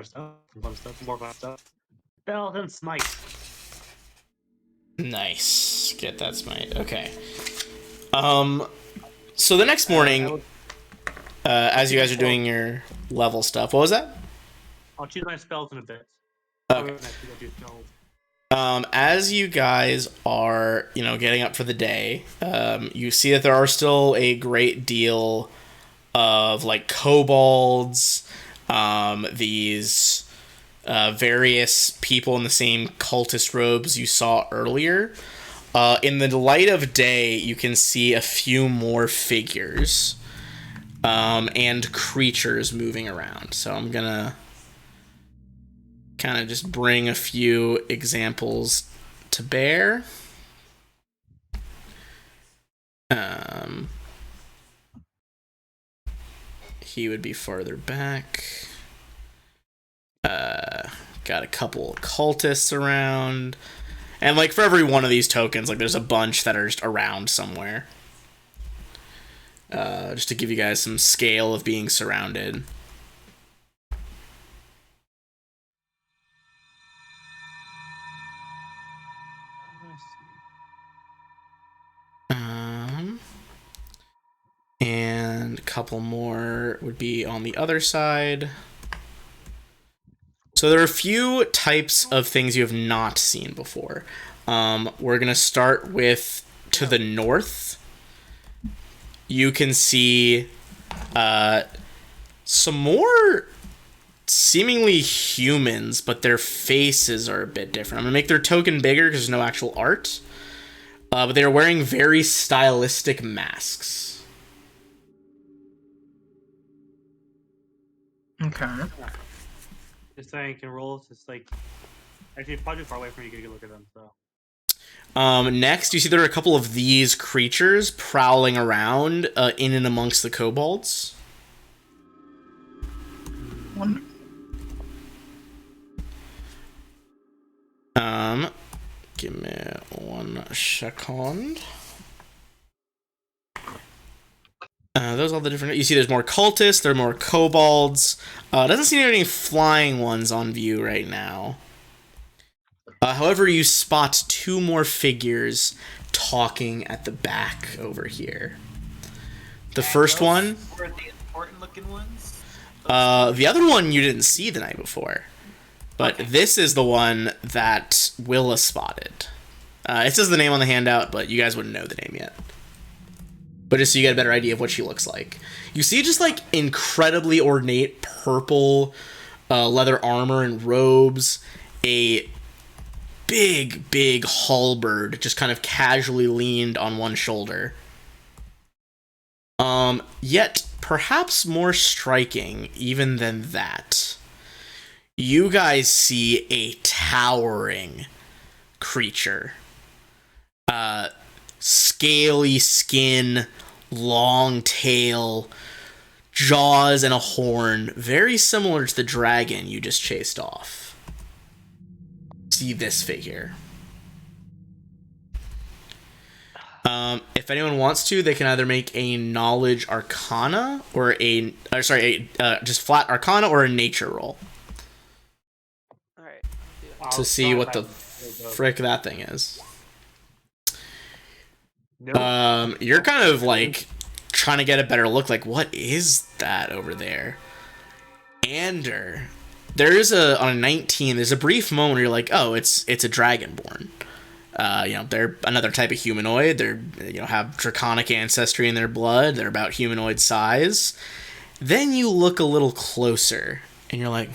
stuff, fun stuff, more fun stuff. Spell and smite. Nice. Get that smite. Okay. So the next morning, as you guys are doing your level stuff, what was that? I'll choose my spells in a bit. Okay. As you guys are, getting up for the day, you see that there are still a great deal of like kobolds, these various people in the same cultist robes you saw earlier. In the light of day, you can see a few more figures and creatures moving around. So I'm gonna kind of just bring a few examples to bear. He would be farther back. Got a couple cultists around. And, like, for every one of these tokens, like, there's a bunch that are just around somewhere. Just to give you guys some scale of being surrounded. And a couple more would be on the other side. So So there are a few types of things you have not seen before. We're going to start with to the north. You can see some more seemingly humans, but their faces are a bit different. I'm going to make their token bigger because there's no actual art. But they're wearing very stylistic masks. Okay. Just saying, you can roll. It's just like actually probably far away from you to get a look at them. So. Next, you see there are a couple of these creatures prowling around in and amongst the kobolds. Give me 1 second. Those are all the different. You see, there's more cultists. There are more kobolds. Doesn't seem to be any flying ones on view right now. However, you spot 2 more figures talking at the back over here. The first one. Were the important looking ones? The other one you didn't see the night before. But this is the one that Willa spotted. It says the name on the handout, but you guys wouldn't know the name yet. But just so you get a better idea of what she looks like. You see just like incredibly ornate purple leather armor and robes. A big halberd just kind of casually leaned on one shoulder. Yet perhaps more striking even than that. You guys see a towering creature. Scaly skin, long tail, jaws, and a horn, very similar to the dragon you just chased off. See this figure. If anyone wants to, they can either make a knowledge arcana or just flat arcana or a nature roll. To see what the frick that thing is. Nope. You're kind of like trying to get a better look. Like, what is that over there? Ander. There is on a 19. There's a brief moment where you're like, oh, it's a dragonborn. They're another type of humanoid. They're have draconic ancestry in their blood. They're about humanoid size. Then you look a little closer, and you're like,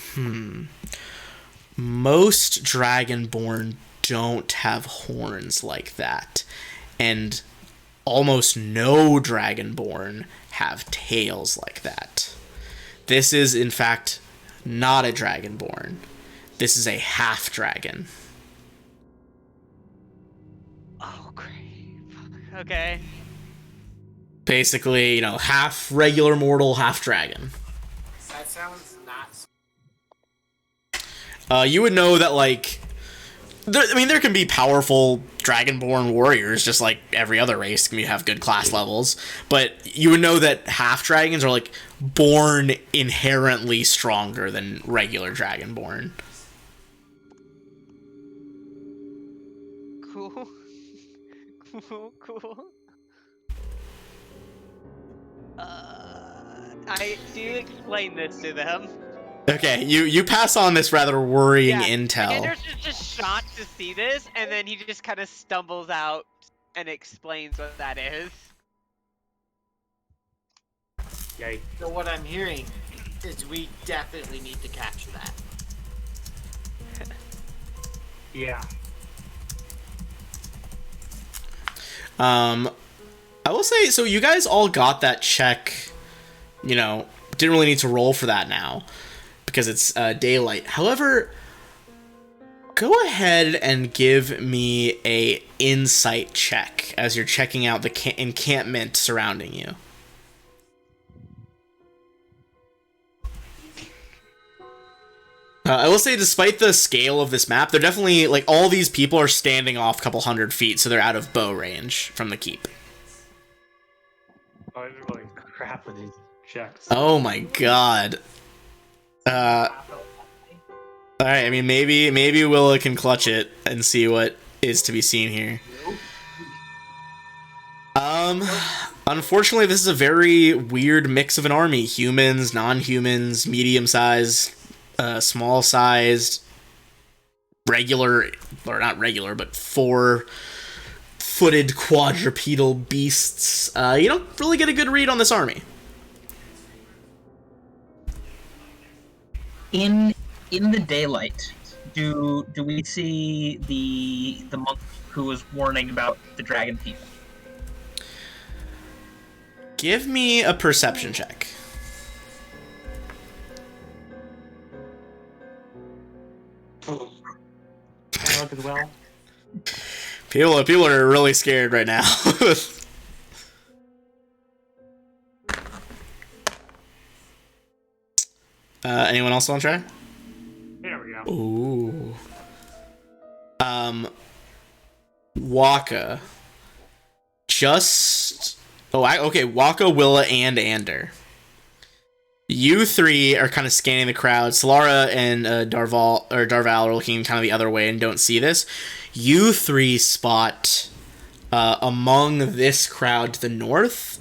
Most dragonborn don't have horns like that, and almost no dragonborn have tails like that. This is, in fact, not a dragonborn. This is a half-dragon. Oh, great. Okay. Basically, half regular mortal, half dragon. That sounds not... you would know that, like... there can be powerful dragonborn warriors, just like every other race can have good class levels. But you would know that half-dragons are, like, born inherently stronger than regular dragonborn. Cool. Cool. I do explain this to them. Okay, you pass on this rather worrying intel. Anders is just shocked to see this, and then he just kind of stumbles out and explains what that is. Yikes. So what I'm hearing is we definitely need to catch that. Yeah. I will say, so you guys all got that check, didn't really need to roll for that now, because it's daylight. However, go ahead and give me a insight check as you're checking out the encampment surrounding you. I will say, despite the scale of this map, they're definitely, like, all these people are standing off a couple hundred feet, so they're out of bow range from the keep. Oh, I'm really crap with these checks. Oh my god. Alright, I mean, maybe Willa can clutch it and see what is to be seen here. Unfortunately, this is a very weird mix of an army. Humans, non-humans, medium-sized, small-sized, regular, or not regular, but 4-footed quadrupedal beasts. You don't really get a good read on this army. In the daylight, do we see the monk who was warning about the dragon people? Give me a perception check. I look as well. People are really scared right now. Anyone else want to try? There we go. Ooh. Waka. Okay, Waka, Willa, and Ander. You three are kind of scanning the crowd. Solara and Darval are looking kind of the other way and don't see this. You three spot among this crowd to the north.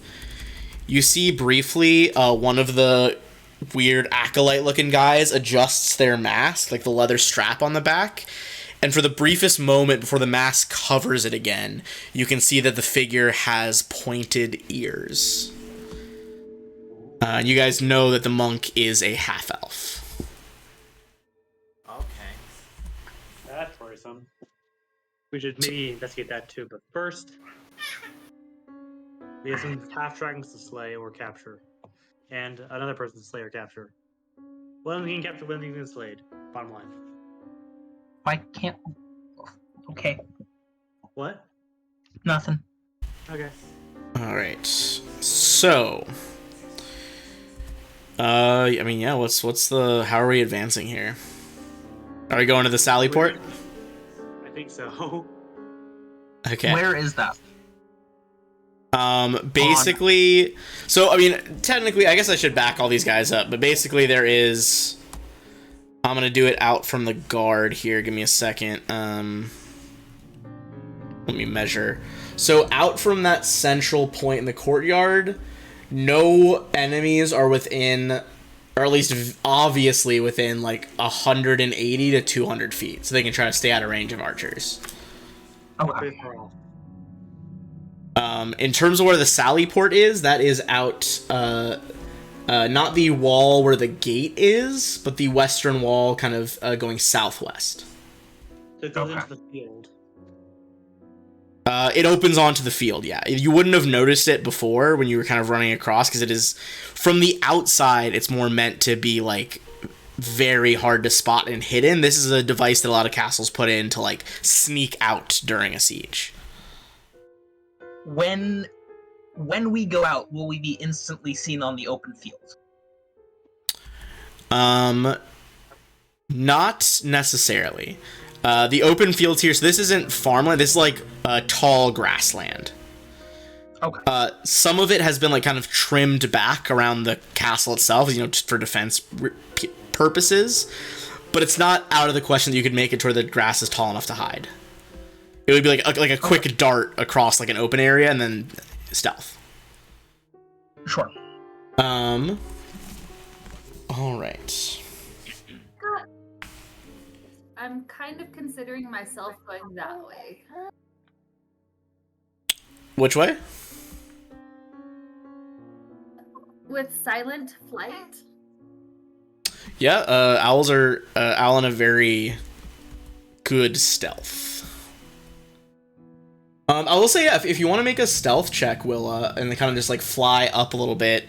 You see briefly one of the weird acolyte-looking guys adjusts their mask, like the leather strap on the back. And for the briefest moment before the mask covers it again, you can see that the figure has pointed ears. You guys know that the monk is a half-elf. Okay. That's worrisome. We should maybe investigate that too, but first, we have some half dragons to slay or capture, and another person to slay or capture. One we can capture, one we can slay. Bottom line. I can't. Okay, What? nothing. Okay. All right. So, I mean, yeah. What's the? How are we advancing here? Are we going to the Sally Port? I think so. Okay. Where is that? Basically, so I mean, technically, I guess I should back all these guys up, but basically, there is. I'm gonna do it out from the guard here. Give me a second. Let me measure. So out from that central point in the courtyard, no enemies are within, or at least obviously within, like 180 to 200 feet, so they can try to stay out of range of archers. Okay. In terms of where the Sally Port is, that is out, not the wall where the gate is, but the western wall kind of going southwest. So it goes into the field. It opens onto the field, yeah. You wouldn't have noticed it before when you were kind of running across, because it is, from the outside, it's more meant to be, like, very hard to spot and hidden. This is a device that a lot of castles put in to, like, sneak out during a siege. When we go out, will we be instantly seen on the open field? Not necessarily. The open fields here, so this isn't farmland, this is like tall grassland. Okay. Some of it has been like kind of trimmed back around the castle itself, you know, just for defense purposes, but it's not out of the question that you could make it to where the grass is tall enough to hide. It would be like a quick dart across like an open area and then stealth. Sure. All right. I'm kind of considering myself going that way. Which way? With silent flight? Yeah, owls are owl in a very good stealth. I will say, yeah, if you want to make a stealth check, Willa, and then kind of just like fly up a little bit,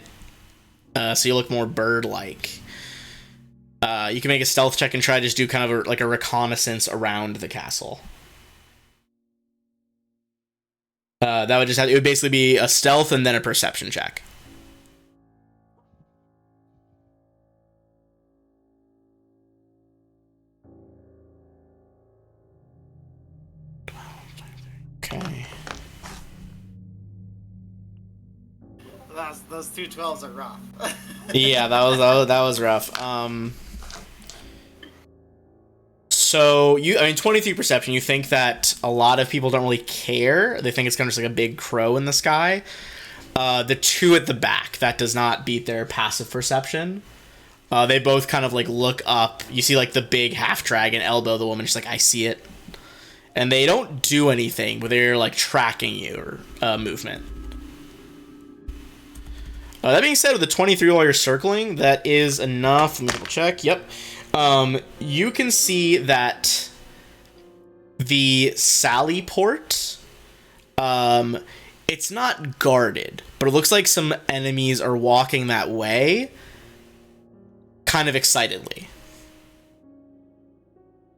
so you look more bird-like. You can make a stealth check and try to just do kind of like a reconnaissance around the castle. That would it would basically be a stealth and then a perception check. Okay. Those two 12s are rough. Yeah, that was rough. So 23 perception. You think that a lot of people don't really care. They think it's kind of just like a big crow in the sky. The two at the back, that does not beat their passive perception. They both kind of like look up. You see like the big half dragon elbow the woman. She's like, I see it. And they don't do anything, but they're like tracking your movement. That being said, with the 23 while you're circling, that is enough. Let me double check. Yep. You can see that the Sally port, it's not guarded, but it looks like some enemies are walking that way kind of excitedly.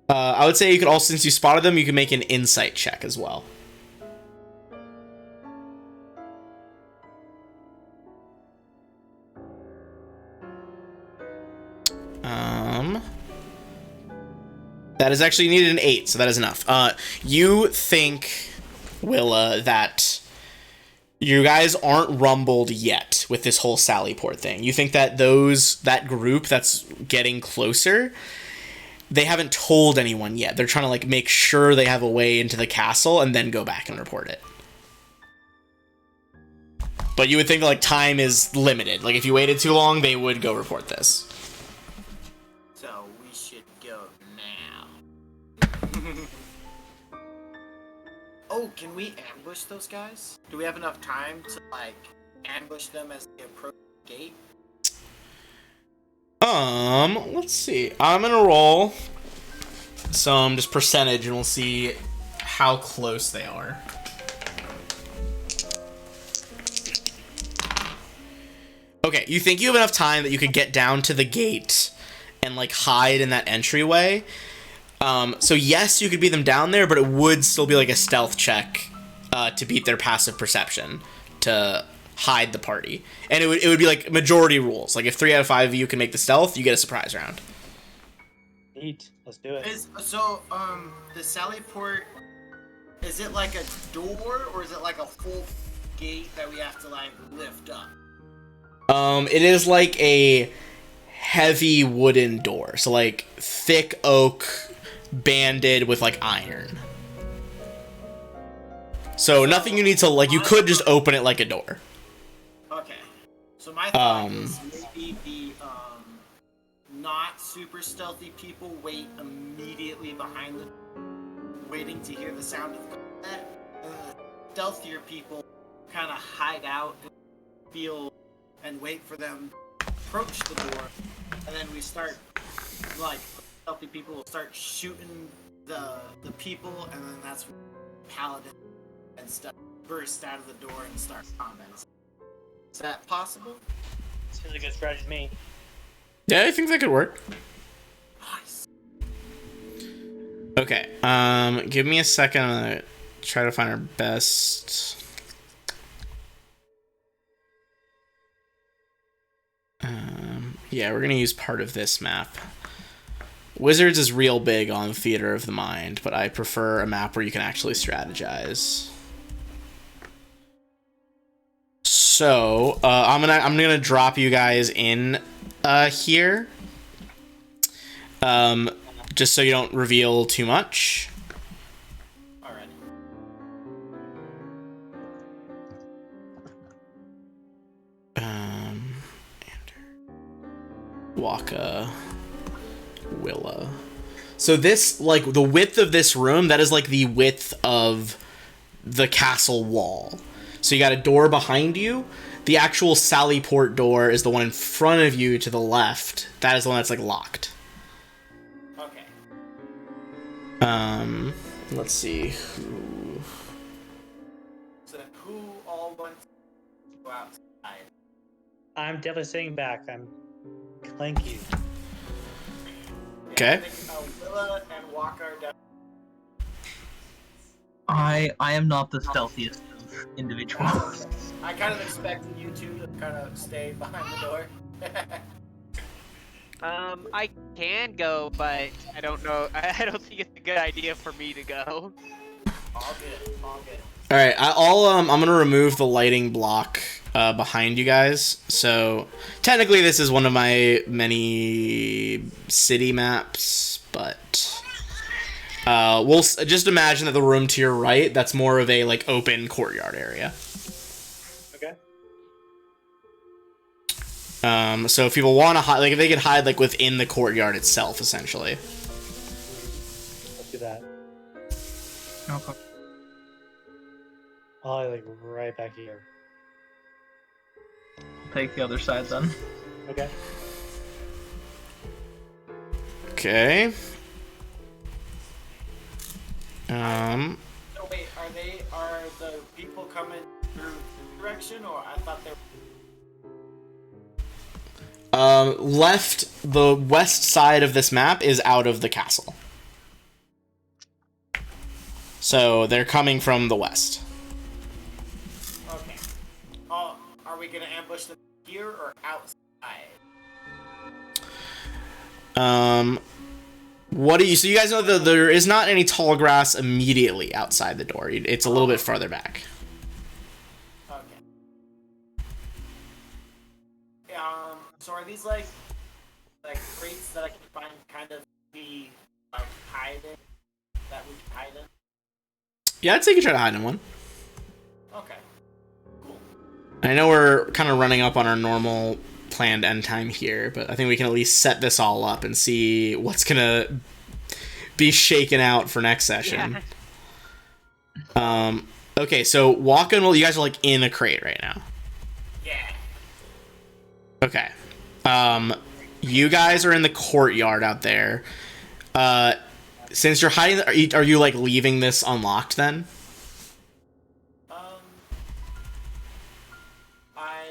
I would say you could also, since you spotted them, you can make an insight check as well. That is actually needed an 8, so that is enough. You think, Willa, that you guys aren't rumbled yet with this whole Sallyport thing. You think that that group that's getting closer, they haven't told anyone yet. They're trying to like make sure they have a way into the castle and then go back and report it. But you would think like time is limited. Like if you waited too long, they would go report this. So we should go now. Oh, can we ambush those guys? Do we have enough time to like ambush them as they approach the gate? Let's see. I'm gonna roll some just percentage and we'll see how close they are. Okay, you think you have enough time that you could get down to the gate and like hide in that entryway. So yes, you could beat them down there, but it would still be like a stealth check to beat their passive perception to hide the party. And it would be like majority rules. Like if 3 out of 5 of you can make the stealth, you get a surprise round. Neat. Let's do it. The Sallyport, is it like a door or is it like a full gate that we have to like lift up? It is like a heavy wooden door. So like thick oak banded with like iron. So nothing you need to like, you could just open it like a door. Okay. So my thought is maybe the not super stealthy people wait immediately behind the waiting to hear the sound of combat. And the stealthier people kind of hide out and feel and wait for them to approach the door. And then we start, like, stealthy people will start shooting the people, and then that's when paladin and stuff burst out of the door and start combat. Is that possible? Seems like a good strategy to me. Yeah, I think that could work. Nice. Okay, give me a second. I'm gonna try to find our best. Yeah, we're gonna use part of this map. Wizards is real big on theater of the mind, but I prefer a map where you can actually strategize. So, I'm gonna drop you guys in here. Just so you don't reveal too much. Alright. Waka, Willa. So this, like, the width of this room, that is like the width of the castle wall. So you got a door behind you. The actual Sallyport door is the one in front of you to the left. That is the one that's like locked. Okay. Let's see who. So who all went to go outside? I'm definitely sitting back. I'm clanky. Okay. I think Willa and Walker are down. I am not the stealthiest of individuals. I kind of expected you two to kind of stay behind the door. I can go, but I don't know. I don't think it's a good idea for me to go. All good. All good. All right, I'm gonna remove the lighting block behind you guys. So technically, this is one of my many city maps, but we'll just imagine that the room to your right, that's more of a like open courtyard area. Okay. So if people want to hide, like if they could hide like within the courtyard itself, essentially. Let's do that. Okay. Oh, like right back here. Take the other side then. Okay. Okay. So wait, are the people coming through this direction, or I thought they were... Left, the west side of this map is out of the castle. So they're coming from the west. Okay. Oh, are we gonna ambush them here or outside? What do you? So you guys know that there is not any tall grass immediately outside the door. It's a little bit farther back. Okay. So are these like crates that I can find kind of be like hiding that we can hide in? Yeah, I'd say you can try to hide in one. Okay. Cool. I know we're kind of running up on our normal planned end time here, but I think we can at least set this all up and see what's gonna be shaken out for next session. Yeah. Okay, so Waka and Will, you guys are like in a crate right now. Yeah. Okay. You guys are in the courtyard out there. Since you're hiding, are you like leaving this unlocked then? I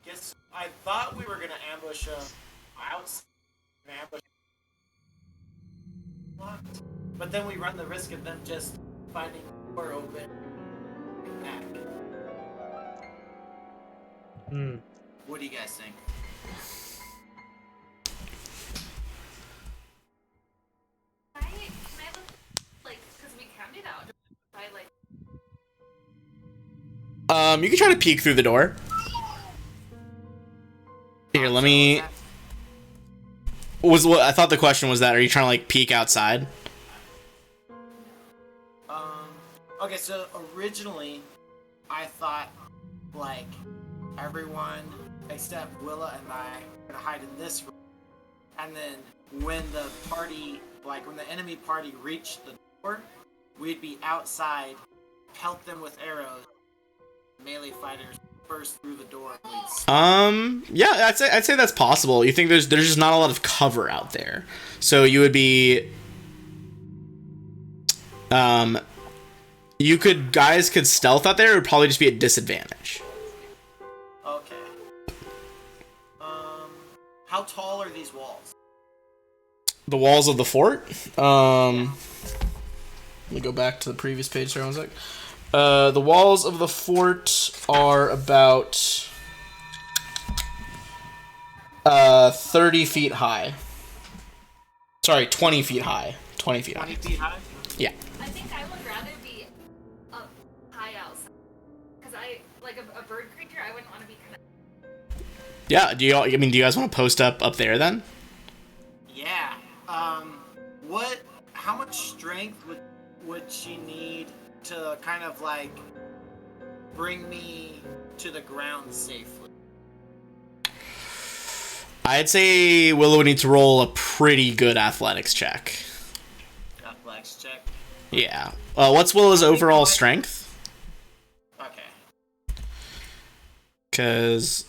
guess I thought we were gonna ambush outside, but then we run the risk of them just finding the door open and back. Hmm. What do you guys think? Can I look, like, because we can do that. I like. You can try to peek through the door. Here, let me. What I thought the question was that, are you trying to like peek outside? Okay, so originally I thought like everyone except Willa and I were gonna hide in this room, and then when the party, like when the enemy party reached the door, we'd be outside, pelt them with arrows, melee fighters burst through the door. Yeah, I'd say that's possible. You think there's just not a lot of cover out there, so you would be, guys could stealth out there. It would probably just be a disadvantage. Okay. How tall are these walls? The walls of the fort. Let me go back to the previous page. Sorry, one sec. The walls of the fort are about 30 feet high. Sorry, 20 feet high. 20 feet high. 20 feet high? Yeah. I think I would rather be up high outside. Because like a bird creature, I wouldn't want to be kind of. Yeah, do you guys want to post up there then? Yeah. How much strength would she need to kind of like bring me to the ground safely? I'd say Willow would need to roll a pretty good athletics check. Athletics check? Yeah. What's Willow's overall strength? Okay. Because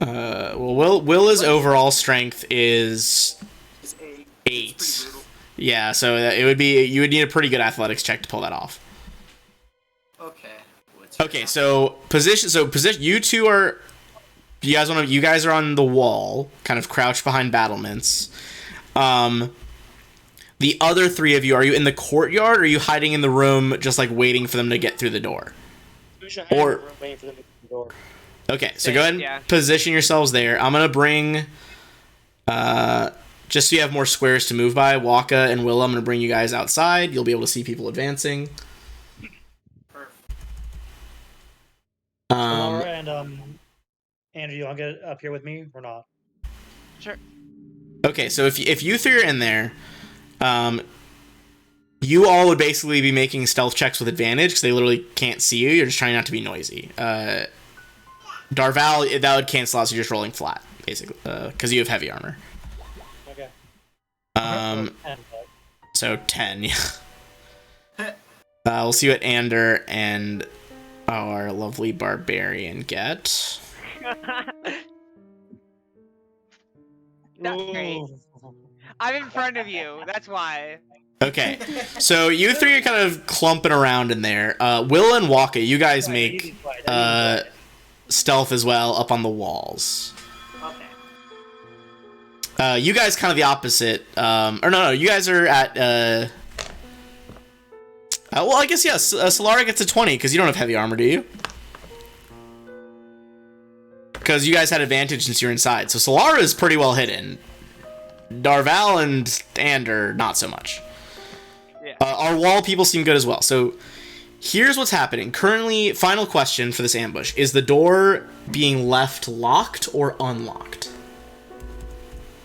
Willa's overall strength is It's 8. 8. It's pretty brutal. Yeah, so you would need a pretty good athletics check to pull that off. Okay. Okay, so position. You two are. You guys are on the wall, kind of crouched behind battlements. The other three of you, are you in the courtyard, or are you hiding in the room, just like waiting for them to get through the door? Or waiting for them to get the door. okay, so go ahead and Yeah. position yourselves there. I'm gonna bring, just so you have more squares to move by, Waka and Willa, I'm gonna bring you guys outside. You'll be able to see people advancing. Perfect. Laura and Andrew, you want to get up here with me or not? Sure. Okay, so if you three are in there, you all would basically be making stealth checks with advantage because they literally can't see you. You're just trying not to be noisy. Darval, that would cancel out, so you're just rolling flat, basically, because you have heavy armor. Okay. So 10, yeah. We'll see what Ander and our lovely barbarian get. That's great. I'm in front of you. That's why. Okay, so you three are kind of clumping around in there. Will and Waka, you guys make stealth as well up on the walls. Okay. You guys kind of the opposite. Or no, you guys are at. Well, I guess yes. Solara gets a 20 because you don't have heavy armor, do you? Because you guys had advantage since you're inside. So Solara is pretty well hidden. Darval and Ander, not so much. Yeah. Our wall people seem good as well. So here's what's happening. Currently, final question for this ambush. Is the door being left locked or unlocked?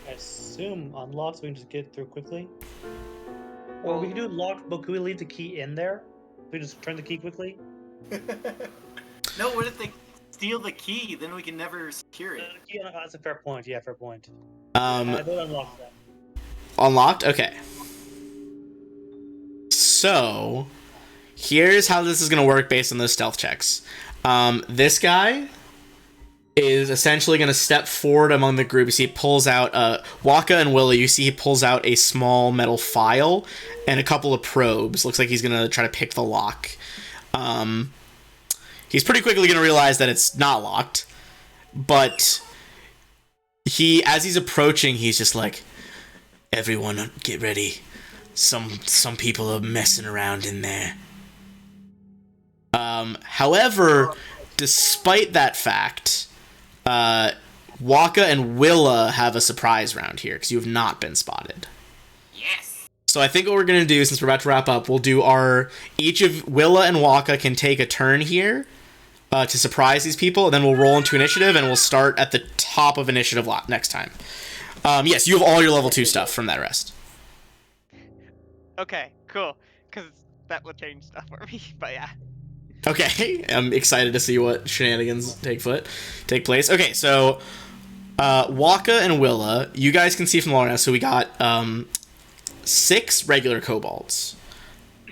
I assume unlocked so we can just get through quickly. Or we can do it locked, but could we leave the key in there? We just turn the key quickly? No, what if they steal the key? Then we can never secure it. That's a fair point. Yeah, fair point. Um, Don't unlock that. Unlocked? Okay. So, here's how this is going to work based on those stealth checks. This guy is essentially going to step forward among the group. You see he pulls out, Waka and Willie, you see he pulls out a small metal file and a couple of probes. Looks like he's going to try to pick the lock. He's pretty quickly going to realize that it's not locked. But as he's approaching, he's just like, everyone get ready. Some people are messing around in there. However, despite that fact, Waka and Willa have a surprise round here because you have not been spotted. Yes. So I think what we're gonna do, since we're about to wrap up, we'll do each of Willa and Waka can take a turn here to surprise these people, and then we'll roll into initiative, and we'll start at the top of initiative next time. Yes, you have all your level 2 stuff from that rest. Okay, cool. Because that will change stuff for me. But yeah. Okay, I'm excited to see what shenanigans take place. Okay, so Waka and Willa, you guys can see from Lorna, so we got 6 regular kobolds.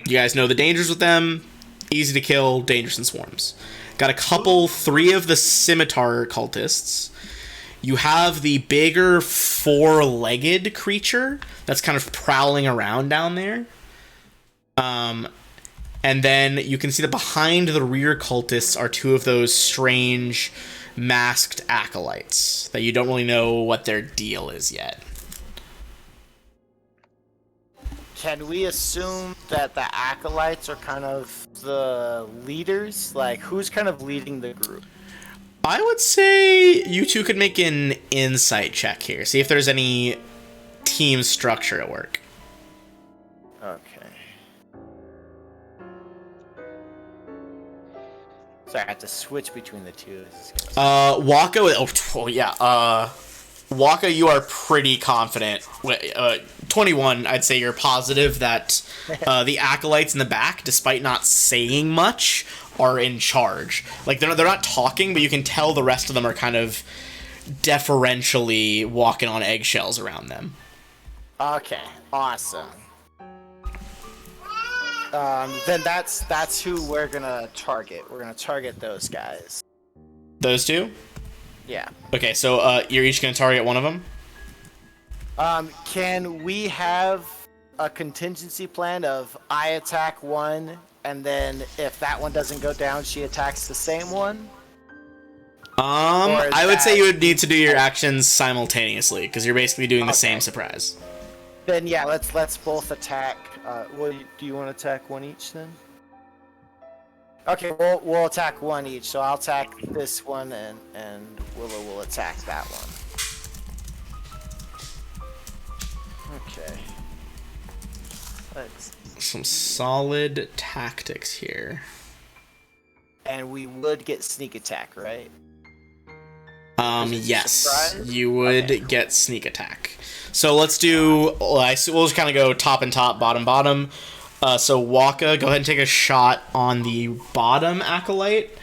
You guys know the dangers with them. Easy to kill, dangerous in swarms. Got a couple, 3 of the scimitar cultists. You have the bigger 4-legged creature that's kind of prowling around down there. And then you can see that behind the rear cultists are 2 of those strange masked acolytes that you don't really know what their deal is yet. Can we assume that the acolytes are kind of the leaders? Like, who's kind of leading the group? I would say you two could make an insight check here. See if there's any team structure at work. Okay. Sorry, I have to switch between the two. Waka, Waka, you are pretty confident. 21, I'd say you're positive that the acolytes in the back, despite not saying much, are in charge. Like, they're not talking, but you can tell the rest of them are kind of deferentially walking on eggshells around them. Okay, awesome. Then that's who we're gonna target. We're gonna target those guys. Those 2? Yeah. Okay, so you're each gonna target one of them? Can we have a contingency plan of I attack one, and then if that one doesn't go down, she attacks the same one? I would say you would need to do your actions simultaneously, because you're basically doing the same surprise. Then yeah, let's both attack. Do you want to attack one each then? Okay, we'll attack one each. So I'll attack this one, and Willow will attack that one. Okay. Some solid tactics here. And we would get sneak attack, right? Yes, surprise? you would get sneak attack. So let's do. We'll just kind of go top and top, bottom, bottom. So Waka, go ahead and take a shot on the bottom acolyte,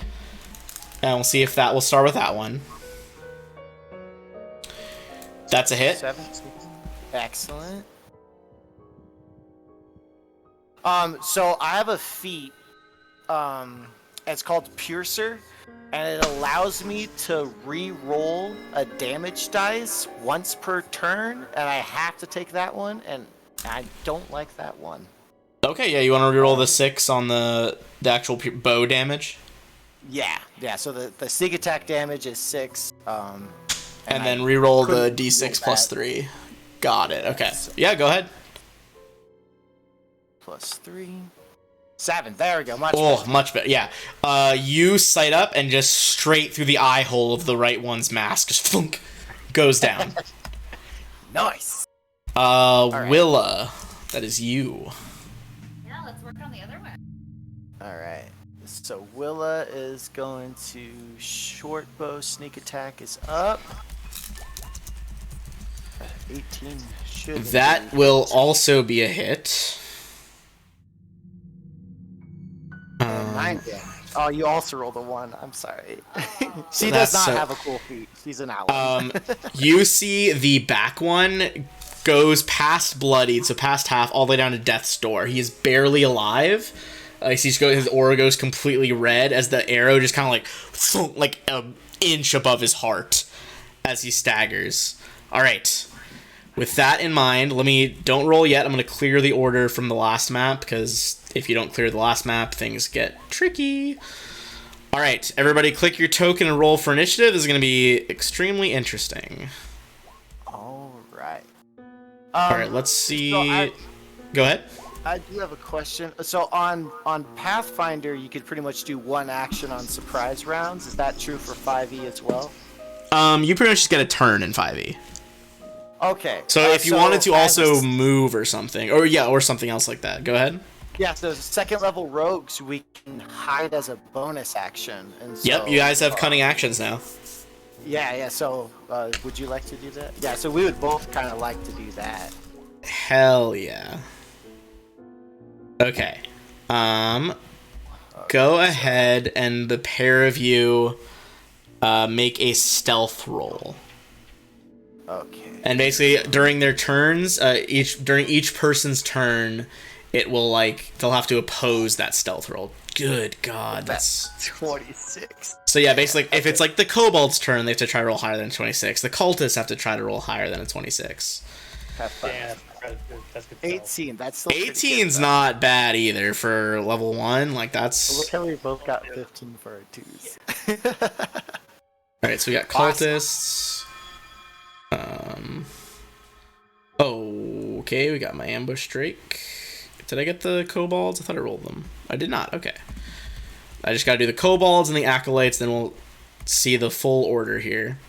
And we'll see if that will start with that one. That's a hit. 17. Excellent. So I have a feat. It's called Piercer, and it allows me to re-roll a damage dice once per turn, and I have to take that one, and I don't like that one. Okay, yeah, you want to reroll the 6 on the actual bow damage? Yeah. So the sneak attack damage is 6. And then reroll the couldn't d6 roll plus that. 3. Got it. Okay. Yeah, go ahead. Plus 3. 7. There we go. Much Oh, better. much better. Yeah. You sight up and just straight through the eye hole of the right one's mask, just thunk, goes down. Nice. Right. Willa, that is you. Yeah, let's work on the other one. All right. So Willa is going to short bow. Sneak attack is up. 18 should. That indeed will hit. also be a hit. And 9 damage. Oh, you also rolled a 1. I'm sorry. She That's does not so- have a cool feat. She's an ally. You see the back one goes past bloodied, so past half, all the way down to death's door. He is barely alive. His aura goes completely red as the arrow just kind of like an inch above his heart as he staggers. All right. With that in mind, don't roll yet. I'm going to clear the order from the last map, because if you don't clear the last map, things get tricky. All right, everybody click your token and roll for initiative. This is going to be extremely interesting. All right. All right, let's see. So Go ahead. I do have a question. So on Pathfinder, you could pretty much do one action on surprise rounds. Is that true for 5e as well? You pretty much just get a turn in 5e. Okay. So if you wanted to as also a- move or something, or something else like that, go ahead. Yeah, so second level rogues, we can hide as a bonus action. And so, Yep, you guys have cunning actions now. Yeah. So would you like to do that? Yeah. So we would both kind of like to do that. Hell yeah. Okay. Go ahead and the pair of you make a stealth roll. Okay. And basically, during their turns, during each person's turn, it will they'll have to oppose that stealth roll. Good God, that's 26. so yeah. Basically, if it's like the kobold's turn, they have to try to roll higher than 26. The cultists have to try to roll higher than a 26. Have fun. Yeah, that's good. 18. That's still pretty good, 18's though. not bad either for level 1. Like Look that's how we both got 15 for our 2s. all right. So we got Awesome. cultists. Okay, we got my ambush drake. Did I get the kobolds? I thought I rolled them. I did not. Okay. I just gotta do the kobolds and the acolytes, then we'll see the full order here.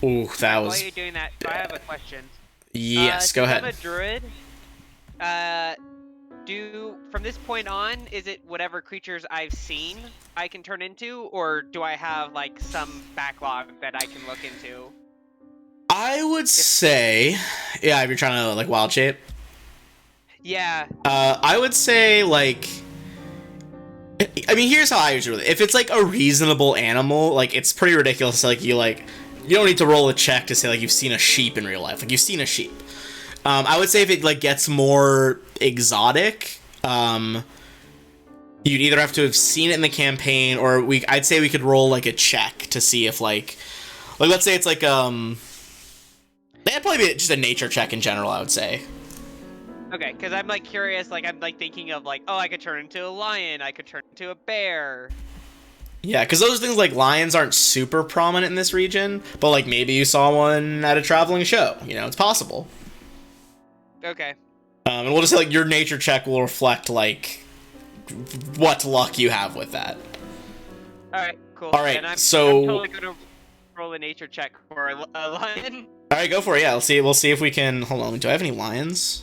Ooh, that While was... you're doing that, I have a question. Yes, go since ahead. I'm a druid. From this point on, is it whatever creatures I've seen I can turn into, or do I have like some backlog that I can look into? I would say... Yeah, if you're trying to, wild shape. Yeah. I would say, I mean, here's how I usually do it. If it's, a reasonable animal, it's pretty ridiculous. You don't need to roll a check to say, you've seen a sheep in real life. You've seen a sheep. I would say if it, gets more exotic, you'd either have to have seen it in the campaign, or I'd say we could roll, a check to see if, let's say it's, that'd probably be just a nature check in general, I would say. Okay, because I'm curious. I'm thinking of oh, I could turn into a lion. I could turn into a bear. Yeah, because those things lions aren't super prominent in this region, but maybe you saw one at a traveling show. It's possible. Okay. And we'll just say your nature check will reflect what luck you have with that. All right. Cool. All right, And I'm totally gonna roll a nature check for a lion. All right, go for it. Yeah, we'll see if we can. Hold on. Do I have any lions?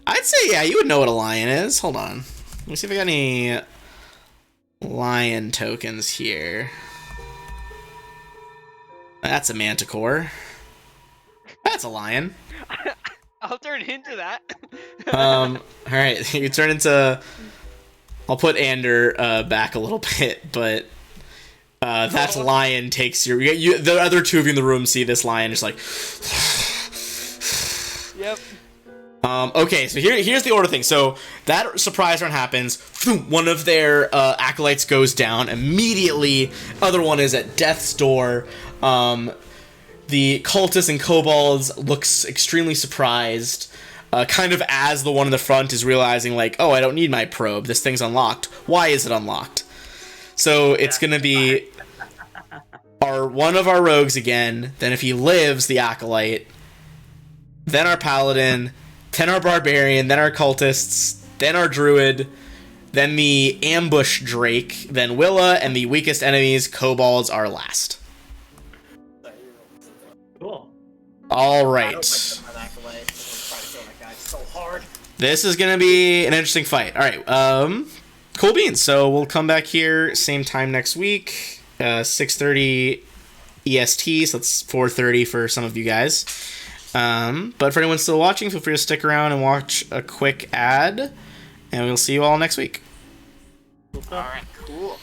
I'd say yeah. You would know what a lion is. Hold on. Let me see if I got any lion tokens here. That's a manticore. That's a lion. I'll turn into that. All right, you turn into. I'll put Ander back a little bit, but that lion takes you. The other two of you in the room see this lion just like. Yep. Okay, so here's the order thing. So that surprise round happens. One of their acolytes goes down immediately. Other one is at death's door. The cultists and kobolds looks extremely surprised. Kind of as the one in the front is realizing, like, oh, I don't need my probe. This thing's unlocked. Why is it unlocked? So it's gonna be one of our rogues again. Then if he lives, the acolyte. Then our paladin. Then our barbarian. Then our cultists. Then our druid. Then the ambush drake. Then Willa, and the weakest enemies, kobolds, are last. Cool. All right. This is gonna be an interesting fight. All right. Cool beans. So we'll come back here same time next week, 6:30 EST. So that's 4:30 for some of you guys. But for anyone still watching, feel free to stick around and watch a quick ad, and we'll see you all next week. All right, cool.